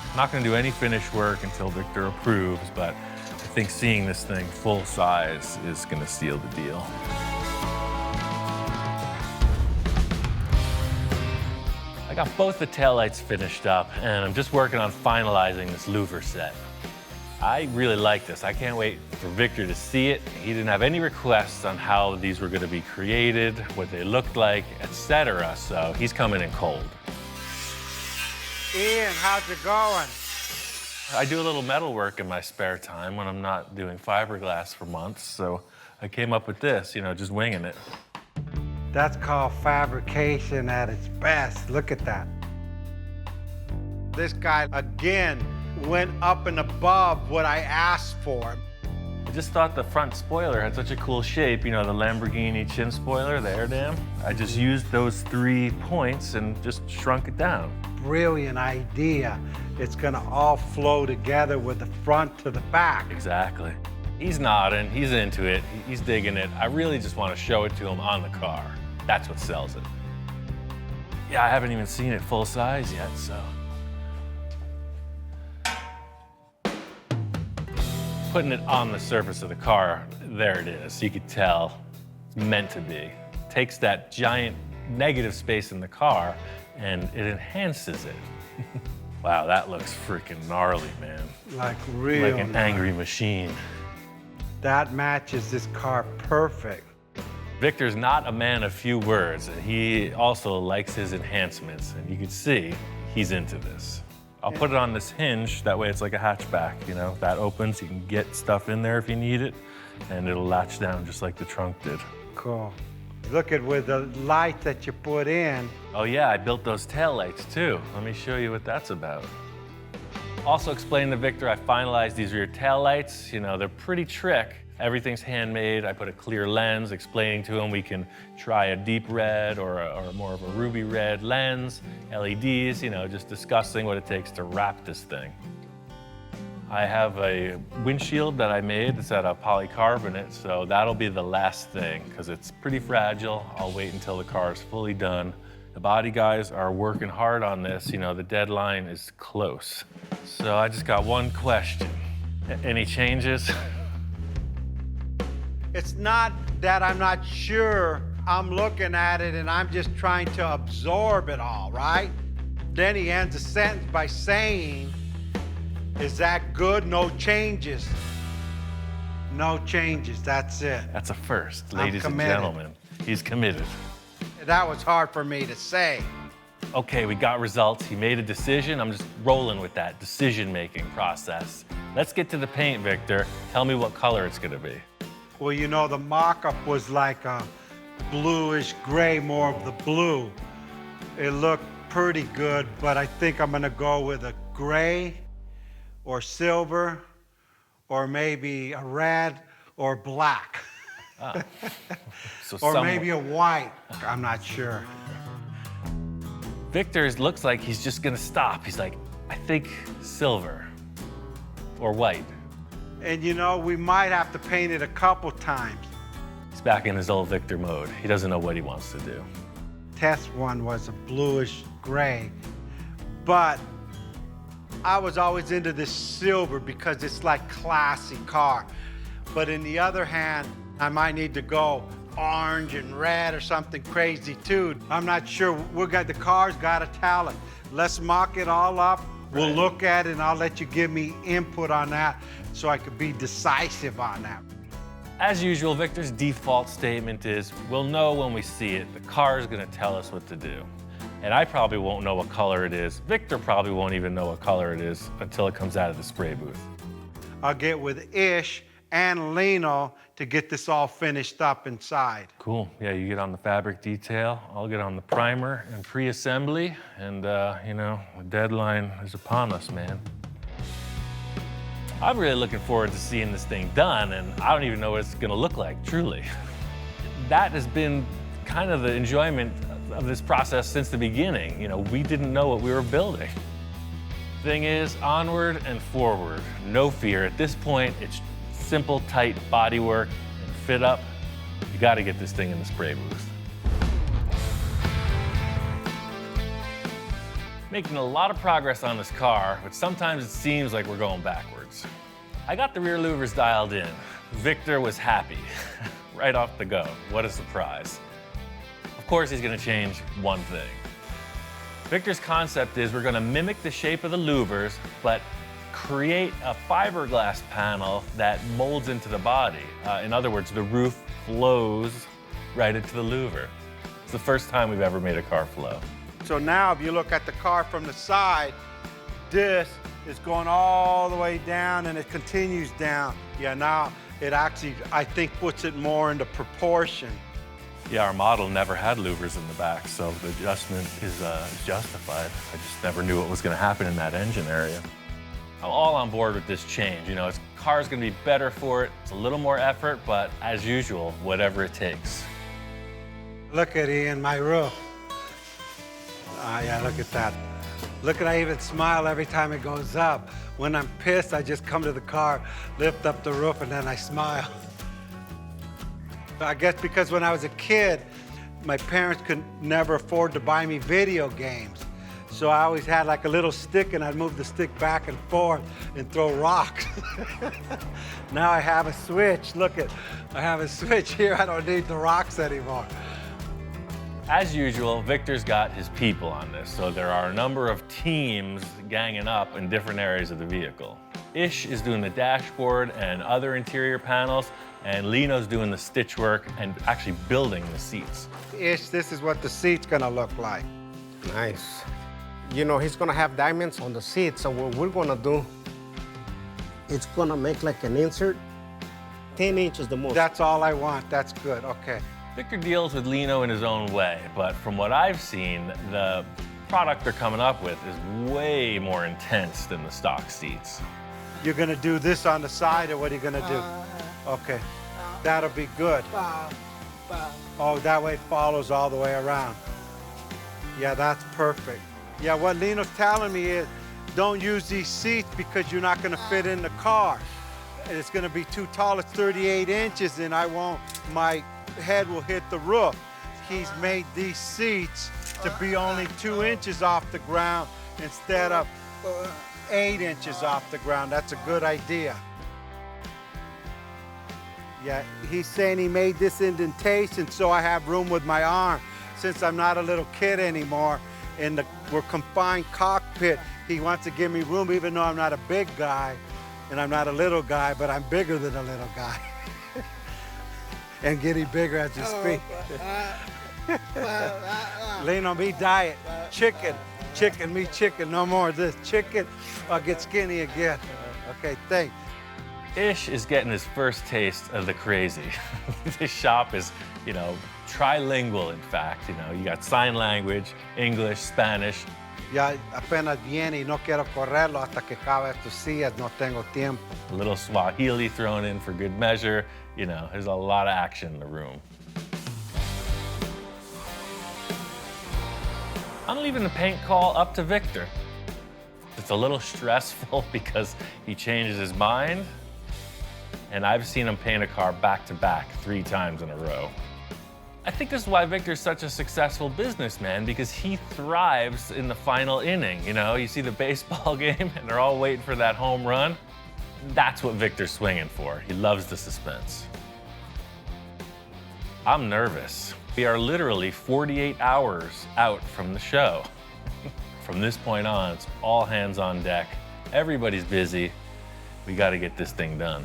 I'm not gonna do any finish work until Victor approves, but I think seeing this thing full size is gonna seal the deal. I got both the taillights finished up, and I'm just working on finalizing this louver set. I really like this. I can't wait for Victor to see it. He didn't have any requests on how these were going to be created, what they looked like, etc. So he's coming in cold. Ian, how's it going? I do a little metal work in my spare time when I'm not doing fiberglass for months. So I came up with this, you know, just winging it. That's called fabrication at its best. Look at that. This guy, again, went up and above what I asked for. I just thought the front spoiler had such a cool shape, you know, the Lamborghini chin spoiler, the air dam. I just used those 3 points and just shrunk it down. Brilliant idea. It's gonna all flow together with the front to the back. Exactly. He's nodding, he's into it, he's digging it. I really just want to show it to him on the car. That's what sells it. Yeah, I haven't even seen it full size yet, so. Putting it on the surface of the car, there it is. You could tell it's meant to be. Takes that giant negative space in the car and it enhances it. Wow, that looks freaking gnarly, man. Like real. Like an angry machine. That matches this car perfect. Victor's not a man of few words. He also likes his enhancements, and you can see he's into this. I'll put it on this hinge, that way it's like a hatchback, you know? That opens, you can get stuff in there if you need it, and it'll latch down just like the trunk did. Cool. Look at with the light that you put in. Oh yeah, I built those tail lights too. Let me show you what that's about. Also explained to Victor I finalized these rear tail lights. You know, they're pretty trick. Everything's handmade. I put a clear lens, explaining to him we can try a deep red or more of a ruby red lens, LEDs, you know, just discussing what it takes to wrap this thing. I have a windshield that I made that's out of polycarbonate, so that'll be the last thing because it's pretty fragile. I'll wait until the car is fully done. The body guys are working hard on this. You know, the deadline is close. So I just got one question. Any changes? It's not that I'm not sure. I'm looking at it and I'm just trying to absorb it all, right? Then he ends the sentence by saying, Is that good? No changes. No changes, that's it. That's a first, I'm ladies and committed. gentlemen. He's committed. That was hard for me to say. Okay, we got results. He made a decision. I'm just rolling with that decision-making process. Let's get to the paint, Victor. Tell me what color it's gonna be. Well, you know, the mock-up was like a bluish gray, more of the blue. It looked pretty good, but I think I'm gonna go with a gray or silver or maybe a red or black. So Or somewhat- maybe a white, I'm not sure. Victor looks like he's just gonna stop. He's like, I think silver or white. And you know, we might have to paint it a couple times. He's back in his old Victor mode. He doesn't know what he wants to do. Test one was a bluish gray, but I was always into this silver because it's like classy car. But in the other hand, I might need to go orange and red or something crazy too. I'm not sure. The car's got a talent. Let's mock it all up. We'll look at it and I'll let you give me input on that so I could be decisive on that. As usual, Victor's default statement is, we'll know when we see it. The car is gonna tell us what to do. And I probably won't know what color it is. Victor probably won't even know what color it is until it comes out of the spray booth. I'll get with Ish and Lino to get this all finished up inside. Cool, yeah, you get on the fabric detail, I'll get on the primer and pre-assembly, and you know, the deadline is upon us, man. I'm really looking forward to seeing this thing done, and I don't even know what it's gonna look like, truly. That has been kind of the enjoyment of this process since the beginning. You know, we didn't know what we were building. Thing is, onward and forward, no fear. At this point, it's simple, tight bodywork and fit up. You gotta get this thing in the spray booth. Making a lot of progress on this car, but sometimes it seems like we're going backwards. I got the rear louvers dialed in. Victor was happy, right off the go. What a surprise. Of course, he's gonna change one thing. Victor's concept is we're gonna mimic the shape of the louvers, but create a fiberglass panel that molds into the body. In other words, the roof flows right into the louver. It's the first time we've ever made a car flow. So now if you look at the car from the side, this is going all the way down and it continues down. Yeah, now it actually, I think, puts it more into proportion. Yeah, our model never had louvers in the back, so the adjustment is justified. I just never knew what was gonna happen in that engine area. I'm all on board with this change. You know, this car's gonna be better for it. It's a little more effort, but as usual, whatever it takes. Look at Ian, my roof. Yeah, look at that. Look at, I even smile every time it goes up. When I'm pissed, I just come to the car, lift up the roof, and then I smile. I guess because when I was a kid, my parents could never afford to buy me video games. So I always had like a little stick and I'd move the stick back and forth and throw rocks. Now I have a switch. Look at, I have a switch here. I don't need the rocks anymore. As usual, Victor's got his people on this, so there are a number of teams ganging up in different areas of the vehicle. Ish is doing the dashboard and other interior panels, and Lino's doing the stitch work and actually building the seats. Ish, this is what the seat's gonna look like. Nice. You know, he's gonna have diamonds on the seat, so what we're gonna do, it's gonna make like an insert, 10 inches the most. That's all I want. That's good. Okay. Victor deals with Lino in his own way, but from what I've seen, the product they're coming up with is way more intense than the stock seats. You're gonna do this on the side, or what are you gonna do? Okay. That'll be good. Oh, that way it follows all the way around. Yeah, that's perfect. Yeah, what Lino's telling me is don't use these seats because you're not gonna fit in the car. And it's gonna be too tall, it's 38 inches and my head will hit the roof. He's made these seats to be only 2 inches off the ground instead of 8 inches off the ground. That's a good idea. Yeah, he's saying he made this indentation so I have room with my arm. Since I'm not a little kid anymore, in we're confined cockpit. He wants to give me room even though I'm not a big guy and I'm not a little guy, but I'm bigger than a little guy. And getting bigger as you speak. Lean on me diet. Chicken, me chicken, no more of this. Chicken, I'll get skinny again. Okay, thanks. Ish is getting his first taste of the crazy. This shop is, you know, trilingual, in fact. You know, you got sign language, English, Spanish. Ya apenas viene y no quiero correrlo hasta que acabe tus sillas, no tengo tiempo. A little Swahili thrown in for good measure. You know, there's a lot of action in the room. I'm leaving the paint call up to Victor. It's a little stressful because he changes his mind, and I've seen him paint a car back-to-back 3 times in a row. I think this is why Victor's such a successful businessman, because he thrives in the final inning. You know, you see the baseball game and they're all waiting for that home run. That's what Victor's swinging for. He loves the suspense. I'm nervous. We are literally 48 hours out from the show. From this point on, it's all hands on deck. Everybody's busy. We got to get this thing done.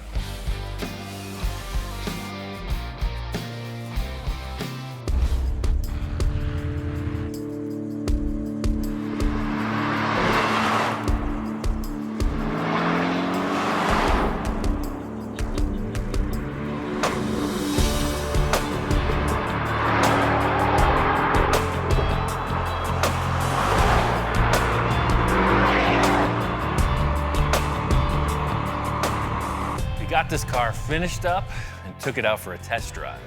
Got this car finished up and took it out for a test drive.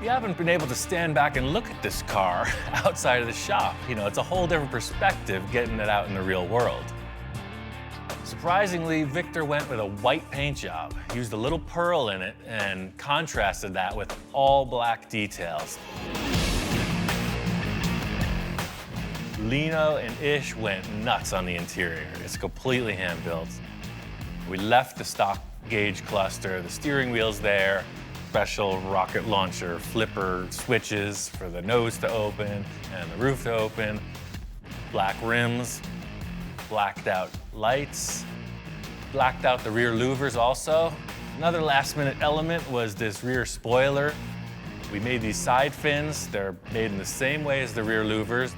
You haven't been able to stand back and look at this car outside of the shop. You know, it's a whole different perspective getting it out in the real world. Surprisingly, Victor went with a white paint job, used a little pearl in it, and contrasted that with all black details. Lino and Ish went nuts on the interior. It's completely hand-built. We left the stock gauge cluster, the steering wheel's there, special rocket launcher flipper switches for the nose to open and the roof to open, black rims, blacked out lights, blacked out the rear louvers also. Another last-minute element was this rear spoiler. We made these side fins. They're made in the same way as the rear louvers.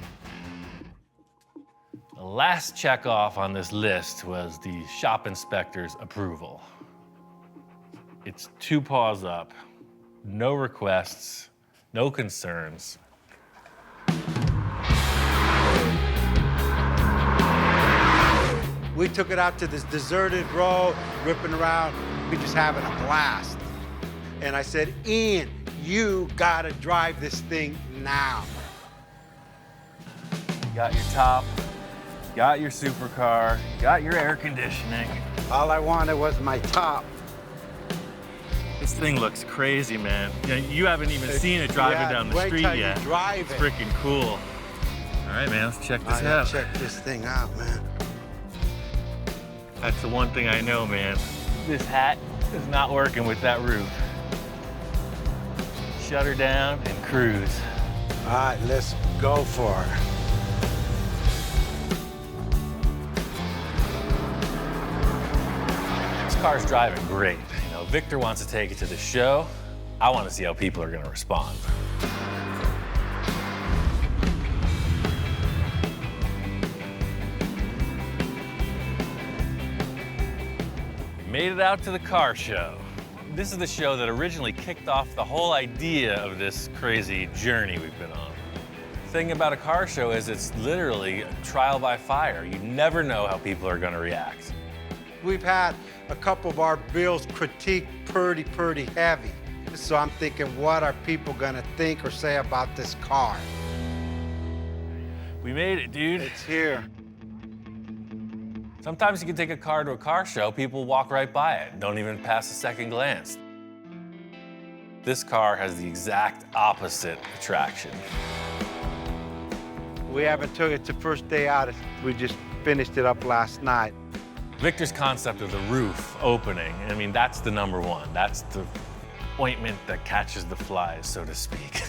The last check off on this list was the shop inspector's approval. It's 2 paws up, no requests, no concerns. We took it out to this deserted road, ripping around. We just having a blast. And I said, Ian, you gotta drive this thing now. Got your top, got your supercar, got your air conditioning. All I wanted was my top. This thing looks crazy, man. You haven't even seen it driving down the street yet. Drive it's freaking cool. All right, man, let's check this out. Check this thing out, man. That's the one thing I know, man. This hat is not working with that roof. Shut her down and cruise. All right, let's go for it. This car's driving great. You know, Victor wants to take it to the show. I want to see how people are going to respond. Made it out to the car show. This is the show that originally kicked off the whole idea of this crazy journey we've been on. The thing about a car show is it's literally a trial by fire. You never know how people are going to react. We've had a couple of our bills critiqued pretty heavy. So I'm thinking, what are people gonna think or say about this car? We made it, dude. It's here. Sometimes you can take a car to a car show, people walk right by it, don't even pass a second glance. This car has the exact opposite attraction. We haven't took it to first day out. We just finished it up last night. Victor's concept of the roof opening, I mean, that's the number one. That's the ointment that catches the flies, so to speak.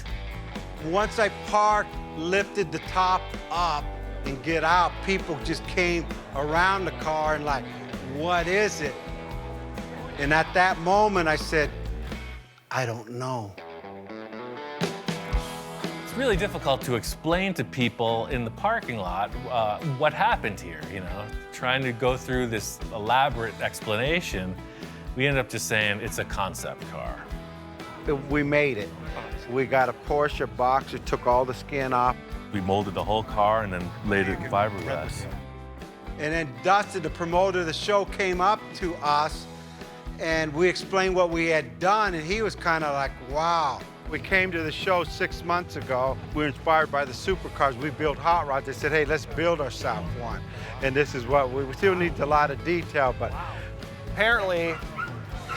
Once I parked, lifted the top up and get out, people just came around the car and like, what is it? And at that moment, I said, I don't know. It's really difficult to explain to people in the parking lot what happened here, you know? Trying to go through this elaborate explanation, we ended up just saying it's a concept car. We made it. We got a Porsche Boxer, took all the skin off. We molded the whole car and then laid it in fiberglass. And then Dustin, the promoter of the show, came up to us and we explained what we had done, and he was kind of like, wow. We came to the show 6 months ago. We were inspired by the supercars. We built hot rods. They said, hey, let's build ourselves one. And this is what we still need a lot of detail, but. Apparently,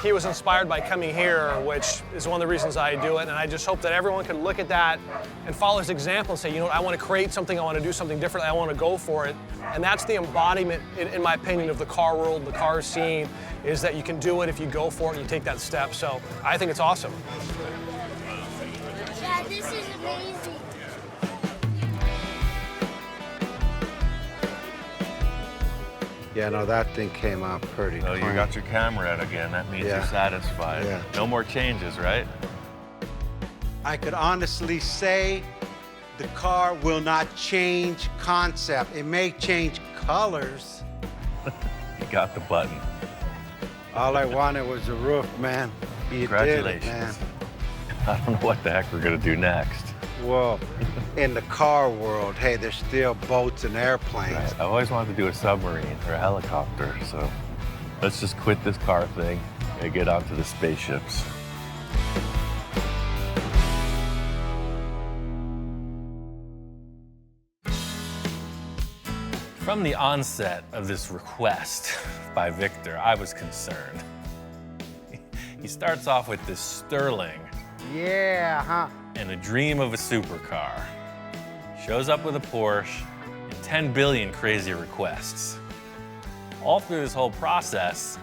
he was inspired by coming here, which is one of the reasons I do it. And I just hope that everyone can look at that and follow his example and say, you know what, I want to create something, I want to do something different, I want to go for it. And that's the embodiment, in my opinion, of the car world, the car scene, is that you can do it if you go for it and you take that step. So I think it's awesome. Dad, this is amazing. Yeah, no, that thing came out pretty Oh, you clean. got your camera out again. That means Yeah. you're satisfied. Yeah. No more changes, right? I could honestly say the car will not change concept. It may change colors. You got the button. All I wanted was a roof, man. You did it, Congratulations. man. I don't know what the heck we're gonna do next. Well, in the car world, hey, there's still boats and airplanes. Right. I've always wanted to do a submarine or a helicopter, so let's just quit this car thing and get onto the spaceships. From the onset of this request by Victor, I was concerned. He starts off with this Sterling Yeah, huh? and a dream of a supercar. Shows up with a Porsche and 10 billion crazy requests. All through this whole process,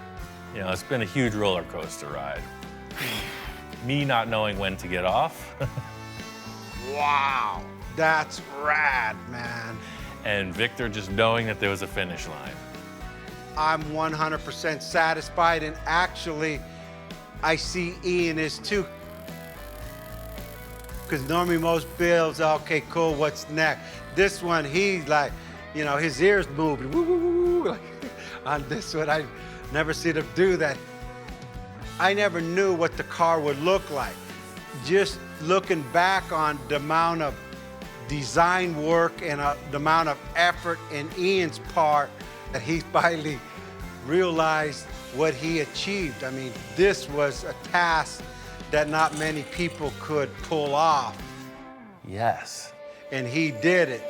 you know, it's been a huge roller coaster ride. Me not knowing when to get off, Wow, that's rad, man. and Victor just knowing that there was a finish line. I'm 100% satisfied, and actually, I see Ian is too. Because normally most builds, okay, cool, what's next? This one, he's like, you know, his ears moving, woo, woo, woo, woo. Like, on this one, I never seen him do that. I never knew what the car would look like. Just looking back on the amount of design work and the amount of effort in Ian's part that he finally realized what he achieved. I mean, this was a task that not many people could pull off, Yes. and he did it.